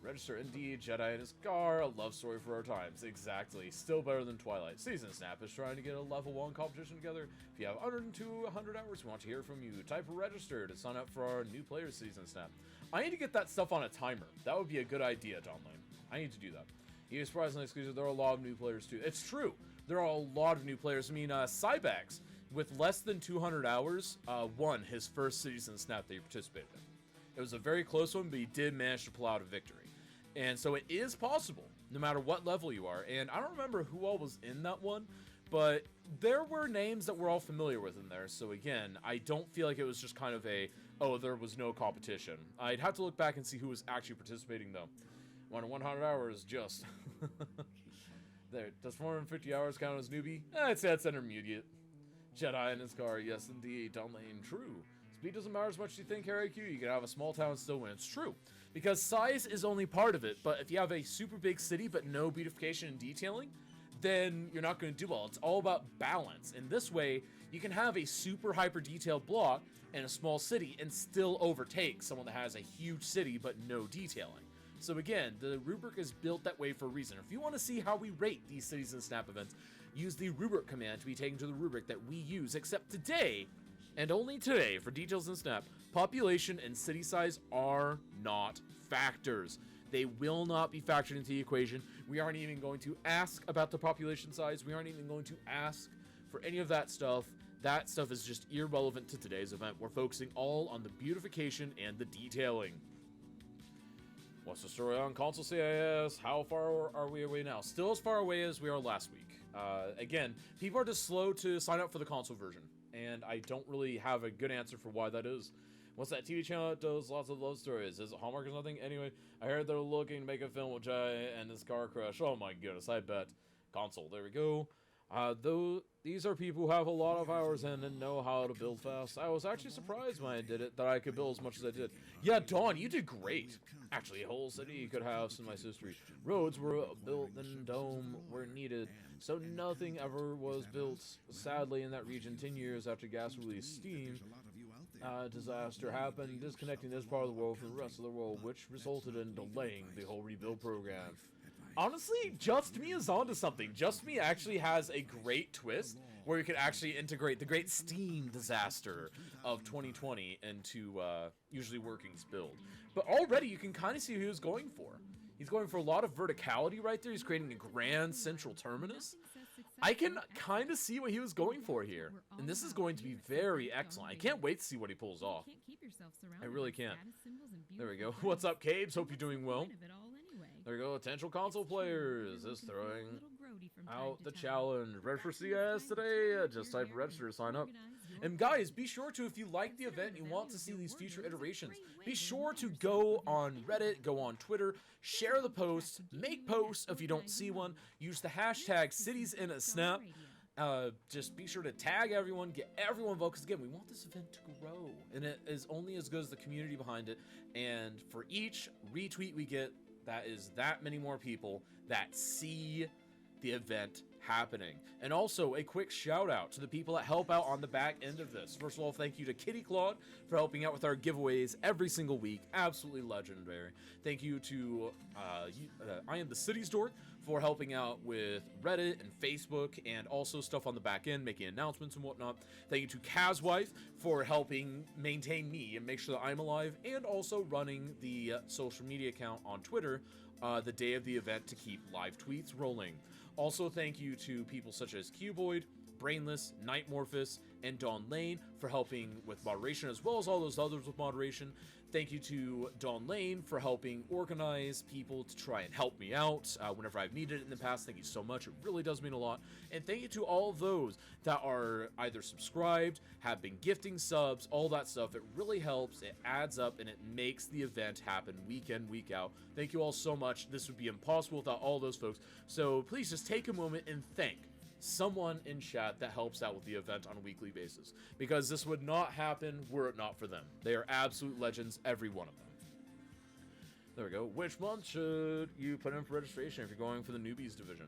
Speaker 1: Register indeed. Jedi in his car. A love story for our times. Exactly. Still better than Twilight. Season Snap is trying to get a level 1 competition together. If you have 100 to 100 hours, we want to hear from you. Type register to sign up for our new players Season Snap. I need to get that stuff on a timer. That would be a good idea, Don Lane. I need to do that. He is surprisingly exclusive. There are a lot of new players too. It's true. There are a lot of new players. I mean, Cybex, with less than 200 hours, won his first Season Snap that he participated in. It was a very close one, but he did manage to pull out a victory. And so it is possible, no matter what level you are. And I don't remember who all was in that one, but there were names that we're all familiar with in there. So again, I don't feel like it was just kind of a, oh, there was no competition. I'd have to look back and see who was actually participating, though. 100 hours, just. There, does 450 hours count as newbie? I'd say that's intermediate. Jedi in his car, yes indeed. Don Lane, true. Speed doesn't matter as much as you think, Harry Q. You can have a small town and still win. It's true. Because size is only part of it, but if you have a super big city but no beautification and detailing, then you're not going to do well. It's all about balance. In this way, you can have a super hyper detailed block in a small city and still overtake someone that has a huge city but no detailing. So again, the rubric is built that way for a reason. If you want to see how we rate these cities and snap events, use the rubric command to be taken to the rubric that we use, except today, and only today, for details in Snap, population and city size are not factors. They will not be factored into the equation. We aren't even going to ask about the population size. We aren't even going to ask for any of that stuff. That stuff is just irrelevant to today's event. We're focusing all on the beautification and the detailing. What's the story on console CIS? How far are we away now? Still as far away as we are last week. Again, people are just slow to sign up for the console version, and I don't really have a good answer for why that is. What's that TV channel that does lots of love stories? Is it Hallmark or something? Anyway, I heard they're looking to make a film with Jai and his car crash. Oh my goodness, I bet. Console, there we go. Though these are people who have a lot of hours in and know how to build fast. I was actually surprised when I did it that I could build as much as I did. Yeah, Dawn, you did great. Actually, a whole city could have some nice history. Roads were built and dome were needed, so nothing ever was built. Sadly, in that region, 10 years after gas released steam, disaster happened, disconnecting this part of the world from the rest of the world, which resulted in delaying the whole rebuild program. Honestly, Just Me is onto something. Just Me actually has a great twist where you could actually integrate the great steam disaster of 2020 into usually working's build. But already you can kind of see who he was going for. He's going for a lot of verticality right there. He's creating a grand central terminus. I can kind of see what he was going for here. And this is going to be very excellent. I can't wait to see what he pulls off. I really can't. There we go. What's up, Cabes? Hope you're doing well. There we go. Potential console players is throwing out the challenge. Register CS today. Just type register to sign up. And guys, be sure to, if you like the event and you want to see these future iterations, be sure to go on Reddit, go on Twitter, share the posts, make posts if you don't see one, use the hashtag CitiesInASnap. Just be sure to tag everyone, get everyone involved, because again, we want this event to grow, and it is only as good as the community behind it. And for each retweet we get, that is that many more people that see the event happening. And also a quick shout out to the people that help out on the back end of this. First of all, thank you to Kitty Claude for helping out with our giveaways every single week. Absolutely legendary. Thank you to I Am the City's Dork for helping out with Reddit and Facebook and also stuff on the back end, making announcements and whatnot. Thank you to Kazwife for helping maintain me and make sure that I'm alive, and also running the social media account on Twitter the day of the event to keep live tweets rolling. Also, thank you to people such as Cuboid, Brainless, Nightmorphus, and Dawn Lane for helping with moderation, as well as all those others with moderation. Thank you to Dawn Lane for helping organize people to try and help me out whenever I've needed it in the past. Thank you so much. It really does mean a lot. And thank you to all of those that are either subscribed, have been gifting subs, all that stuff. It really helps. It adds up, and it makes the event happen week in, week out. Thank you all so much. This would be impossible without all those folks. So please just take a moment and thank someone in chat that helps out with the event on a weekly basis, because this would not happen were it not for them. They are absolute legends, every one of them. There we go. Which month should you put in for registration if you're going for the newbies division?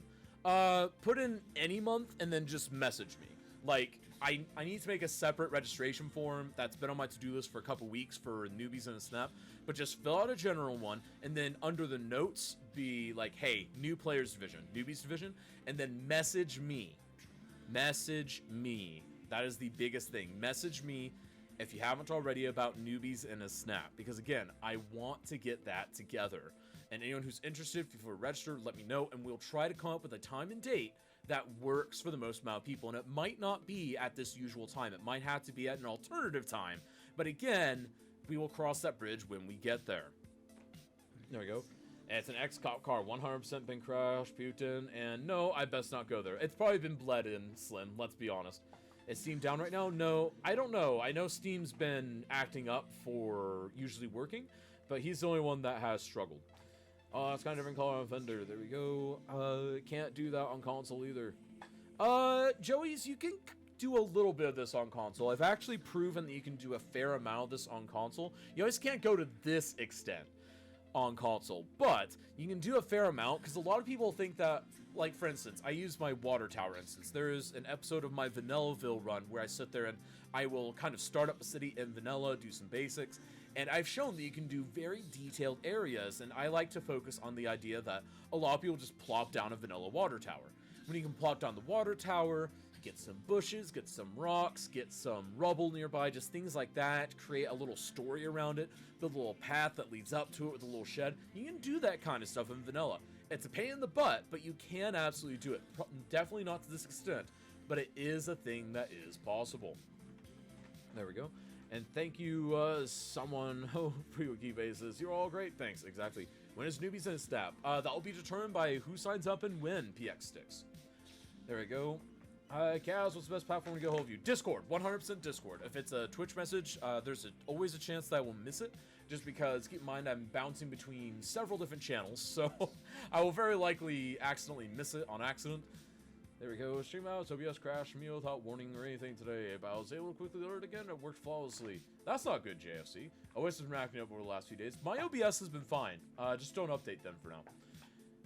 Speaker 1: Put in any month and then just message me. Like, I need to make a separate registration form that's been on my to-do list for a couple weeks for newbies in a snap, but just fill out a general one, and then under the notes be like, hey, new players division, newbies division, and then message me. Message me. That is the biggest thing. Message me if you haven't already about newbies in a snap, because again, I want to get that together. And anyone who's interested, if you're registered, let me know, and we'll try to come up with a time and date that works for the most amount of people. And it might not be at this usual time. It might have to be at an alternative time. But again, we will cross that bridge when we get there. There we go. It's an ex-cop car, 100% been crashed, Putin, and no, I best not go there. It's probably been bled in, Slim, let's be honest. Is Steam down right now? No, I don't know. I know Steam's been acting up for usually working, but he's the only one that has struggled. Oh, it's kind of different color on Fender. There we go. Can't do that on console either. Joey's, you can do a little bit of this on console. I've actually proven that you can do a fair amount of this on console. You always can't go to this extent on console, but you can do a fair amount, because a lot of people think that, like, for instance, I use my water tower instance. There is an episode of my Vanillaville run where I sit there and I will kind of start up a city in vanilla, do some basics, and I've shown that you can do very detailed areas, and I like to focus on the idea that a lot of people just plop down a vanilla water tower. When you can plop down the water tower, get some bushes, get some rocks, get some rubble nearby, just things like that, create a little story around it, build a little path that leads up to it with a little shed. You can do that kind of stuff in vanilla. It's a pain in the butt, but you can absolutely do it. Definitely not to this extent, but it is a thing that is possible. There we go. And thank you, someone, Freewiki bases. You're all great, thanks, exactly. When is Newbies in a Snap? That will be determined by who signs up and when PX sticks. There we go. Kaz, what's the best platform to get a hold of you? Discord, 100% Discord. If it's a Twitch message, there's always a chance that I will miss it, just because, keep in mind, I'm bouncing between several different channels, so I will very likely accidentally miss it on accident. There we go. Stream out, OBS crashed me without warning or anything today, but I was able to quickly alert again. It worked flawlessly. That's not good, JFC. OS has been racking up over the last few days. My OBS has been fine. Just don't update them for now.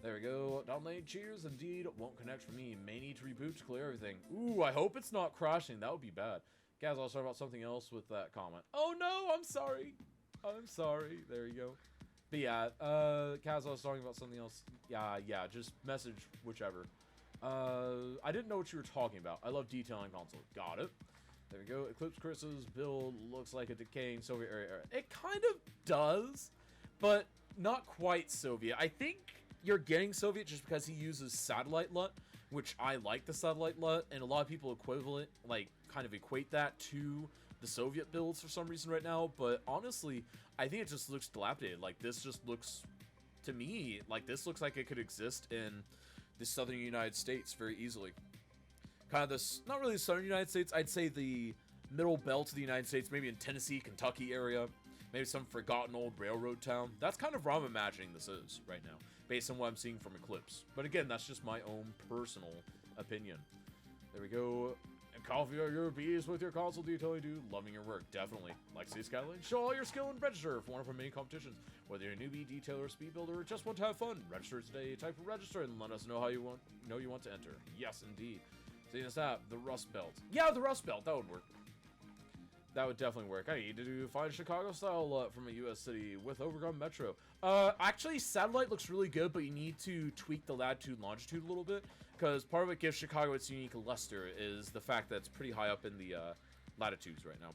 Speaker 1: There we go. Download cheers. Indeed, won't connect for me. May need to reboot to clear everything. Ooh, I hope it's not crashing. That would be bad. Guys, I'll start about something else with that comment. Oh no, I'm sorry. I'm sorry. There you go. But yeah, Kaz, I was talking about something else. Yeah, just message whichever. I didn't know what you were talking about. I love detailing console. Got it. There we go. Eclipse Chris's build looks like a decaying Soviet era. It kind of does, but not quite Soviet. I think you're getting Soviet just because he uses satellite LUT, which I like the satellite LUT, and a lot of people kind of equate that to the Soviet builds for some reason right now, but honestly, I think it just looks dilapidated. Like, this just looks, to me, like this looks like it could exist in the southern United States very easily. Kind of this, not really the southern United States, I'd say the middle belt of the United States, maybe in Tennessee, Kentucky area, maybe some forgotten old railroad town. That's kind of where I'm imagining this is right now, based on what I'm seeing from Eclipse. But again, that's just my own personal opinion. There we go. And coffee are your bees with your console detailing, dude. Loving your work, definitely. Lexi Skyline, show all your skill and register for one of our many competitions. Whether you're a newbie, detailer, speed builder, or just want to have fun, register today. Type for register and let us know how you want to enter. Yes, indeed. See this app, the Rust Belt. Yeah, the Rust Belt, that would work. That would definitely work. I need to find Chicago style from a U.S. city with overgrown metro. Actually, satellite looks really good, but you need to tweak the latitude and longitude a little bit, because part of what gives Chicago its unique luster is the fact that it's pretty high up in the latitudes right now.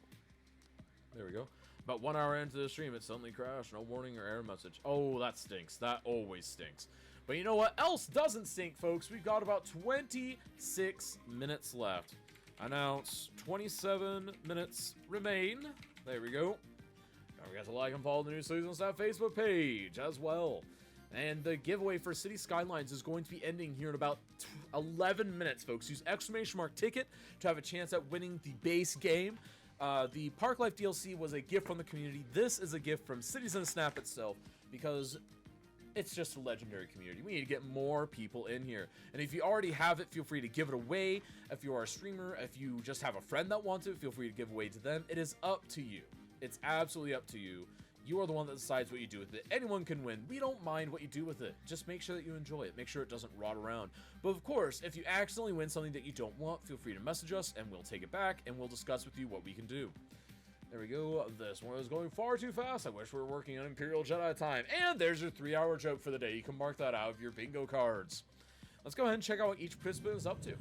Speaker 1: There we go. About 1 hour into the stream, it suddenly crashed. No warning or error message. Oh, that stinks. That always stinks. But you know what else doesn't stink, folks? We've got about 26 minutes left. Announce 27 minutes remain. There we go. Don't forget to like and follow the New Cities on Staff Facebook page as well. And the giveaway for City Skylines is going to be ending here in about 11 minutes, folks. Use ! ticket to have a chance at winning the base game. The Park Life DLC was a gift from the community. This is a gift from Cities in a Snap itself, because it's just a legendary community. We need to get more people in here. And if you already have it, feel free to give it away. If you are a streamer, if you just have a friend that wants it, feel free to give away to them. It is up to you. It's absolutely up to you. You are the one that decides what you do with it. Anyone can win. We don't mind what you do with it. Just make sure that you enjoy it. Make sure it doesn't rot around. But of course, if you accidentally win something that you don't want, feel free to message us and we'll take it back and we'll discuss with you what we can do. There we go. This one is going far too fast. I wish we were working on Imperial Jedi time. And there's your 3-hour joke for the day. You can mark that out of your bingo cards. Let's go ahead and check out what each participant is up to.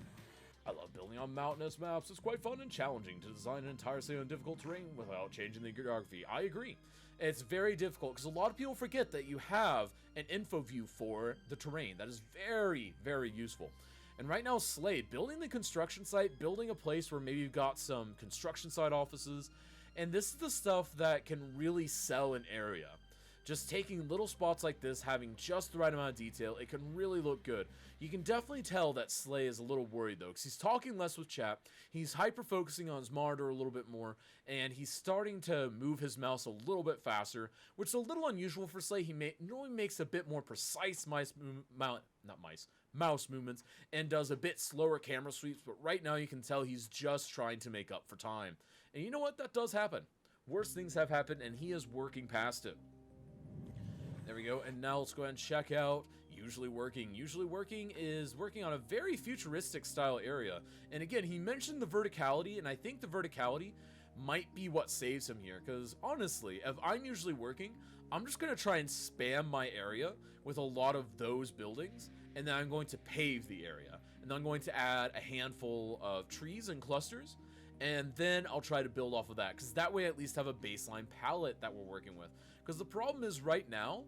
Speaker 1: I love building on mountainous maps. It's quite fun and challenging to design an entire city on difficult terrain without changing the geography. I agree. It's very difficult because a lot of people forget that you have an info view for the terrain. That is very, very useful. And right now, Slade, building the construction site, building a place where maybe you've got some construction site offices, and this is the stuff that can really sell an area. Just taking little spots like this, having just the right amount of detail, it can really look good. You can definitely tell that Slay is a little worried though, because he's talking less with chat, he's hyper-focusing on his monitor a little bit more, and he's starting to move his mouse a little bit faster, which is a little unusual for Slay. He normally makes a bit more precise mouse movements, and does a bit slower camera sweeps, but right now you can tell he's just trying to make up for time. And you know what? That does happen. Worse things have happened, and he is working past it. There we go, and now let's go ahead and check out Usually Working. Usually Working is working on a very futuristic style area. And again, he mentioned the verticality, and I think the verticality might be what saves him here. Because honestly, if I'm usually working, I'm just going to try and spam my area with a lot of those buildings, and then I'm going to pave the area. And then I'm going to add a handful of trees and clusters, and then I'll try to build off of that. Because that way I at least have a baseline palette that we're working with. Because the problem is right now,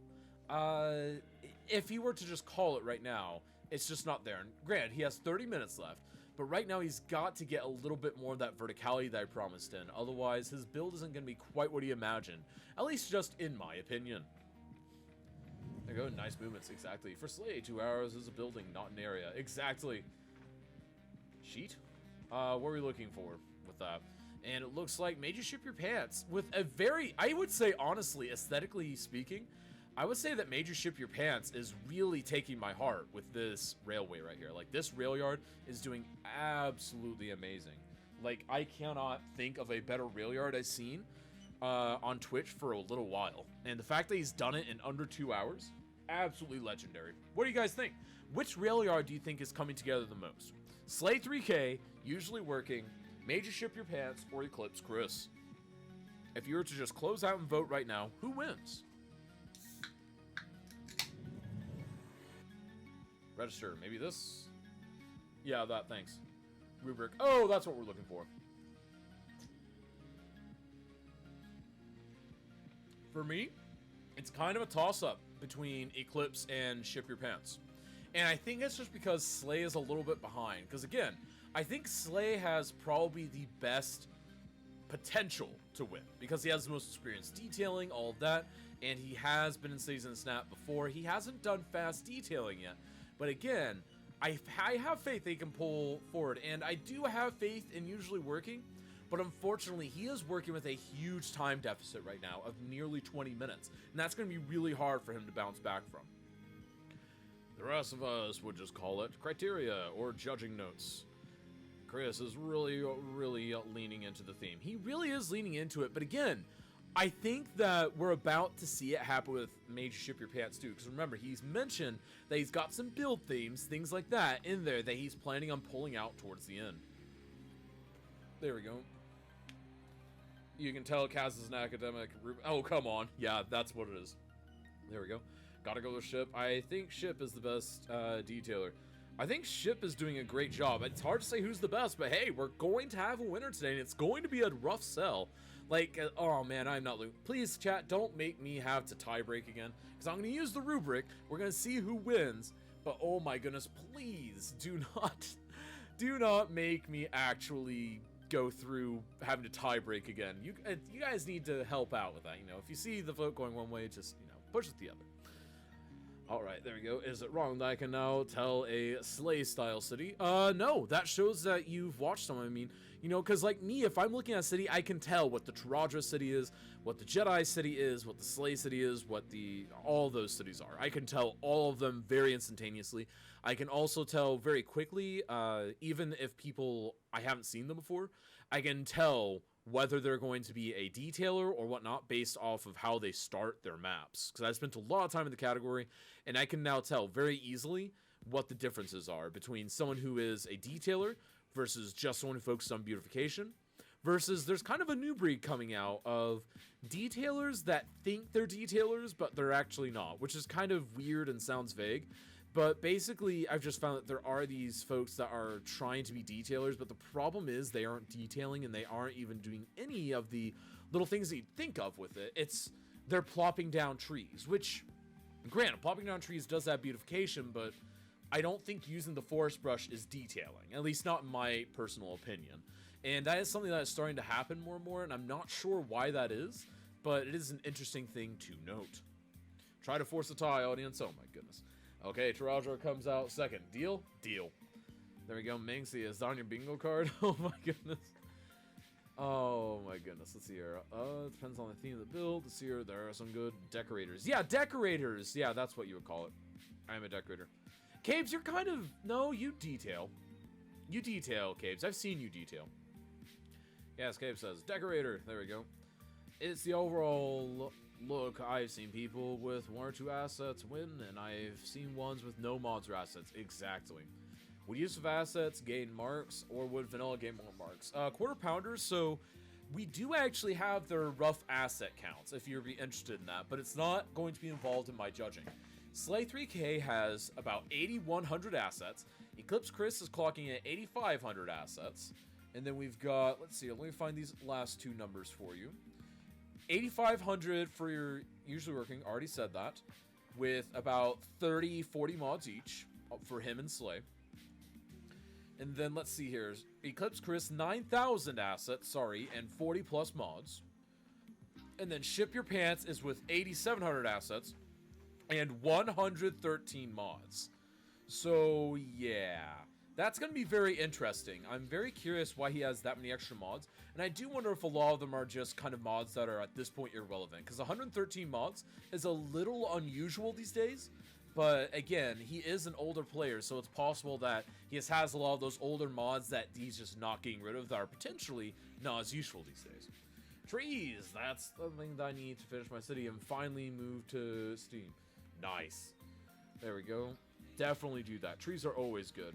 Speaker 1: if he were to just call it right now, it's just not there. And granted, he has 30 minutes left, but right now he's got to get a little bit more of that verticality that I promised in. Otherwise, his build isn't going to be quite what he imagined. At least just in my opinion. There you go, nice movements, exactly. For Slay, 2 hours is a building, not an area. Exactly. Sheet? What are we looking for with that? And it looks like Made You Ship Your Pants with a very, I would say honestly, aesthetically speaking, I would say that Made You Ship Your Pants is really taking my heart with this railway right here. Like, this rail yard is doing absolutely amazing. Like, I cannot think of a better rail yard I've seen on Twitch for a little while. And the fact that he's done it in under 2 hours, absolutely legendary. What do you guys think? Which rail yard do you think is coming together the most? Slay 3K, Usually Working, Made You Ship Your Pants, or Eclipse Chris? If you were to just close out and vote right now, who wins? Register. Maybe this? Yeah, that, thanks. Rubric. Oh, that's what we're looking for. For me, it's kind of a toss-up between Eclipse and Ship Your Pants. And I think it's just because Slay is a little bit behind. Because again, I think Slay has probably the best potential to win. Because he has the most experience detailing, all of that. And he has been in Cities in a Snap before. He hasn't done fast detailing yet. But again, I have faith they can pull forward. And I do have faith in Usually Working. But unfortunately, he is working with a huge time deficit right now of nearly 20 minutes. And that's going to be really hard for him to bounce back from. The rest of us would just call it criteria or judging notes. Chris is really leaning into the theme. He really is leaning into it. But again, I think that we're about to see it happen with Made You Ship Your Pants too. Because remember, he's mentioned that he's got some build themes, things like that in there that he's planning on pulling out towards the end. There we go. You can tell Kaz is an academic. Oh, come on. Yeah, that's what it is. There we go. Gotta go with Ship. I think Ship is the best detailer. I think Ship is doing a great job. It's hard to say who's the best, but hey, we're going to have a winner today, and it's going to be a rough sell. Like, oh man, I'm not losing. Please, chat, don't make me have to tie break again, because I'm going to use the rubric. We're going to see who wins, but oh my goodness, please do not make me actually go through having to tie break again. You guys need to help out with that. You know, if you see the vote going one way, just, you know, push it the other. All right, there we go. Is it wrong that I can now tell a Slay style city? No, that shows that you've watched some. I mean, you know, because like me, if I'm looking at a city, I can tell what the Taradra city is, what the Jedi city is, what the Slay city is, what all those cities are. I can tell all of them very instantaneously. I can also tell very quickly, even if I haven't seen them before, I can tell whether they're going to be a detailer or whatnot based off of how they start their maps. Because I spent a lot of time in the category, and I can now tell very easily what the differences are between someone who is a detailer versus just someone who focuses on beautification, versus there's kind of a new breed coming out of detailers that think they're detailers, but they're actually not, which is kind of weird and sounds vague. But basically, I've just found that there are these folks that are trying to be detailers, but the problem is they aren't detailing and they aren't even doing any of the little things that you'd think of with it. They're plopping down trees, which, granted, plopping down trees does have beautification, but I don't think using the forest brush is detailing, at least not in my personal opinion. And that is something that is starting to happen more and more, and I'm not sure why that is, but it is an interesting thing to note. Try to force a tie, audience. Oh my goodness. Okay, Taraja comes out second. Deal? Deal. There we go. Mingxi is on your bingo card. Oh my goodness. Oh my goodness. Let's see here. It depends on the theme of the build. Let's see here. There are some good decorators. Yeah, decorators. Yeah, that's what you would call it. I'm a decorator. Caves, you're kind of... No, you detail. You detail, Caves. I've seen you detail. Yes, Cave says decorator. There we go. It's the overall look. I've seen people with 1 or 2 assets win, and I've seen ones with no mods or assets. Exactly. Would use of assets gain marks, or would vanilla gain more marks? Quarter pounders, so we do actually have their rough asset counts, if you'd be interested in that, but it's not going to be involved in my judging. Slay 3K has about 8,100 assets. Eclipse Chris is clocking at 8,500 assets. And then we've got, let's see, let me find these last 2 numbers for you. 8,500 for your usually working, already said that, with about 30, 40 mods each for him and Slay. And then let's see here. Eclipse Chris, 9,000 assets, sorry, and 40 plus mods. And then Ship Your Pants is with 8,700 assets and 113 mods. So, yeah. That's going to be very interesting. I'm very curious why he has that many extra mods. And I do wonder if a lot of them are just kind of mods that are at this point irrelevant. Because 113 mods is a little unusual these days. But again, he is an older player, so it's possible that he just has a lot of those older mods that he's just not getting rid of that are potentially not as useful these days. Trees, that's the thing that I need to finish my city and finally move to Steam. Nice. There we go. Definitely do that. Trees are always good.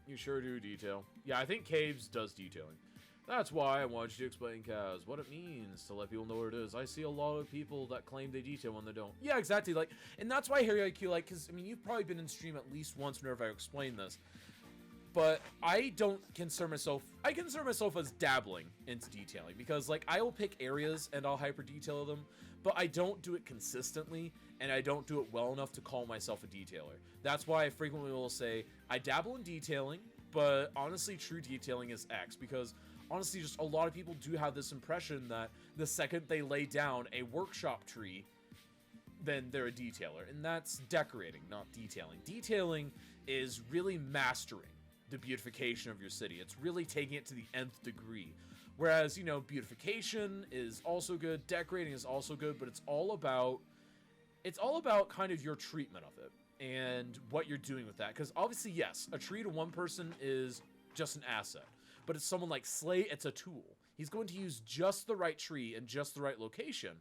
Speaker 1: You sure do detail. Yeah, I think Caves does detailing. That's why I wanted you to explain, Kaz, what it means to let people know what it is. I see a lot of people that claim they detail when they don't. Yeah, exactly. Like, and that's why Harry IQ, like, because, I mean, you've probably been in stream at least once whenever I explain this. But I don't consider myself, I consider myself as dabbling into detailing. Because, like, I will pick areas and I'll hyper detail them. But I don't do it consistently, and I don't do it well enough to call myself a detailer. That's why I frequently will say, I dabble in detailing, but honestly, true detailing is X, because honestly, just a lot of people do have this impression that the second they lay down a workshop tree, then they're a detailer, and that's decorating, not detailing. Detailing is really mastering the beautification of your city. It's really taking it to the nth degree. Whereas, you know, beautification is also good, decorating is also good, but it's all about kind of your treatment of it and what you're doing with that. Because obviously, yes, a tree to one person is just an asset, but it's someone like Slay, it's a tool. He's going to use just the right tree in just the right location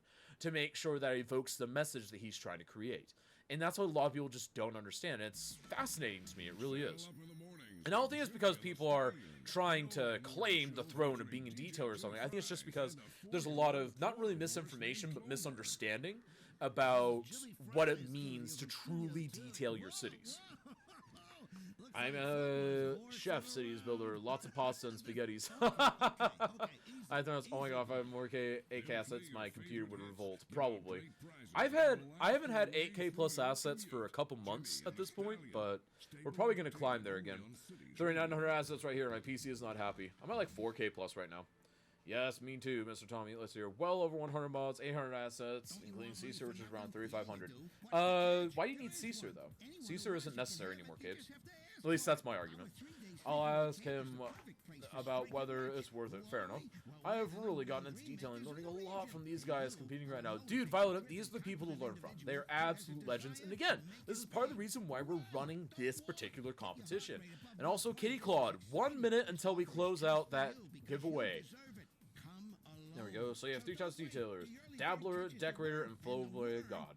Speaker 1: to make sure that it evokes the message that he's trying to create. And that's what a lot of people just don't understand. It's fascinating to me, it really is. And I don't think it's because people are trying to claim the throne of being a detailer or something. I think it's just because there's a lot of, not really misinformation, but misunderstanding about what it means to truly detail your cities. I'm a chef, cities builder, lots of pasta and spaghettis. I thought, oh my god, if I have more 8K assets, my computer would revolt. Probably. I haven't had 8K plus assets for a couple months at this point, but we're probably going to climb there again. 3,900 assets right here, my PC is not happy. I'm at like 4K plus right now. Yes, me too, Mr. Tommy. Let's see here. Well over 100 mods, 800 assets, including Caesar, which is around 3,500. Why do you need Caesar, though? Caesar isn't necessary anymore, Caves. At least that's my argument. I'll ask him about whether it's worth it. Fair enough. I have really gotten into detailing, learning a lot from these guys competing right now. Dude, Violet, these are the people to learn from. They are absolute legends. And again, this is part of the reason why we're running this particular competition. And also, Kitty Claude, 1 minute until we close out that giveaway. There we go. So you have 3 types of detailers: Dabbler, Decorator, and Flowboy God.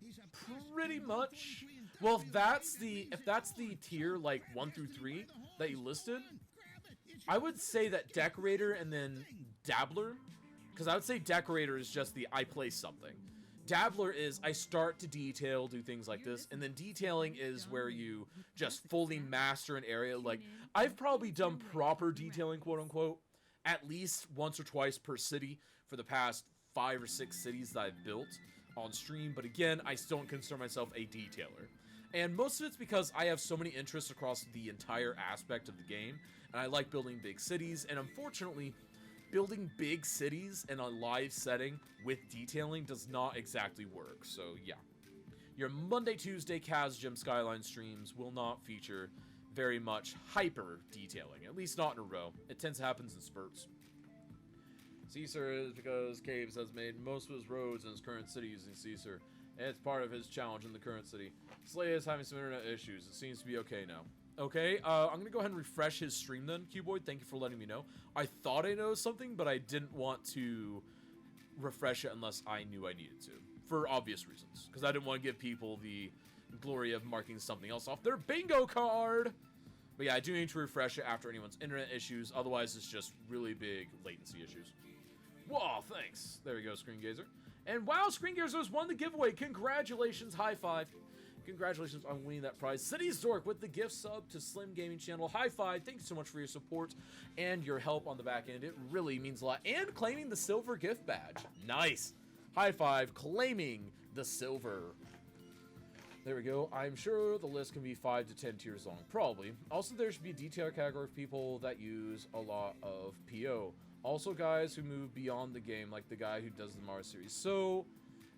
Speaker 1: Pretty much. Well, if that's the tier like 1 through 3 that you listed, I would say that Decorator and then Dabbler, because I would say Decorator is just the I place something. Dabbler is I start to detail, do things like this, and then detailing is where you just fully master an area. Like, I've probably done proper detailing, quote unquote, at least once or twice per city for the past 5 or 6 cities that I've built on stream, but again, I still don't consider myself a detailer. And most of it's because I have so many interests across the entire aspect of the game, and I like building big cities, and unfortunately, building big cities in a live setting with detailing does not exactly work, so yeah. your Monday, Tuesday Kaz Gym Skyline streams will not feature very much hyper detailing, at least not in a row. It tends to happen in spurts. Caesar is because Caves has made most of his roads in his current city using Caesar. And it's part of his challenge in the current city. Slay is having some internet issues. It seems to be okay now. Okay, I'm going to go ahead and refresh his stream then, Cuboid. Thank you for letting me know. I thought I noticed something, but I didn't want to refresh it unless I knew I needed to. For obvious reasons. Because I didn't want to give people the glory of marking something else off their bingo card. But yeah, I do need to refresh it after anyone's internet issues. Otherwise, it's just really big latency issues. Whoa, thanks. There we go, Screen Gazer. And wow, Screen Gazers won the giveaway. Congratulations, high five. Congratulations on winning that prize. City Zork with the gift sub to Slim Gaming Channel. High five. Thank you so much for your support and your help on the back end. It really means a lot. And claiming the silver gift badge. Nice. High five. Claiming the silver. There we go. I'm sure the list can be 5 to 10 tiers long. Probably. Also, there should be a detail category of people that use a lot of PO. Also, guys who move beyond the game, like the guy who does the Mars series. So,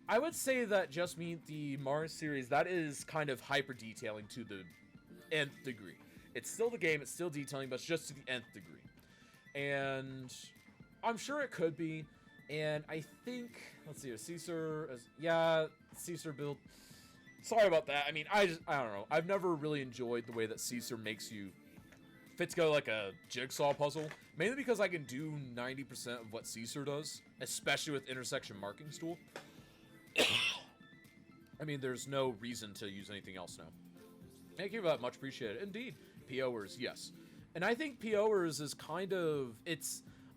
Speaker 1: I would say that just mean the Mars series, that is kind of hyper detailing to the nth degree. It's still the game, it's still detailing, but it's just to the nth degree. And I'm sure it could be. And I think, let's see, Caesar, yeah, Caesar build. Sorry about that. I mean, I don't know. I've never really enjoyed the way that Caesar makes you fit together like a jigsaw puzzle. Mainly because I can do 90% of what Caesar does, especially with intersection marking tool. I mean, there's no reason to use anything else now. Thank you for that. Much appreciated. Indeed. POers, yes. And I think POers is kind of,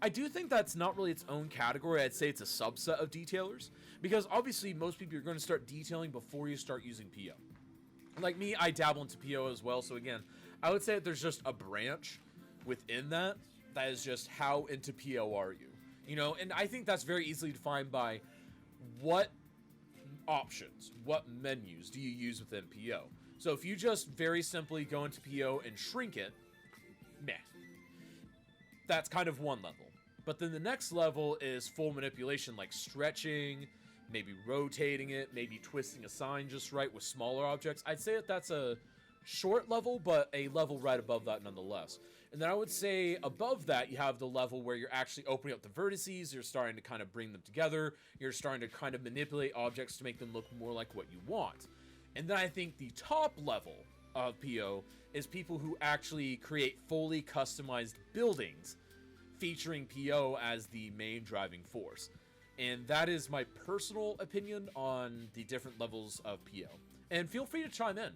Speaker 1: I do think that's not really its own category. I'd say it's a subset of detailers. Because obviously most people are going to start detailing before you start using PO. Like me, I dabble into PO as well. So again, I would say that there's just a branch within that is just how into PO are you. You know, and I think that's very easily defined by what options, what menus do you use within PO. So if you just very simply go into PO and shrink it, meh. That's kind of one level. But then the next level is full manipulation, like stretching, maybe rotating it, maybe twisting a sign just right with smaller objects. I'd say that that's a short level, but a level right above that nonetheless. And then I would say above that, you have the level where you're actually opening up the vertices, you're starting to kind of bring them together, you're starting to kind of manipulate objects to make them look more like what you want. And then I think the top level of PO is people who actually create fully customized buildings featuring PO as the main driving force. And that is my personal opinion on the different levels of PO. And feel free to chime in.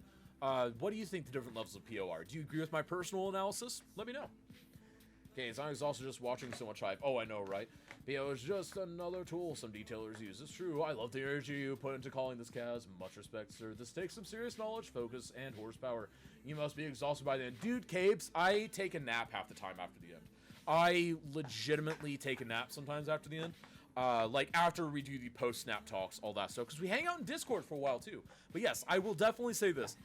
Speaker 1: What do you think the different levels of PO are? Do you agree with my personal analysis? Let me know. Okay, it's not exhausted just watching so much hype. Oh, I know, right? PO is just another tool some detailers use. It's true. I love the energy you put into calling this Kaz. Much respect, sir. This takes some serious knowledge, focus, and horsepower. You must be exhausted by the end. Dude, Cabes, I take a nap half the time after the end. I legitimately take a nap sometimes after the end. Like after we do the post-snap talks, all that stuff. Because we hang out in Discord for a while, too. But yes, I will definitely say this.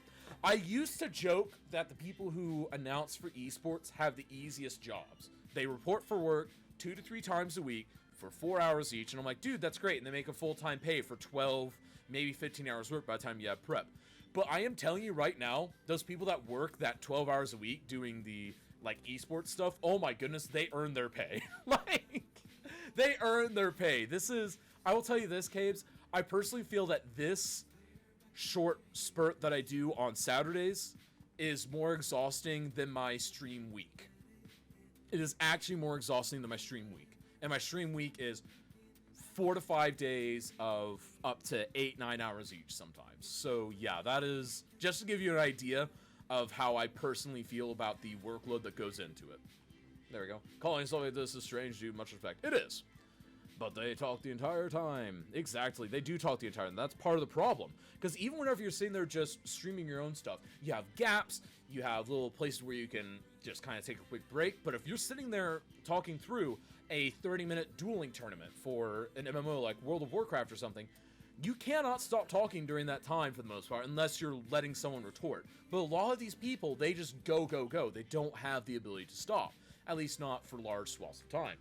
Speaker 1: I used to joke that the people who announce for esports have the easiest jobs. They report for work 2 to 3 times a week for 4 hours each. And I'm like, dude, that's great. And they make a full-time pay for 12, maybe 15 hours work by the time you have prep. But I am telling you right now, those people that work that 12 hours a week doing the, like, esports stuff, oh my goodness, they earn their pay. Like, they earn their pay. This is, I will tell you this, Cabes, I personally feel that this short spurt that I do on Saturdays is more exhausting than my stream week. It is actually more exhausting than my stream week. And my stream week is 4 to 5 days of up to 8-9 hours each sometimes. So yeah, that is just to give you an idea of how I personally feel about the workload that goes into it. There we go. Calling something like this is strange, dude. Much respect. It is. But they talk the entire time. Exactly. They do talk the entire time. That's part of the problem. Because even whenever you're sitting there just streaming your own stuff, you have gaps, you have little places where you can just kind of take a quick break. But if you're sitting there talking through a 30-minute dueling tournament for an MMO like World of Warcraft or something, you cannot stop talking during that time for the most part unless you're letting someone retort. But a lot of these people, they just go, go, go. They don't have the ability to stop. At least not for large swaths of time.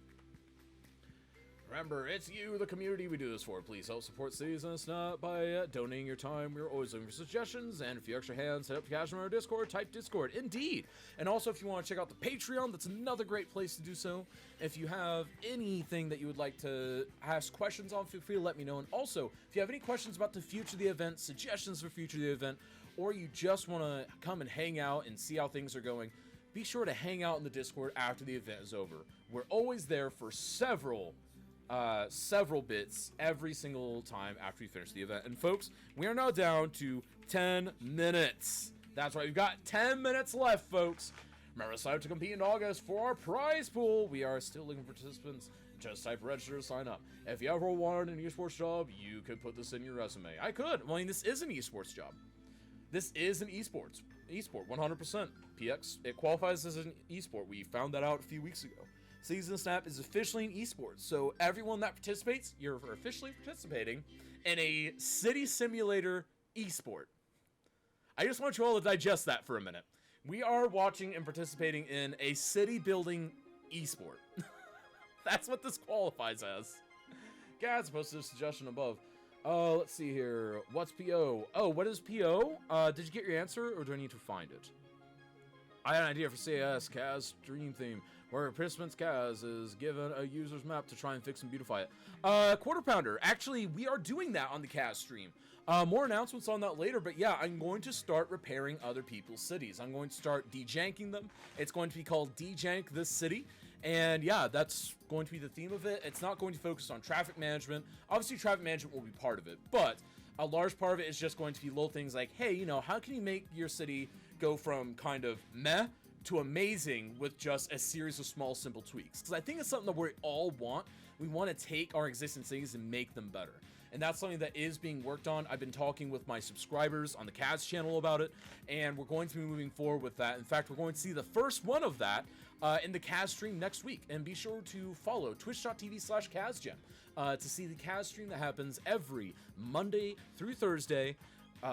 Speaker 1: Remember, it's you, the community, we do this for. Please help support Cities in a Snap by donating your time. We're always looking for suggestions, and if you extra hands, hit up the cash on our Discord, type Discord. Indeed. And also, if you want to check out the Patreon, that's another great place to do so. If you have anything that you would like to ask questions on, feel free to let me know. And also, if you have any questions about the future of the event, suggestions for future of the event, or you just want to come and hang out and see how things are going, be sure to hang out in the Discord after the event is over. We're always there for several bits every single time after we finish the event. And folks, we are now down to 10 minutes. That's right, we've got 10 minutes left, folks. Remember to sign up to compete in August for our prize pool. We are still looking for participants. Just type register to sign up. If you ever wanted an esports job, you could put this in your resume. I could. I mean, this is an esports job. This is an esport, 100%. PX, it qualifies as an esport. We found that out a few weeks ago. Cities in a Snap is officially an esports, so everyone that participates, you're officially participating in a city simulator esport. I just want you all to digest that for a minute. We are watching and participating in a city building esport. That's what this qualifies as. Guys, posted a suggestion above. Let's see here. What's PO? Oh, what is PO? Did you get your answer, or do I need to find it? I had an idea for CAS, Kaz Dream Theme, where participants Kaz is given a user's map to try and fix and beautify it. Quarter Pounder, actually, we are doing that on the Kaz stream. More announcements on that later, but yeah, I'm going to start repairing other people's cities. I'm going to start dejanking them. It's going to be called Dejank This City. And yeah, that's going to be the theme of it. It's not going to focus on traffic management. Obviously, traffic management will be part of it, but a large part of it is just going to be little things like, hey, you know, how can you make your city go from kind of meh to amazing with just a series of small, simple tweaks? Because I think it's something that we all want. We want to take our existing cities and make them better. And that's something that is being worked on. I've been talking with my subscribers on the Kaz channel about it, and we're going to be moving forward with that. In fact, we're going to see the first one of that in the Kaz stream next week. And be sure to follow twitch.tv/KazGem to see the Kaz stream that happens every Monday through Thursday,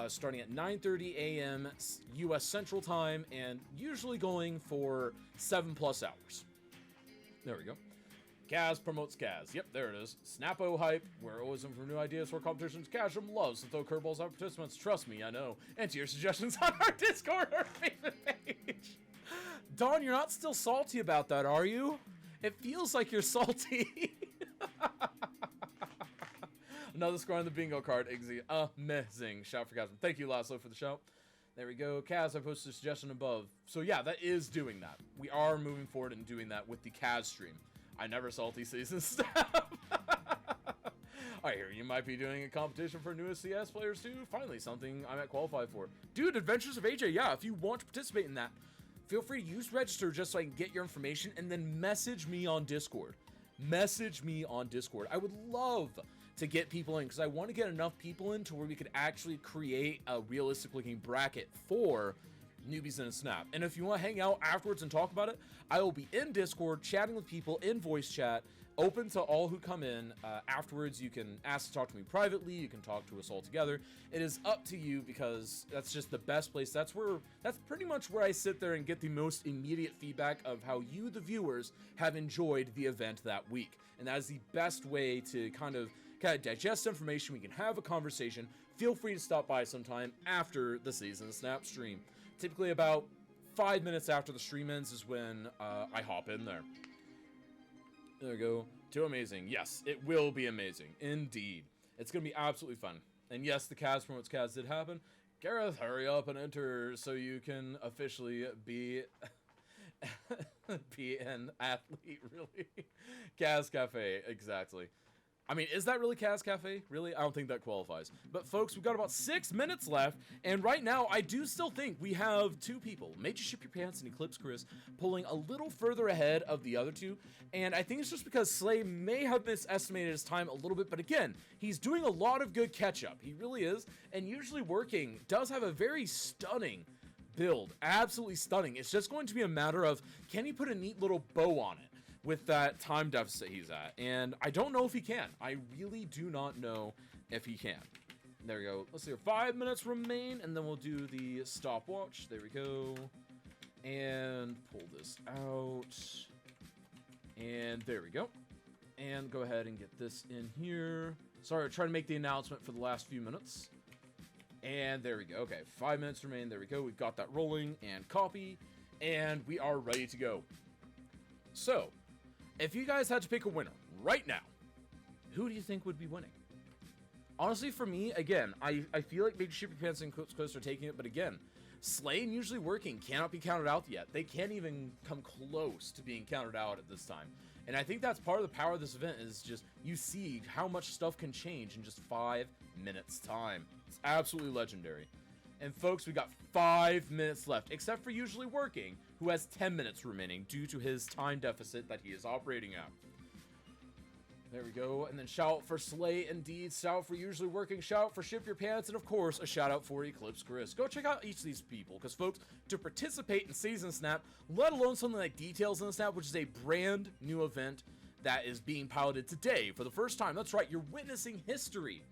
Speaker 1: starting at 9:30 a.m. U.S. Central Time, and usually going for 7+ hours. There we go. Kaz promotes Kaz. Yep, there it is. Snapo hype. We're always looking for new ideas for competitions. Kazum loves to throw curveballs at participants. Trust me, I know. Enter your suggestions on our Discord or Facebook page. Dawn, you're not still salty about that, are you? It feels like you're salty. Another score on the bingo card. Amazing. Shout for Kazum. Thank you, Laszlo, for the shout. There we go. Kaz, I posted a suggestion above. So yeah, that is doing that. We are moving forward and doing that with the Kaz stream. I never salty season stuff. I hear you might be doing a competition for newest CS players too. Finally, something I might qualify for. Dude, Adventures of AJ, yeah, if you want to participate in that, feel free to use register just so I can get your information, and then message me on Discord. Message me on Discord. I would love to get people in, because I want to get enough people in to where we could actually create a realistic looking bracket for Newbies in a Snap. And if you want to hang out afterwards and talk about it, I will be in Discord chatting with people in voice chat, open to all who come in. Afterwards, you can ask to talk to me privately. You can talk to us all together. It is up to you, because that's just the best place. That's pretty much where I sit there and get the most immediate feedback of how you, the viewers, have enjoyed the event that week. And that is the best way to kind of digest information. We can have a conversation. Feel free to stop by sometime after the Season Snap stream. Typically about 5 minutes after the stream ends is when I hop in there. There we go. Too amazing. Yes, it will be amazing. Indeed. It's going to be absolutely fun. And yes, the Kaz promotes Kaz did happen. Gareth, hurry up and enter so you can officially be an athlete, really. Kaz Cafe, exactly. I mean, is that really Kaz Cafe? Really? I don't think that qualifies. But folks, we've got about 6 minutes left, and right now, I do still think we have 2 people, Major Ship Your Pants and Eclipse Chris, pulling a little further ahead of the other 2, and I think it's just because Slay may have misestimated his time a little bit, but again, he's doing a lot of good catch-up. He really is, and usually working does have a very stunning build. Absolutely stunning. It's just going to be a matter of, can he put a neat little bow on it with that time deficit he's at? And I don't know if he can. I really do not know if he can. There we go. Let's see, 5 minutes remain, and then we'll do the stopwatch. There we go. And pull this out. And there we go. And go ahead and get this in here. Sorry, I'm trying to make the announcement for the last few minutes. And there we go. Okay, 5 minutes remain. There we go. We've got that rolling and copy. And we are ready to go. So, if you guys had to pick a winner right now, who do you think would be winning? Honestly, for me, again, I feel like Major Ship Your Pants and Clips Coast are taking it. But again, Slay and Usually Working cannot be counted out yet. They can't even come close to being counted out at this time. And I think that's part of the power of this event is just you see how much stuff can change in just 5 minutes time. It's absolutely legendary. And folks, we got 5 minutes left, except for Usually Working, who has 10 minutes remaining due to his time deficit that he is operating at. There we go. And then shout out for Slay Indeed, shout out for Usually Working, shout out for Ship Your Pants, and of course, a shout out for Eclipse Chris. Go check out each of these people, because folks, to participate in Season Snap, let alone something like Details in the Snap, which is a brand new event that is being piloted today for the first time. That's right, you're witnessing history.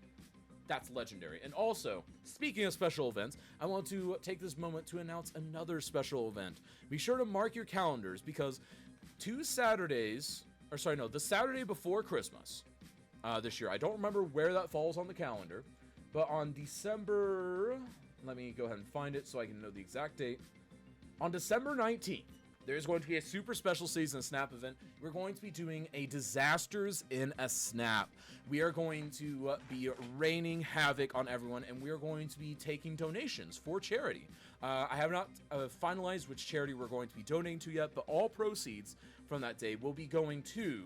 Speaker 1: That's legendary. And also, speaking of special events, I want to take this moment to announce another special event. Be sure to mark your calendars, because the Saturday before Christmas this year, I don't remember where that falls on the calendar, but on December, let me go ahead and find it so I can know the exact date. On December 19th, there's going to be a super special Season Snap event. We're going to be doing a Disasters in a Snap. We are going to be raining havoc on everyone, and we are going to be taking donations for charity. I have not finalized which charity we're going to be donating to yet, but all proceeds from that day will be going to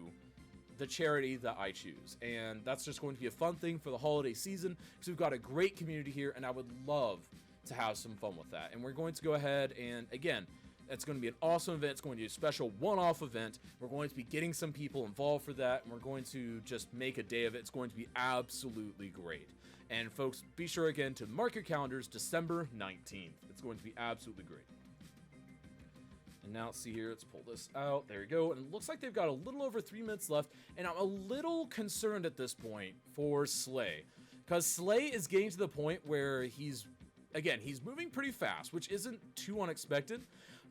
Speaker 1: the charity that I choose. And that's just going to be a fun thing for the holiday season, because we've got a great community here, and I would love to have some fun with that. And we're going to go ahead and, again, it's going to be an awesome event. It's going to be a special one-off event. We're going to be getting some people involved for that, and we're going to just make a day of it. It's going to be absolutely great. And folks, be sure again to mark your calendars, December 19th. It's going to be absolutely great. And now let's see here, let's pull this out. There we go. And it looks like they've got a little over 3 minutes left, and I'm a little concerned at this point for Slay, because Slay is getting to the point where he's moving pretty fast, which isn't too unexpected,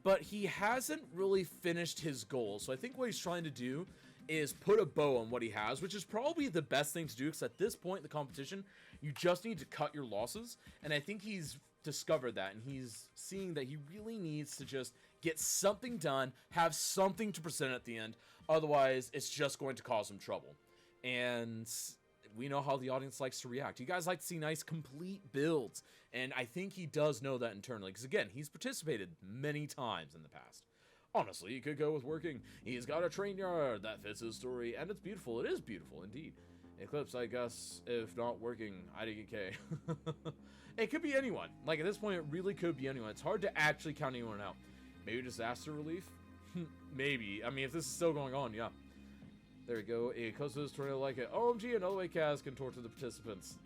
Speaker 1: but he hasn't really finished his goal. So I think what he's trying to do is put a bow on what he has, which is probably the best thing to do, because at this point in the competition, you just need to cut your losses. And I think he's discovered that, and he's seeing that he really needs to just get something done, have something to present at the end. Otherwise, it's just going to cause him trouble. And we know how the audience likes to react. You guys like to see nice, complete builds. And I think he does know that internally, because again, he's participated many times in the past. Honestly, he could go with Working. He's got a train yard that fits his story, and it's beautiful. It is beautiful, indeed. Eclipse, I guess, if not Working, IDK. It could be anyone. Like, at this point, it really could be anyone. It's hard to actually count anyone out. Maybe Disaster Relief? Maybe. I mean, if this is still going on, yeah. There we go. Eclipse to this tornado like it. OMG, another way Kaz can torture the participants.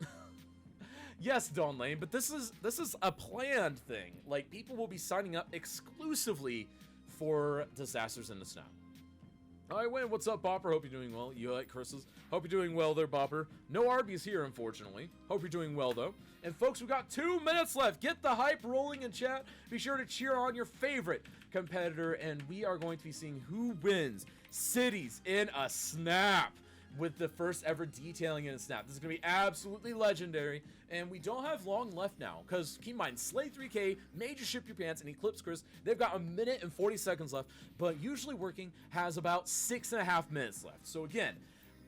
Speaker 1: Yes, Dawn Lane, but this is a planned thing. Like, people will be signing up exclusively for Disasters in the Snap. Alright, Wayne, what's up, Bopper? Hope you're doing well. You like Chris's? Hope you're doing well there, Bopper. No Arby's here, unfortunately. Hope you're doing well, though. And folks, we've got 2 minutes left. Get the hype rolling in chat. Be sure to cheer on your favorite competitor, and we are going to be seeing who wins Cities in a Snap with the first ever detailing in a Snap. This is going to be absolutely legendary, and we don't have long left now, because keep in mind, Slay 3K, Major Ship Your Pants, and Eclipse Chris, they've got 1 minute and 40 seconds left, but Usually Working has about 6.5 minutes left. So again,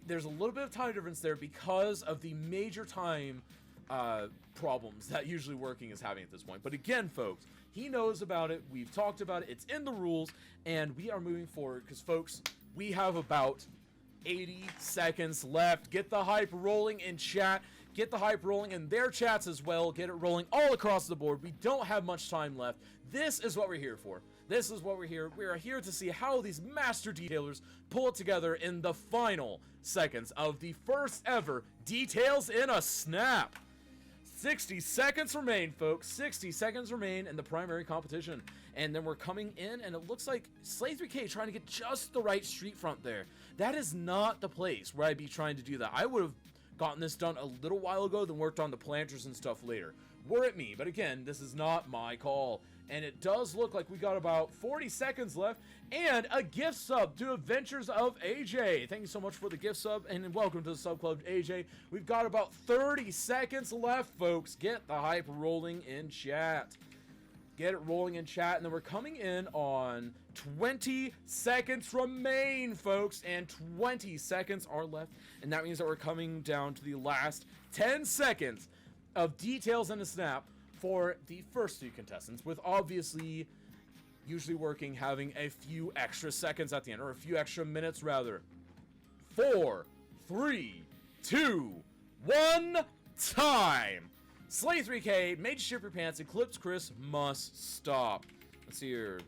Speaker 1: there's a little bit of time difference there because of the major time problems that Usually Working is having at this point. But again, folks, he knows about it, we've talked about it, it's in the rules, and we are moving forward, because folks, we have about 80 seconds left. Get the hype rolling in chat. Get the hype rolling in their chats as well. Get it rolling all across the board. We don't have much time left. This is what we're here for. This is what we're here. We are here to see how these master detailers pull it together in the final seconds of the first ever Details in a Snap. 60 seconds remain, folks. 60 seconds remain in the primary competition. And then we're coming in, and it looks like Slay 3K trying to get just the right street front there. That is not the place where I'd be trying to do that. I would have gotten this done a little while ago, then worked on the planters and stuff later. were it me. But again, this is not my call. And it does look like we got about 40 seconds left. And a gift sub to Adventures of AJ. Thank you so much for the gift sub. And welcome to the sub club, AJ. We've got about 30 seconds left, folks. Get the hype rolling in chat. Get it rolling in chat. And then we're coming in on 20 seconds remain, folks. And 20 seconds are left. And that means that we're coming down to the last 10 seconds of details in a snap for the first two contestants, with obviously usually working having a few extra seconds at the end, or a few extra minutes rather. 4, 3, 2, 1, time! Slay 3K, Made to Ship Your Pants, Eclipse Chris must stop. Let's see here.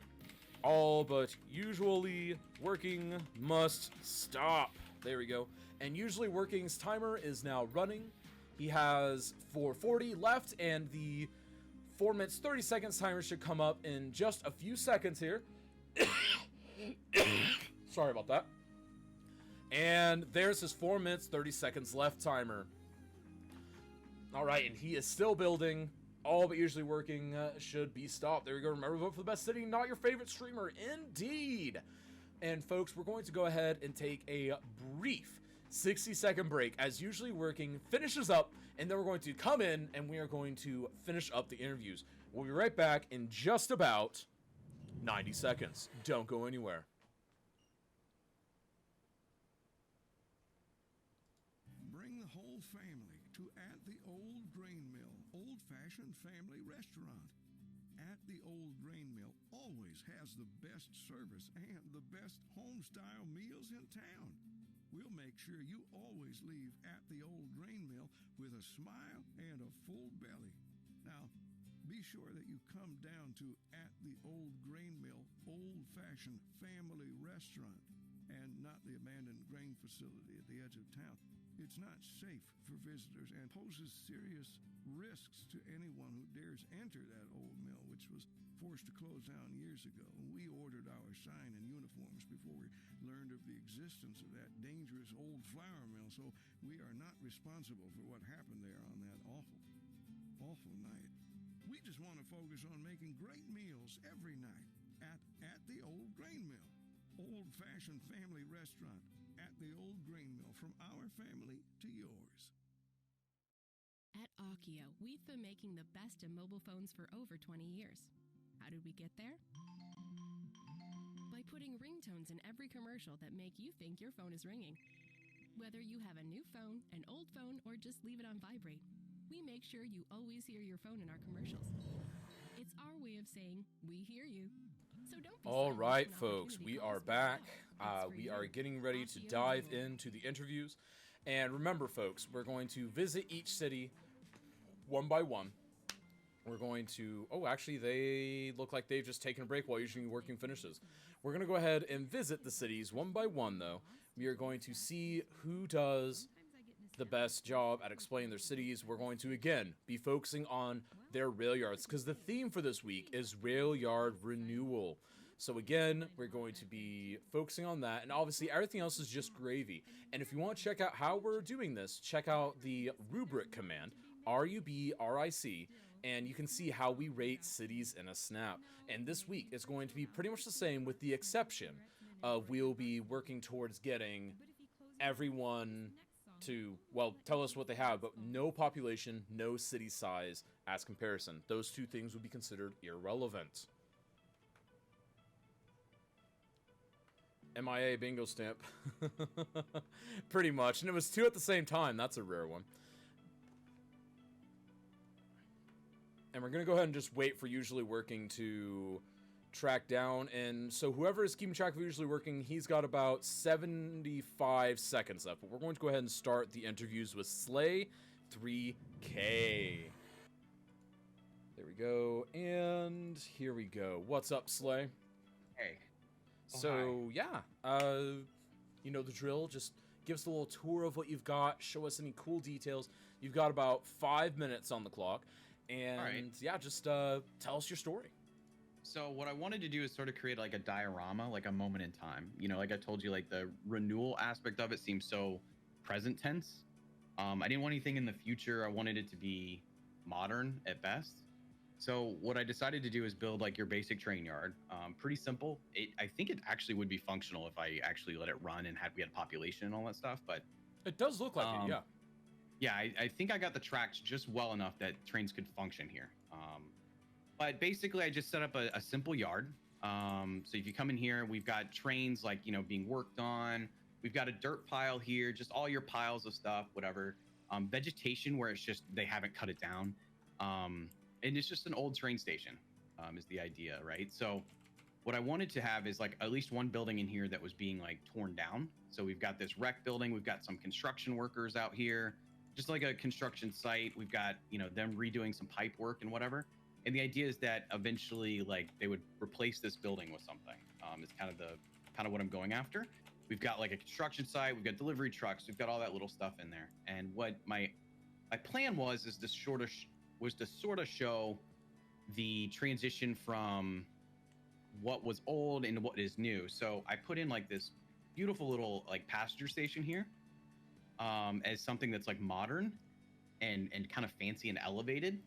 Speaker 1: All but usually working must stop. There we go. And usually working's timer is now running. He has 4:40 left, and the 4 minutes 30 seconds timer should come up in just a few seconds here. Sorry about that. And there's his 4 minutes 30 seconds left timer. All right, and he is still building. All but usually working should be stopped. There we go. Remember, vote for the best city, not your favorite streamer. Indeed. And folks, we're going to go ahead and take a brief 60-second break as usually working finishes up, and then we're going to come in and we are going to finish up the interviews. We'll be right back in just about 90 seconds. Don't go anywhere.
Speaker 7: Bring the whole family to At the Old Grain Mill, old-fashioned family restaurant. At the Old Grain Mill always has the best service and the best home-style meals in town. We'll make sure you always leave At the Old Grain Mill with a smile and a full belly. Now, be sure that you come down to At the Old Grain Mill, old-fashioned family restaurant, and not the abandoned grain facility at the edge of town. It's not safe for visitors and poses serious risks to anyone who dares enter that old mill, which was forced to close down years ago. We ordered our sign and uniforms before we learned of the existence of that dangerous old flour mill, so we are not responsible for what happened there on that awful night. We just want to focus on making great meals every night at the Old Grain Mill, old-fashioned family restaurant. At the Old Grain Mill, from our family to yours.
Speaker 2: At Akio, we've been making the best in mobile phones for over 20 years. How did we get there? By putting ringtones in every commercial that make you think your phone is ringing. Whether you have a new phone, an old phone, or just leave it on vibrate, we make sure you always hear your phone in our commercials. It's our way of saying, we hear you. So don't be
Speaker 1: All
Speaker 2: silent
Speaker 1: right,
Speaker 2: when
Speaker 1: folks,
Speaker 2: opportunity
Speaker 1: we
Speaker 2: calls
Speaker 1: are
Speaker 2: for
Speaker 1: back.
Speaker 2: help. It's for
Speaker 1: We
Speaker 2: you.
Speaker 1: are getting ready to
Speaker 2: Akio
Speaker 1: dive
Speaker 2: Renewal.
Speaker 1: into the interviews. And remember, folks, we're going to visit each city one by one. We're going to... Oh, actually, they look like they've just taken a break while usually working finishes. We're going to go ahead and visit the cities one by one, though. We are going to see who does the best job at explaining their cities. We're going to, again, be focusing on their rail yards, because the theme for this week is rail yard renewal. So again, we're going to be focusing on that, and obviously everything else is just gravy. And if you want to check out how we're doing this, check out the rubric command, RUBRIC, and you can see how we rate cities in a snap. And this week is going to be pretty much the same, with the exception of we'll be working towards getting everyone to, well, tell us what they have, but no population, no city size as comparison. Those two things would be considered irrelevant. MIA bingo stamp. Pretty much. And it was two at the same time. That's a rare one. And we're going to go ahead and just wait for usually working to track down. And so whoever is keeping track of usually working, he's got about 75 seconds left. But we're going to go ahead and start the interviews with Slay 3K. There we go. And here we go. What's up, Slay?
Speaker 3: Hey. Oh,
Speaker 1: So, yeah, you know the drill. Just give us a little tour of what you've got. Show us any cool details. You've got about 5 minutes on the clock. And,
Speaker 3: right.
Speaker 1: yeah, just tell us your story.
Speaker 3: So what I wanted to do is sort of create like a diorama, like a moment in time. You know, like I told you, like the renewal aspect of it seems so present tense. I didn't want anything in the future. I wanted it to be modern at best. So what I decided to do is build like your basic train yard. Pretty simple. I think it actually would be functional if I actually let it run and we had population and all that stuff. But
Speaker 1: It does look like it, yeah.
Speaker 3: yeah, I think I got the tracks just well enough that trains could function here. But basically, I just set up a simple yard. So if you come in here, we've got trains like, being worked on. We've got a dirt pile here, just all your piles of stuff, whatever. Vegetation where it's just they haven't cut it down. And it's just an old train station is the idea, right? So what I wanted to have is like at least one building in here that was being like torn down. So we've got this rec building. We've got some construction workers out here, just like a construction site. We've got, them redoing some pipe work and whatever. And the idea is that eventually like they would replace this building with something. It's kind of what I'm going after. We've got like a construction site. We've got delivery trucks. We've got all that little stuff in there. And what my plan was to sort of show the transition from what was old and what is new. So I put in like this beautiful little like passenger station here as something that's like modern and kind of fancy and elevated.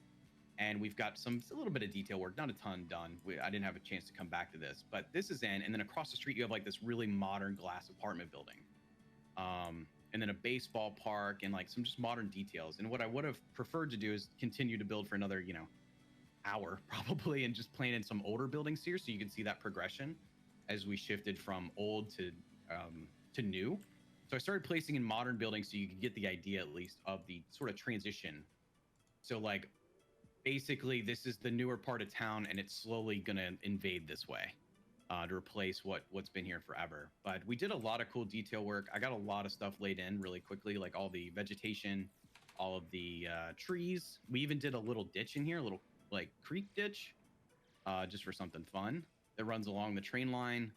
Speaker 3: And we've got a little bit of detail work, not a ton done. I didn't have a chance to come back to this, but this is in. And then across the street, you have like this really modern glass apartment building. And then a baseball park and like some just modern details. And what I would have preferred to do is continue to build for another, hour probably, and just plan in some older buildings here so you can see that progression as we shifted from old to new. So I started placing in modern buildings so you could get the idea at least of the sort of transition. So like basically this is the newer part of town and it's slowly gonna invade this way to replace what's been here forever. But we did a lot of cool detail work. I got a lot of stuff laid in really quickly, like all the vegetation, all of the trees. We even did a little ditch in here, a little like creek ditch, just for something fun that runs along the train line.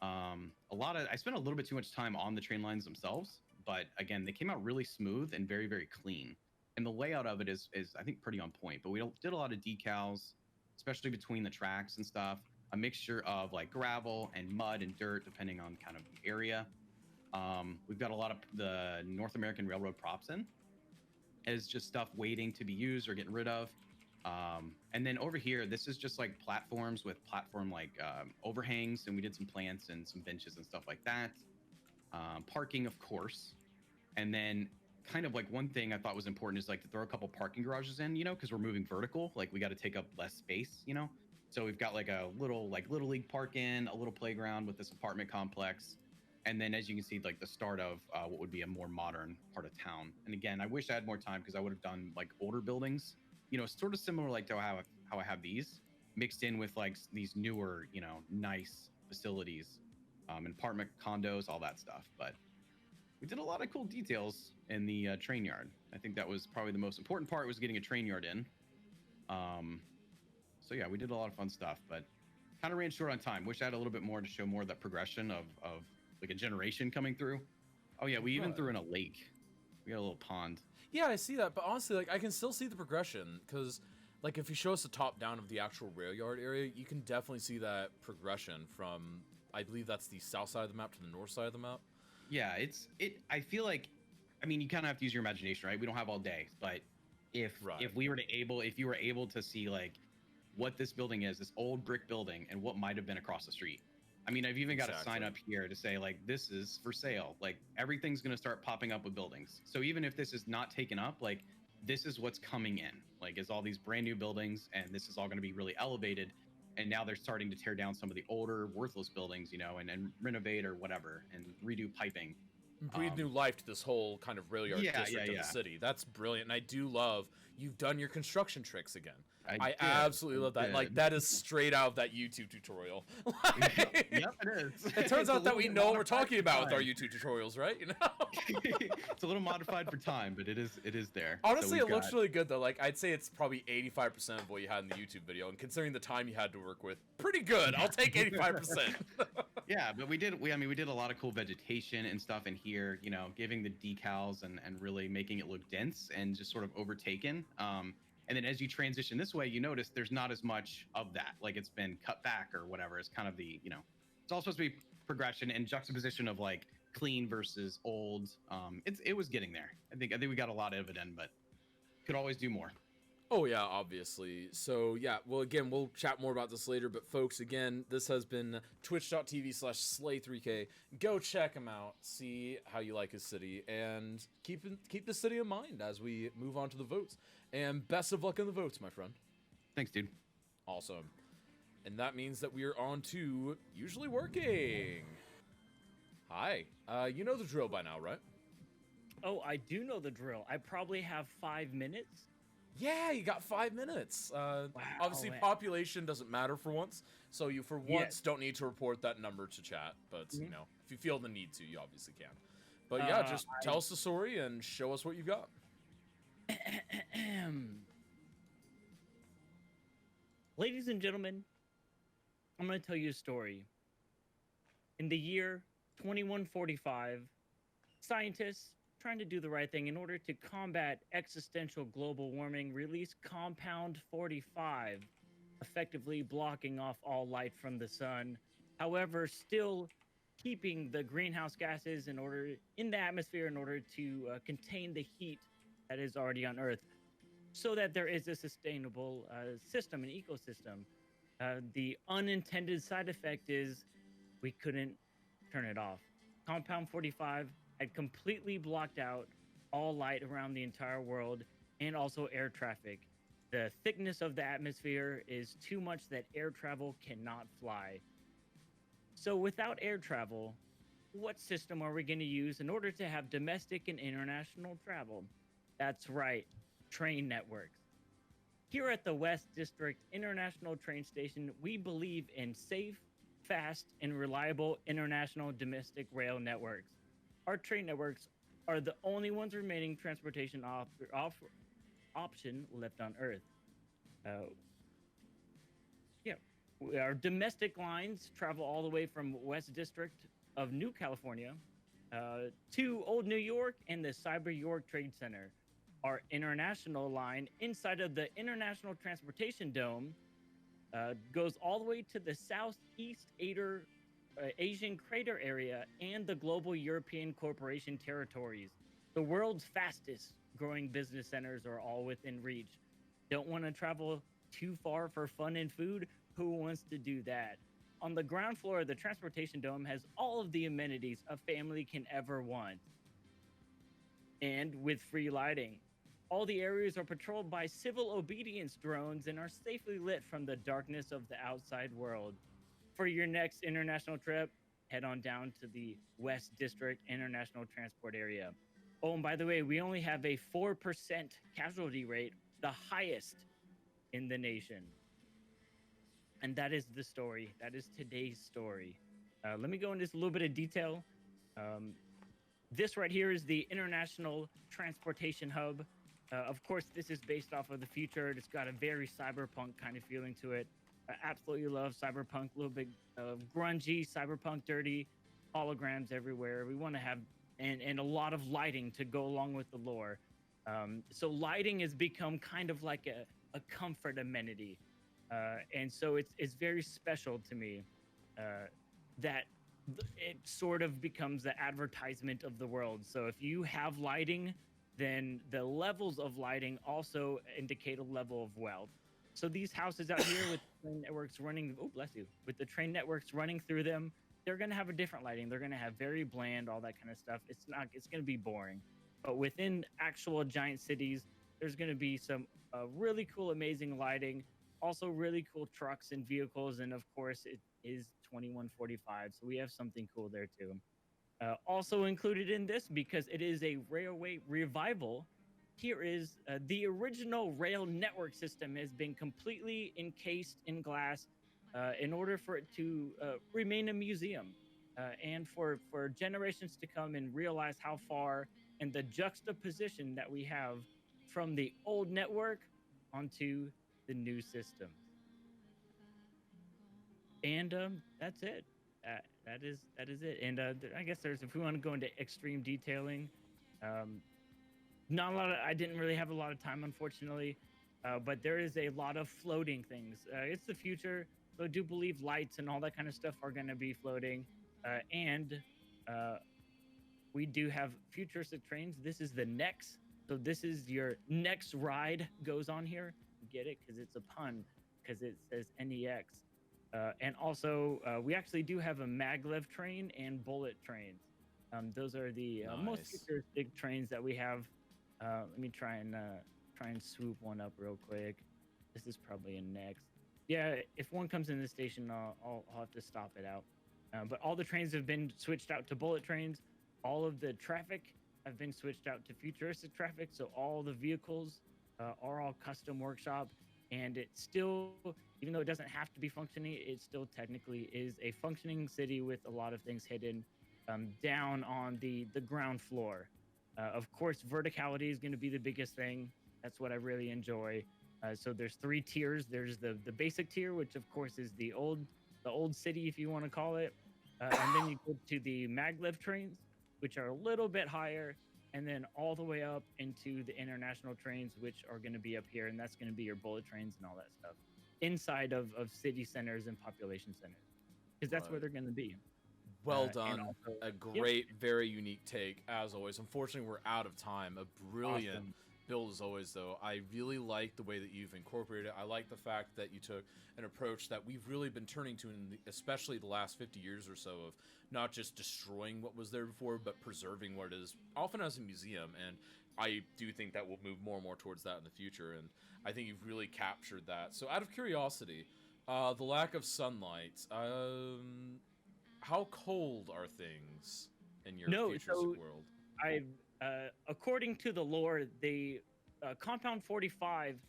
Speaker 3: I spent a little bit too much time on the train lines themselves, but again, they came out really smooth and very, very clean. And the layout of it is I think pretty on point. But we did a lot of decals, especially between the tracks and stuff. A mixture of like gravel and mud and dirt, depending on kind of the area. We've got a lot of the North American Railroad props in as just stuff waiting to be used or getting rid of. And then over here, this is just like platforms with platform like overhangs, and we did some plants and some benches and stuff like that. Parking, of course. And then kind of like one thing I thought was important is like to throw a couple parking garages in, because we're moving vertical, like we got to take up less space, So we've got like a little league park in, a little playground with this apartment complex. And then as you can see, like the start of what would be a more modern part of town. And again, I wish I had more time because I would have done like older buildings, sort of similar like to how I have these mixed in with like these newer, nice facilities, apartment condos, all that stuff. But we did a lot of cool details in the train yard. I think that was probably the most important part, was getting a train yard in. So yeah, we did a lot of fun stuff, but kind of ran short on time. Wish I had a little bit more to show more of that progression of like a generation coming through. Oh yeah, we even threw in a lake. We got a little pond.
Speaker 1: Yeah, I see that, but honestly, like I can still see the progression because, like, if you show us the top down of the actual rail yard area, you can definitely see that progression from, I believe that's the south side of the map to the north side of the map.
Speaker 3: Yeah, I feel like, I mean, you kind of have to use your imagination, right? We don't have all day, but if you were able to see like what this building is, this old brick building, and what might have been across the street. I mean, I've even got a sign up here to say like, this is for sale. Like everything's going to start popping up with buildings. So even if this is not taken up, like this is what's coming in, like is all these brand new buildings, and this is all going to be really elevated. And now they're starting to tear down some of the older worthless buildings, and renovate or whatever and redo piping.
Speaker 1: Breathe new life to this whole kind of rail yard district of the city. That's brilliant. And I do love you've done your construction tricks again. I absolutely love that. Like that is straight out of that YouTube tutorial.
Speaker 3: Yep, it is.
Speaker 1: It turns out that we know what we're talking about with our YouTube tutorials, right?
Speaker 3: It's a little modified for time, but it is there.
Speaker 1: Honestly, it looks really good though. Like I'd say it's probably 85% of what you had in the YouTube video, and considering the time you had to work with, pretty good. I'll take 85%.
Speaker 3: Yeah, but we did a lot of cool vegetation and stuff in here, giving the decals and really making it look dense and just sort of overtaken. And then as you transition this way, you notice there's not as much of that. Like it's been cut back or whatever. It's kind of the, it's all supposed to be progression and juxtaposition of like clean versus old. It was getting there. I think we got a lot of it in, but could always do more.
Speaker 1: Oh yeah, obviously. So yeah, well again, we'll chat more about this later, but folks, again, this has been twitch.tv/slay3k. Go check him out, see how you like his city, and keep the city in mind as we move on to the votes. And best of luck in the votes, my friend.
Speaker 3: Thanks, dude.
Speaker 1: Awesome. And that means that we are on to usually working. Hi. You know the drill by now, right?
Speaker 4: Oh, I do know the drill. I probably have 5 minutes.
Speaker 1: Yeah, you got 5 minutes. Obviously,
Speaker 4: man.
Speaker 1: population doesn't matter for once, so you for
Speaker 4: Yeah.
Speaker 1: once don't need to report that number to chat. But you know, if you feel the need to, you obviously can. But yeah, just tell us the story and show us what you've got.
Speaker 4: Ladies and gentlemen, I'm going to tell you a story. In the year 2145, scientists trying to do the right thing in order to combat existential global warming released Compound 45, effectively blocking off all light from the sun. However, still keeping the greenhouse gases in the atmosphere in order to contain the heat that is already on Earth, so that there is a sustainable system, an ecosystem. The unintended side effect is we couldn't turn it off. Compound 45 had completely blocked out all light around the entire world and also air traffic. The thickness of the atmosphere is too much that air travel cannot fly. So without air travel, what system are we going to use in order to have domestic and international travel? That's right, train networks. Here at the West District International Train Station, we believe in safe, fast, and reliable international domestic rail networks. Our train networks are the only ones remaining transportation option left on Earth. Our domestic lines travel all the way from West District of New California to Old New York and the Cyber York Trade Center. Our international line inside of the International Transportation Dome goes all the way to the Southeast Asian Crater area and the global European Corporation territories. The world's fastest growing business centers are all within reach. Don't want to travel too far for fun and food? Who wants to do that? On the ground floor, the Transportation Dome has all of the amenities a family can ever want. And with free lighting. All the areas are patrolled by civil obedience drones and are safely lit from the darkness of the outside world. For your next international trip, head on down to the West District International Transport Area. Oh, and by the way, we only have a 4% casualty rate, the highest in the nation. And that is the story. That is today's story. Let me go into just a little bit of detail. This right here is the International Transportation Hub. Of course, this is based off of the future. It's got a very cyberpunk kind of feeling to it. I absolutely love cyberpunk, a little bit grungy, cyberpunk, dirty, holograms everywhere. We want to have, and a lot of lighting to go along with the lore. So lighting has become kind of like a comfort amenity. And so it's very special to me that it sort of becomes the advertisement of the world. So if you have lighting, then the levels of lighting also indicate a level of wealth. So these houses out here with train networks running, oh, bless you, with the train networks running through them, they're going to have a different lighting. They're going to have very bland, all that kind of stuff. It's going to be boring. But within actual giant cities, there's going to be some really cool, amazing lighting, also really cool trucks and vehicles. And of course, it is 2145. So we have something cool there too. Also included in this, because it is a railway revival, here is the original rail network system has been completely encased in glass in order for it to remain a museum and for generations to come and realize how far and the juxtaposition that we have from the old network onto the new system. And that's it. That is it. And I guess if we want to go into extreme detailing, not a lot. I didn't really have a lot of time, unfortunately, but there is a lot of floating things. It's the future, so I do believe lights and all that kind of stuff are going to be floating, and we do have futuristic trains. This is the next. So this is your next ride goes on here. get it because it's a pun, because it says NEX. And also, we actually do have a maglev train and bullet trains. Those are the most
Speaker 1: Nice.
Speaker 4: futuristic trains that we have. Let me try and swoop one up real quick. This is probably a next. Yeah, if one comes in the station, I'll have to stop it out. But all the trains have been switched out to bullet trains. All of the traffic have been switched out to futuristic traffic. So all the vehicles are all custom workshop. And it still, even though it doesn't have to be functioning, it still technically is a functioning city with a lot of things hidden down on the ground floor. Of course, verticality is going to be the biggest thing. That's what I really enjoy. So there's 3 tiers. There's the basic tier, which of course is the old city, if you want to call it. And then you go to the maglev trains, which are a little bit higher, and then all the way up into the international trains, which are going to be up here, and that's going to be your bullet trains and all that stuff inside of city centers and population centers, because that's where
Speaker 1: Right.
Speaker 4: they're going to be.
Speaker 1: Well
Speaker 4: And
Speaker 1: done.
Speaker 4: also-
Speaker 1: A great, very unique take, as always. Unfortunately, we're out of time. A brilliant
Speaker 4: Awesome.
Speaker 1: build as always, though. I really like the way that you've incorporated it. I like the fact that you took an approach that we've really been turning to, especially the last 50 years or so, of not just destroying what was there before, but preserving what it is, often as a museum. And I do think that we'll move more and more towards that in the future. And I think you've really captured that. So, out of curiosity, the lack of sunlight. How cold are things in your
Speaker 4: No,
Speaker 1: futuristic
Speaker 4: so
Speaker 1: world?
Speaker 4: According to the lore, the compound 45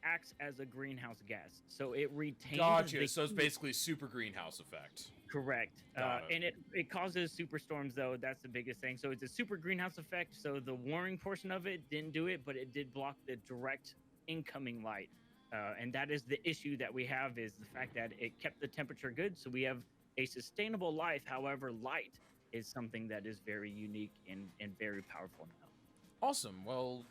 Speaker 4: acts as a greenhouse gas, so it retains
Speaker 1: Gotcha.
Speaker 4: the
Speaker 1: So it's
Speaker 4: heat.
Speaker 1: basically super greenhouse effect.
Speaker 4: Correct.
Speaker 1: Got it.
Speaker 4: And it causes superstorms, though. That's the biggest thing. So it's a super greenhouse effect. So the warming portion of it didn't do it, but it did block the direct incoming light. And that is the issue that we have, is the fact that it kept the temperature good. So we have a sustainable life. However, light is something that is very unique and very powerful now.
Speaker 1: Awesome. Well,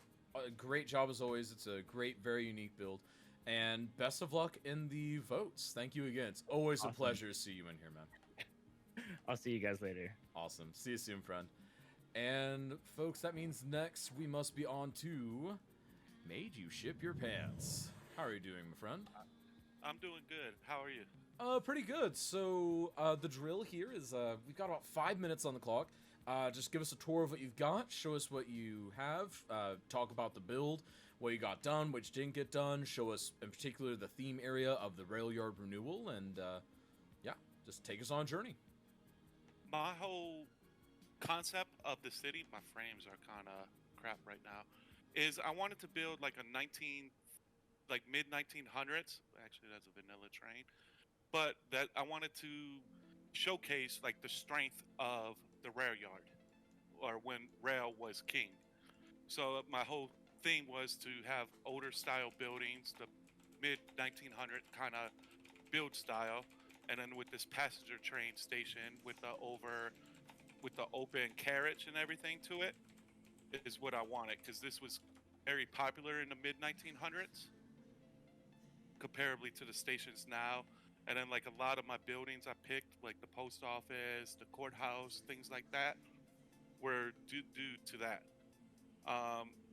Speaker 1: great job as always. It's a great, very unique build. And best of luck in the votes. Thank you again. It's always a
Speaker 4: Awesome.
Speaker 1: pleasure to see you in here, man.
Speaker 4: I'll see you guys later.
Speaker 1: Awesome. See you soon, friend. And folks, that means next we must be on to Made You Ship Your Pants. How are you doing, my friend?
Speaker 5: I'm doing good. How are you?
Speaker 1: Pretty good. So, the drill here is, we've got about 5 minutes on the clock. Just give us a tour of what you've got, show us what you have, talk about the build, what you got done, what you didn't get done, show us, in particular, the theme area of the rail yard renewal, and, yeah, just take us on a journey.
Speaker 5: My whole concept of the city, my frames are kind of crap right now, is I wanted to build like a mid 1900s. Actually, that's a vanilla train, but that I wanted to showcase like the strength of the rail yard, or when rail was king. So my whole thing was to have older style buildings, the mid 1900 kind of build style, and then with this passenger train station with the open carriage and everything to it is what I wanted, because this was very popular in the mid 1900s comparably to the stations now. And then like a lot of my buildings I picked, like the post office, the courthouse, things like that, were due to that.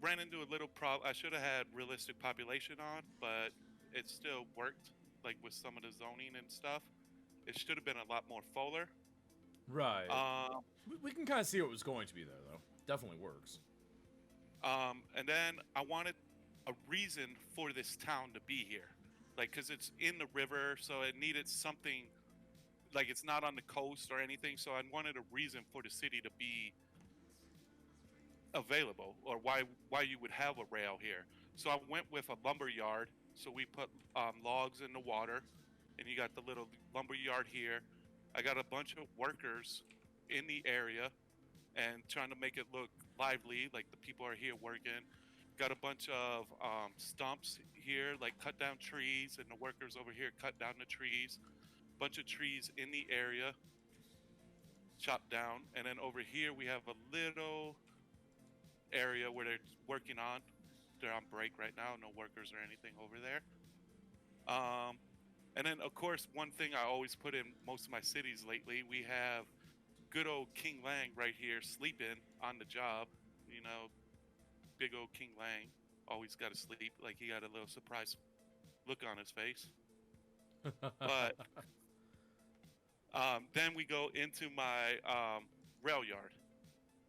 Speaker 5: Ran into a little problem. I should have had realistic population on, but it still worked, like with some of the zoning and stuff. It should have been a lot more fuller.
Speaker 1: Right.
Speaker 5: Um,
Speaker 1: We can kind of see what was going to be there, though. Definitely works.
Speaker 5: And then I wanted a reason for this town to be here, like, because it's in the river, so it needed something, like it's not on the coast or anything. So I wanted a reason for the city to be available, or why you would have a rail here. So I went with a lumber yard. So we put logs in the water, and you got the little lumber yard here. I got a bunch of workers in the area and trying to make it look lively, like the people are here working. Got a bunch of stumps here, like cut down trees, and the workers over here cut down the trees. Bunch of trees in the area chopped down, and then over here we have a little area where they're working on. They're on break right now, no workers or anything over there. And then of course, one thing I always put in most of my cities lately, we have good old King Lang right here sleeping on the job. You know, big old King Lang always got to sleep. Like he got a little surprised look on his face. But then we go into my rail yard,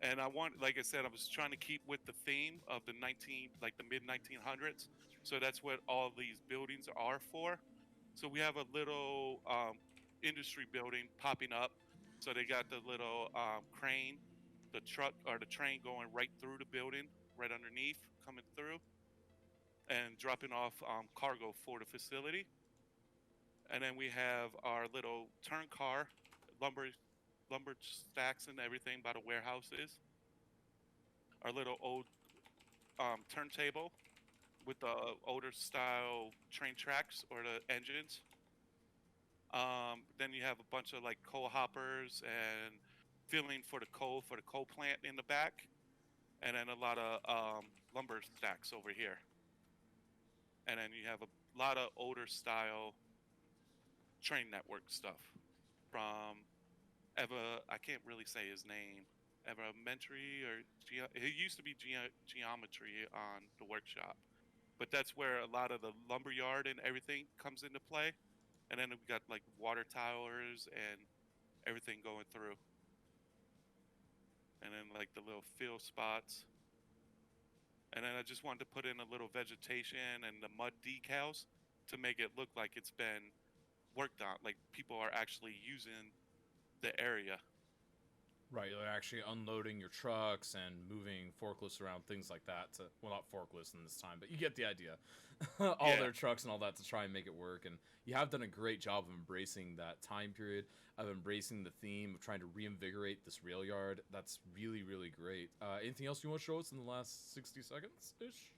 Speaker 5: and like I said, I was trying to keep with the theme of the mid 1900s. So that's what all these buildings are for. So we have a little industry building popping up. So they got the little crane, the truck or the train going right through the building, right underneath, coming through, and dropping off cargo for the facility. And then we have our little turn car, lumber stacks and everything by the warehouses. Our little old turntable with the older style train tracks or the engines. Then you have a bunch of like coal hoppers and filling for the coal plant in the back, and then a lot of lumber stacks over here. And then you have a lot of older style train network stuff from I can't really say his name, Elementary or it used to be Geometry on the workshop, but that's where a lot of the lumber yard and everything comes into play. And then we got like water towers and everything going through, and then like the little field spots. And then I just wanted to put in a little vegetation and the mud decals to make it look like it's been worked on, like people are actually using the area.
Speaker 1: Right, you're actually unloading your trucks and moving forklifts around, things like that. Well, not forklifts in this time, but you get the idea. All their trucks and all that to try and make it work. And you have done a great job of embracing that time period, of embracing the theme, of trying to reinvigorate this rail yard. That's really, really great. Anything else you want to show us in the last 60 seconds-ish?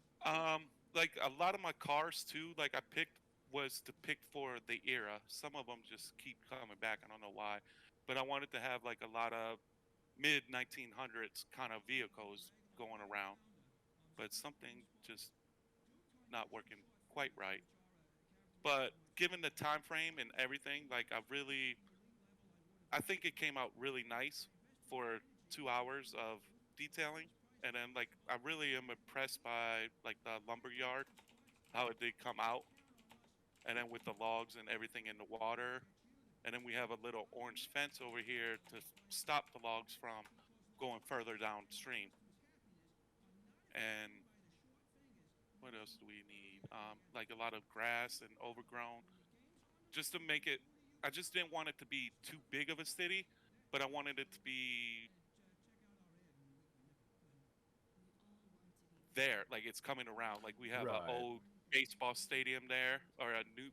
Speaker 5: Like a lot of my cars too, like I picked was to pick for the era. Some of them just keep coming back. I don't know why. But I wanted to have like a lot of mid 1900s kind of vehicles going around, but something just not working quite right. But given the time frame and everything, like I think it came out really nice for 2 hours of detailing. And then like I really am impressed by like the lumber yard, how it did come out, and then with the logs and everything in the water. And then we have a little orange fence over here to stop the logs from going further downstream. And what else do we need? Like a lot of grass and overgrown, just to make it. I just didn't want it to be too big of a city, but I wanted it to be there, like it's coming around. Like we have
Speaker 1: Right.
Speaker 5: an old baseball stadium there, or a new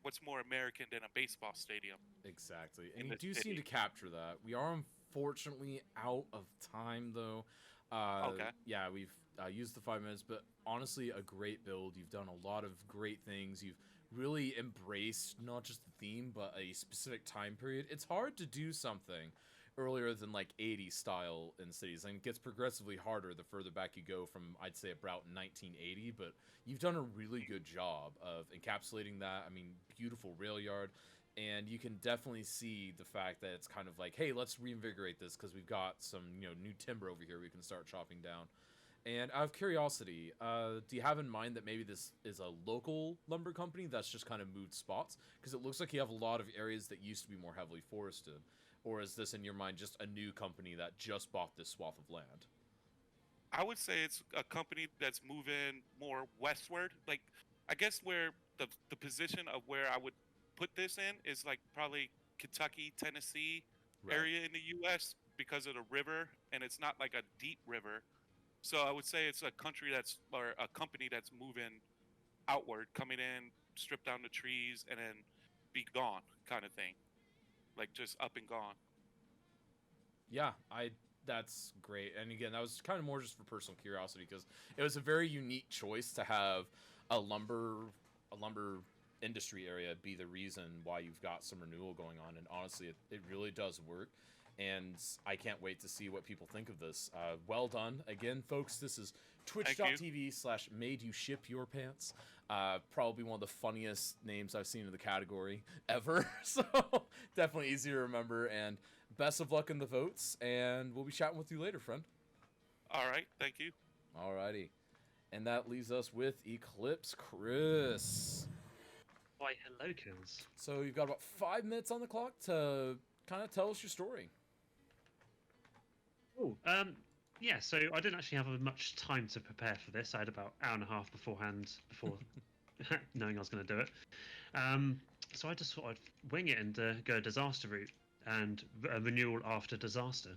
Speaker 5: what's more American than a baseball stadium?
Speaker 1: Exactly.
Speaker 5: In
Speaker 1: And you
Speaker 5: the
Speaker 1: do seem
Speaker 5: city.
Speaker 1: to capture that. We are unfortunately out of time, though.
Speaker 5: Okay.
Speaker 1: Yeah, we've used the 5 minutes, but honestly, a great build. You've done a lot of great things. You've really embraced not just the theme, but a specific time period. It's hard to do something earlier than like 80s style in cities, and it gets progressively harder the further back you go from, I'd say, about 1980, but you've done a really good job of encapsulating that. I mean, beautiful rail yard, and you can definitely see the fact that it's kind of like, hey, let's reinvigorate this because we've got some new timber over here we can start chopping down. And out of curiosity, do you have in mind that maybe this is a local lumber company that's just kind of moved spots? Because it looks like you have a lot of areas that used to be more heavily forested. Or is this, in your mind, just a new company that just bought this swath of land?
Speaker 5: I would say it's a company that's moving more westward. Like, I guess where the position of where I would put this in is like probably Kentucky, Tennessee
Speaker 1: Right.
Speaker 5: area in the U.S. because of the river, and it's not like a deep river. So I would say it's a company that's moving outward, coming in, strip down the trees, and then be gone, kind of thing. Like just up and gone.
Speaker 1: Yeah, that's great. And again, that was kind of more just for personal curiosity because it was a very unique choice to have a lumber industry area be the reason why you've got some renewal going on. And honestly, it really does work. And I can't wait to see what people think of this. Well done. Again, folks, this is twitch.tv/made you ship your pants. Probably one of the funniest names I've seen in the category ever. So definitely easy to remember. And best of luck in the votes. And we'll be chatting with you later, friend.
Speaker 5: All right, thank you.
Speaker 1: Alrighty. And that leaves us with Eclipse Chris.
Speaker 6: Why, hello, Kills.
Speaker 1: So you've got about 5 minutes on the clock to kind of tell us your story.
Speaker 6: Oh, yeah. So I didn't actually have much time to prepare for this. I had about an hour and a half beforehand before knowing I was going to do it. So I just thought I'd wing it and go a disaster route and a renewal after disaster.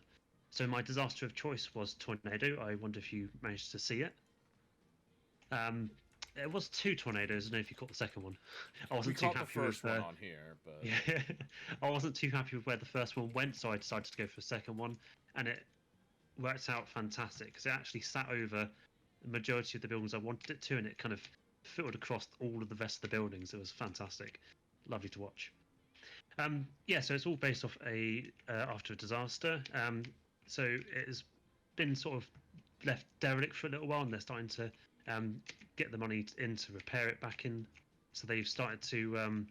Speaker 6: So my disaster of choice was Tornado. I wonder if you managed to see it. It was 2 tornadoes. I don't know if you caught the second one. I
Speaker 1: We
Speaker 6: wasn't too
Speaker 1: caught the
Speaker 6: happy
Speaker 1: first
Speaker 6: with
Speaker 1: one on here, but
Speaker 6: yeah, I wasn't too happy with where the first one went, so I decided to go for the second one, and it worked out fantastic because it actually sat over the majority of the buildings I wanted it to, and it kind of filtered across all of the rest of the buildings. It was fantastic, lovely to watch. Yeah, so it's all based off a after a disaster. So it has been sort of left derelict for a little while, and they're starting to get the money in to repair it back in. So they've started to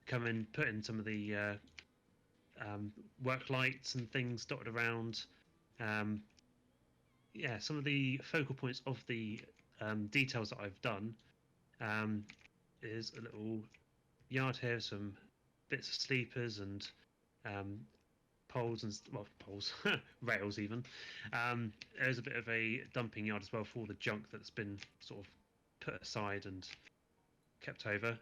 Speaker 6: come in, put in some of the work lights and things dotted around. Yeah, some of the focal points of the details that I've done is a little yard here, some bits of sleepers and poles and poles, rails even. There's a bit of a dumping yard as well for all the junk that's been sort of put aside and kept over.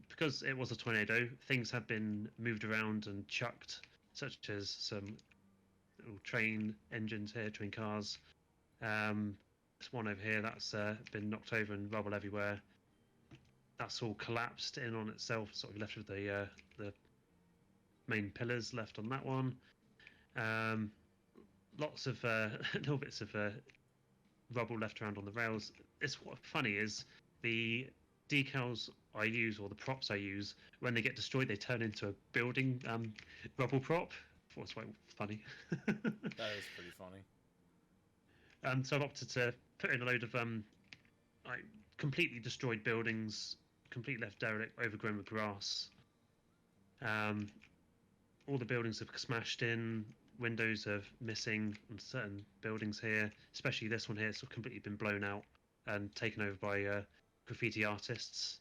Speaker 6: Because it was a tornado, things have been moved around and chucked, such as some little train engines here, train cars. There's one over here that's been knocked over and rubble everywhere. That's all collapsed in on itself, sort of left with the main pillars left on that one. Lots of little bits of rubble left around on the rails. It's what funny is the decals I use or the props I use, when they get destroyed, they turn into a building rubble prop. I thought it was quite funny.
Speaker 1: that is pretty funny.
Speaker 6: So I've opted to put in a load of like completely destroyed buildings, completely left derelict, overgrown with grass. All the buildings have smashed in, windows are missing on certain buildings here, especially this one here. It's completely been blown out and taken over by graffiti artists.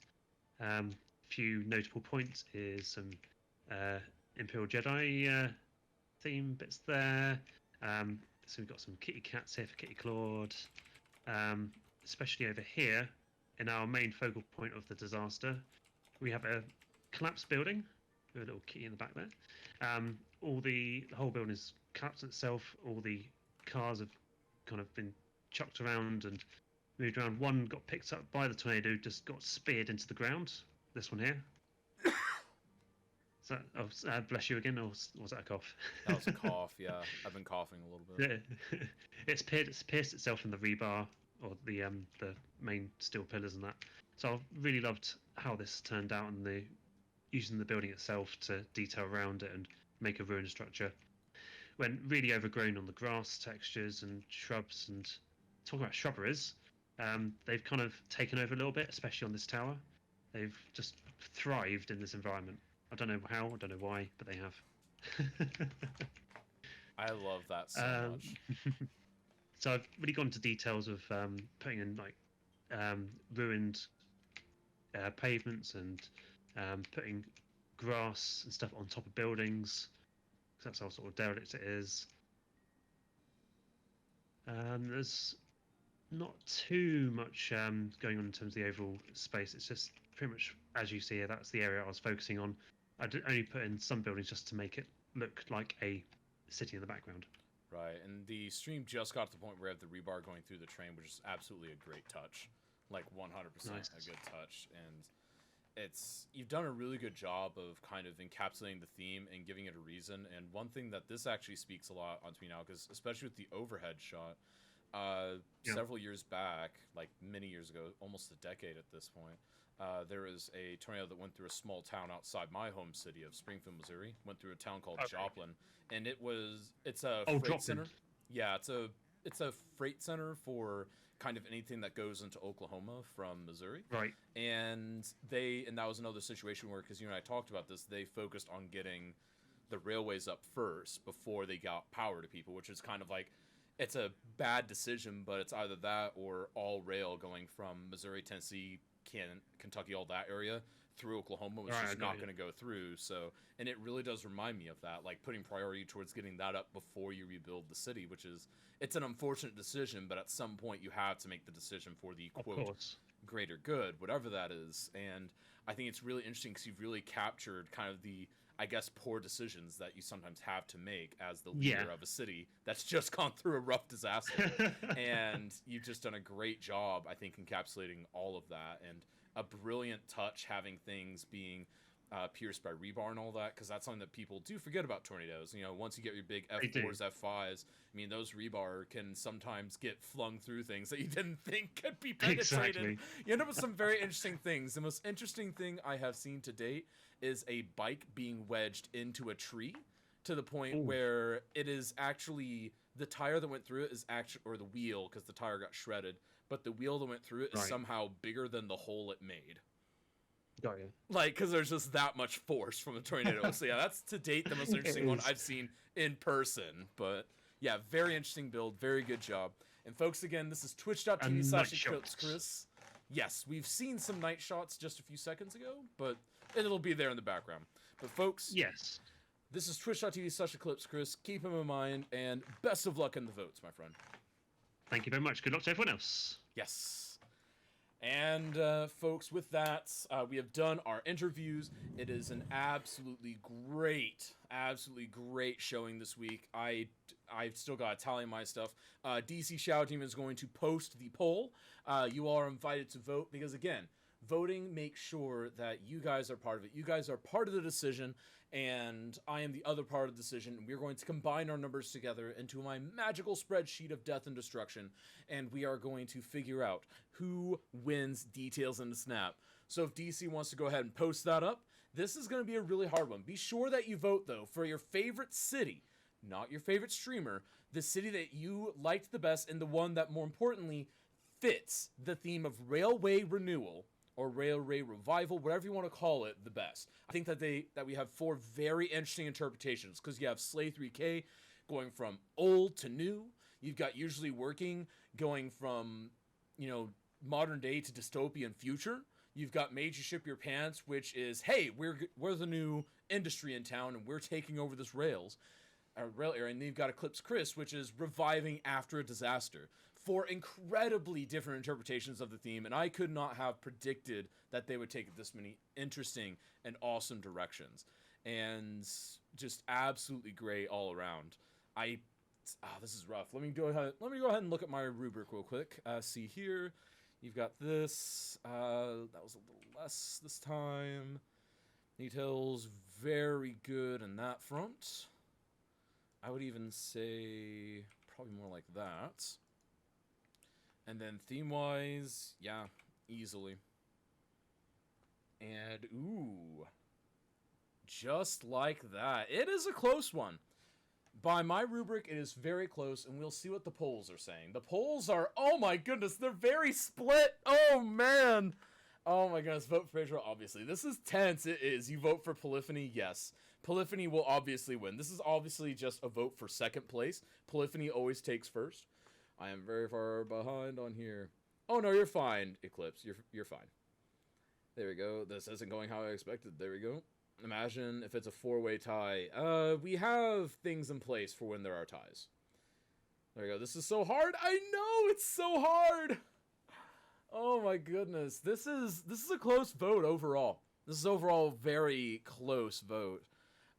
Speaker 6: Few notable points is some Imperial Jedi theme bits there. So we've got some kitty cats here for Kitty Claude. Especially over here, in our main focal point of the disaster, we have a collapsed building with a little kitty in the back there. The whole building is collapsed itself. All the cars have kind of been chucked around and moved around. One got picked up by the tornado, just got speared into the ground. This one here. Bless you again, or was that a cough?
Speaker 1: That was a cough, yeah. I've been coughing a little bit.
Speaker 6: Yeah. It's pierced itself in the rebar or the main steel pillars and that. So I've really loved how this turned out and using the building itself to detail around it and make a ruined structure. Went really overgrown on the grass textures and shrubs, and talking about shrubberies, they've kind of taken over a little bit, especially on this tower. They've just thrived in this environment. I don't know how, I don't know why, but they have.
Speaker 1: I love that so much.
Speaker 6: So I've really gone into details of putting in like ruined pavements and putting grass and stuff on top of buildings. That's how sort of derelict it is. There's not too much going on in terms of the overall space. It's just pretty much, as you see here, that's the area I was focusing on. I did only put in some buildings just to make it look like a city in the background.
Speaker 1: Right, and the stream just got to the point where we have the rebar going through the train, which is absolutely a great touch. Like 100%
Speaker 6: Nice.
Speaker 1: a good touch. And you've done a really good job of kind of encapsulating the theme and giving it a reason. And one thing that this actually speaks a lot onto me now, because especially with the overhead shot, several years back, like many years ago, almost a decade at this point, there was a tornado that went through a small town outside my home city of Springfield, Missouri. Went through a town called Joplin, and it's a freight center. Yeah, it's a freight center for kind of anything that goes into Oklahoma from Missouri.
Speaker 6: Right.
Speaker 1: And that was another situation where, because you and I talked about this, they focused on getting the railways up first before they got power to people, which is kind of like, it's a bad decision, but it's either that or all rail going from Missouri, Tennessee, Kentucky, all that area through Oklahoma was
Speaker 6: Right,
Speaker 1: just
Speaker 6: I got
Speaker 1: not
Speaker 6: you.
Speaker 1: going to go through. So, and it really does remind me of that, like putting priority towards getting that up before you rebuild the city, which is, it's an unfortunate decision, but at some point you have to make the decision for the
Speaker 6: Of
Speaker 1: quote
Speaker 6: course.
Speaker 1: greater good, whatever that is. And I think it's really interesting because you've really captured kind of the, I guess, poor decisions that you sometimes have to make as the leader
Speaker 6: Yeah.
Speaker 1: of a city that's just gone through a rough disaster. And you've just done a great job, I think, encapsulating all of that, and a brilliant touch having things being pierced by rebar and all that, because that's something that people do forget about tornadoes. You know, once you get your big
Speaker 6: They do.
Speaker 1: F4s, F5s, I mean, those rebar can sometimes get flung through things that you didn't think could be penetrated.
Speaker 6: Exactly.
Speaker 1: You end up with some very interesting things. The most interesting thing I have seen to date is a bike being wedged into a tree to the point
Speaker 6: Ooh.
Speaker 1: where it is actually, the tire that went through it is actually, or the wheel, because the tire got shredded, but the wheel that went through it is
Speaker 6: Right.
Speaker 1: somehow bigger than the hole it made.
Speaker 6: Got you.
Speaker 1: Like, because there's just that much force from a tornado. So yeah, that's to date the most
Speaker 6: It
Speaker 1: interesting one
Speaker 6: is.
Speaker 1: I've seen in person. But yeah, very interesting build, very good job. And folks, again, this is
Speaker 6: And night
Speaker 1: twitch.tv/eclipse
Speaker 6: shots.
Speaker 1: Chris. Yes, we've seen some night shots just a few seconds ago, but it'll be there in the background. But folks,
Speaker 6: Yes.
Speaker 1: this is twitch.tv/eclipse Chris. Keep him in mind, and best of luck in the votes, my friend.
Speaker 6: Thank you very much. Good luck to everyone else.
Speaker 1: Yes. And folks, with that, we have done our interviews. It is an absolutely great showing this week. I've still got to tally my stuff. DC Shadow Team is going to post the poll. You all are invited to vote because, again, voting makes sure that you guys are part of it. You guys are part of the decision, and I am the other part of the decision. And we're going to combine our numbers together into my magical spreadsheet of death and destruction, and we are going to figure out who wins details in the snap. So if DC wants to go ahead and post that up, this is going to be a really hard one. Be sure that you vote, though, for your favorite city, not your favorite streamer, the city that you liked the best, and the one that, more importantly, fits the theme of railway renewal or railway revival, whatever you want to call it, the best. I think that we have 4 very interesting interpretations, because you have Slay 3K going from old to new. You've got Usually Working going from, you know, modern day to dystopian future. You've got Made You Ship Your Pants, which is, hey, we're the new industry in town and we're taking over this rail area. And then you've got Eclipse Chris, which is reviving after a disaster. 4 incredibly different interpretations of the theme, and I could not have predicted that they would take this many interesting and awesome directions. And just absolutely great all around. This is rough. Let me go ahead and look at my rubric real quick. See here, you've got this. That was a little less this time. Details very good in that front. I would even say probably more like that. And then theme-wise, yeah, easily. And ooh, just like that. It is a close one. By my rubric, it is very close, and we'll see what the polls are saying. The polls are, oh my goodness, they're very split. Oh man. Oh my goodness, vote for Pedro, obviously. This is tense, it is. You vote for Polyphony, yes. Polyphony will obviously win. This is obviously just a vote for second place. Polyphony always takes first. I am very far behind on here. Oh no, you're fine, Eclipse. You're fine. There we go. This isn't going how I expected. There we go. Imagine if it's a 4-way tie. We have things in place for when there are ties. There we go. This is so hard. I know it's so hard. Oh my goodness. This is a close vote overall. This is overall a very close vote.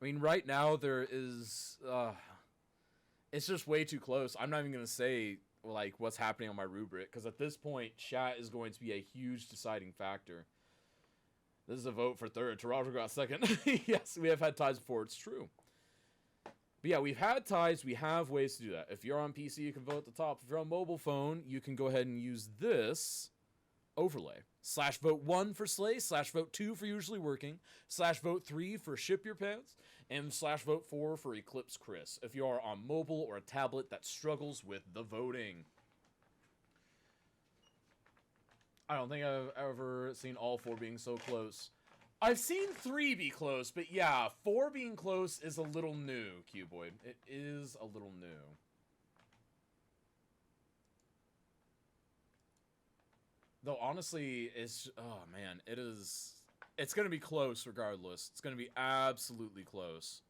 Speaker 1: I mean, right now there is it's just way too close. I'm not even going to say like what's happening on my rubric, because at this point chat is going to be a huge deciding factor. This is a vote for third. Toronto got second. Yes, we have had ties before. It's true. But yeah, we've had ties. We have ways to do that. If you're on PC, you can vote at the top. If you're on mobile phone, you can go ahead and use this overlay. /vote 1 for Slay, /vote 2 for Usually Working, /vote 3 for Ship Your Pants, and /vote 4 for Eclipse Chris, if you are on mobile or a tablet that struggles with the voting. I don't think I've ever seen all 4 being so close. I've seen 3 be close, but yeah, 4 being close is a little new, Q-Boy. It is a little new. Though honestly, oh man, it's gonna be close regardless. It's gonna be absolutely close.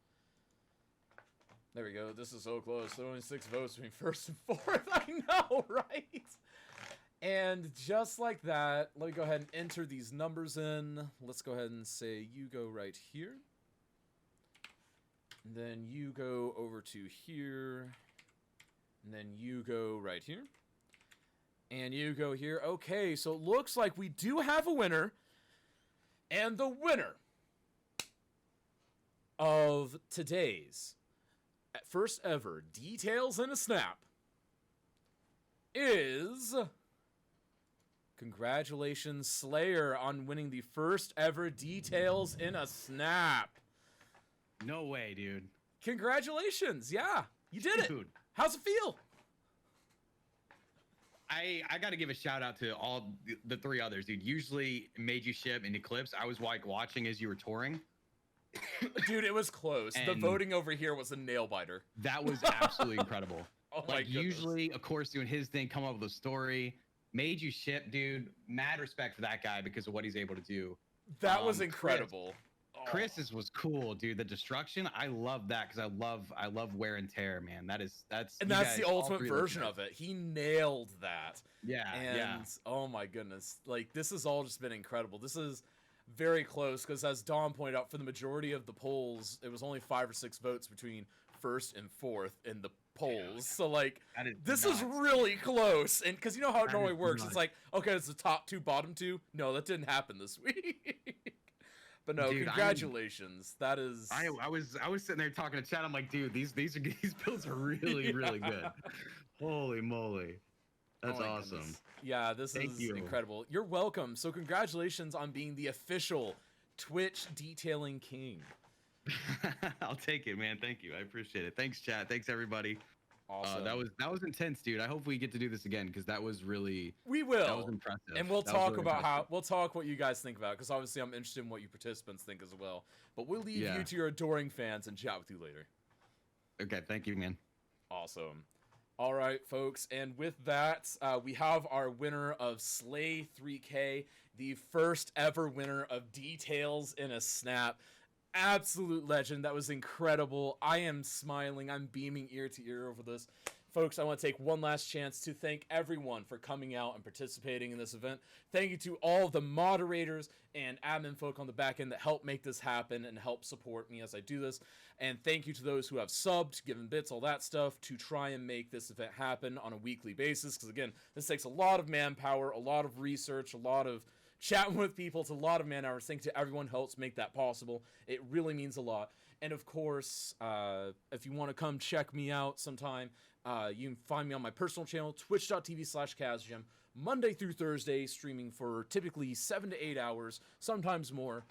Speaker 1: There we go. This is so close. There are only 6 votes between first and fourth. I know, right? And just like that, let me go ahead and enter these numbers in. Let's go ahead and say you go right here. And then you go over to here. And then you go right here. And you go here. Okay, so it looks like we do have a winner. And the winner of today's first ever Details in a Snap is... Congratulations, Slayer, on winning the first ever Details in a Snap.
Speaker 3: No way, dude.
Speaker 1: Congratulations. Yeah, you did it.
Speaker 3: Dude.
Speaker 1: How's it feel?
Speaker 3: I got to give a shout out to all the 3 others, dude. Usually Made You Ship and Eclipse, I was like watching as you were touring.
Speaker 1: Dude, it was close. The
Speaker 3: And-
Speaker 1: voting over here was a nail biter.
Speaker 3: That was absolutely incredible.
Speaker 1: Oh my
Speaker 3: Like
Speaker 1: goodness.
Speaker 3: usually, of course, doing his thing, come up with a story. Made You Ship, dude. Mad respect for that guy because of what he's able to do.
Speaker 1: That was
Speaker 3: Chris.
Speaker 1: incredible. Oh.
Speaker 3: Chris's was cool, dude. The destruction, I love that because I love wear and tear, man. That's
Speaker 1: And
Speaker 3: you
Speaker 1: that's
Speaker 3: guys,
Speaker 1: the
Speaker 3: all
Speaker 1: ultimate
Speaker 3: 3 of those
Speaker 1: version
Speaker 3: guys.
Speaker 1: of it. He nailed that.
Speaker 3: Yeah,
Speaker 1: And
Speaker 3: yeah.
Speaker 1: oh my goodness, like this has all just been incredible. This is very close because as Dom pointed out, for the majority of the polls, it was only 5 or 6 votes between first and fourth in the polls. So like
Speaker 3: That is
Speaker 1: this is
Speaker 3: nuts.
Speaker 1: really close. And because you know how it
Speaker 3: That
Speaker 1: normally
Speaker 3: is
Speaker 1: works,
Speaker 3: nuts.
Speaker 1: it's like, okay, it's the top 2, bottom 2. No, that didn't happen this week. But no,
Speaker 3: Dude,
Speaker 1: congratulations. That is
Speaker 3: I was sitting there talking to Chad. I'm like, dude, these builds are really really good. Holy moly, that's
Speaker 1: Oh my
Speaker 3: awesome.
Speaker 1: goodness. Yeah, this
Speaker 3: Thank
Speaker 1: is
Speaker 3: you.
Speaker 1: incredible. You're welcome. So congratulations on being the official Twitch detailing king.
Speaker 3: I'll take it, man. Thank you. I appreciate it. Thanks, chat. Thanks, everybody.
Speaker 1: Awesome.
Speaker 3: That was intense, dude. I hope we get to do this again because that was really
Speaker 1: we
Speaker 3: that was
Speaker 1: will.
Speaker 3: impressive.
Speaker 1: And we'll
Speaker 3: That was
Speaker 1: talk
Speaker 3: really
Speaker 1: about
Speaker 3: impressive.
Speaker 1: we'll talk what you guys think about because obviously I'm interested in what you participants think as well. But we'll leave
Speaker 3: Yeah.
Speaker 1: you to your adoring fans and chat with you later.
Speaker 3: Okay, thank you, man.
Speaker 1: Awesome. All right, folks, and with that, we have our winner of Slay 3K, the first ever winner of Details in a Snap. Absolute legend. That was incredible. I am smiling. I'm beaming ear to ear over this. Folks, I want to take one last chance to thank everyone for coming out and participating in this event. Thank you to all the moderators and admin folk on the back end that help make this happen and help support me as I do this. And thank you to those who have subbed, given bits, all that stuff, to try and make this event happen on a weekly basis. Because again, this takes a lot of manpower, a lot of research, a lot of chatting with people. It's a lot of man hours. Thank you to everyone who helps make that possible. It really means a lot. And of course, if you want to come check me out sometime, you can find me on my personal channel, twitch.tv/CazGem, Monday through Thursday, streaming for typically 7 to 8 hours, sometimes more,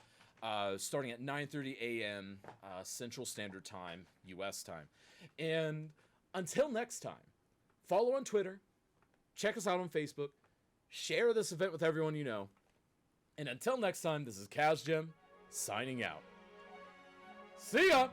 Speaker 1: starting at 9:30 a.m. Central Standard Time, U.S. time. And until next time, follow on Twitter, check us out on Facebook, share this event with everyone you know. And until next time, this is CazGem, signing out. See ya!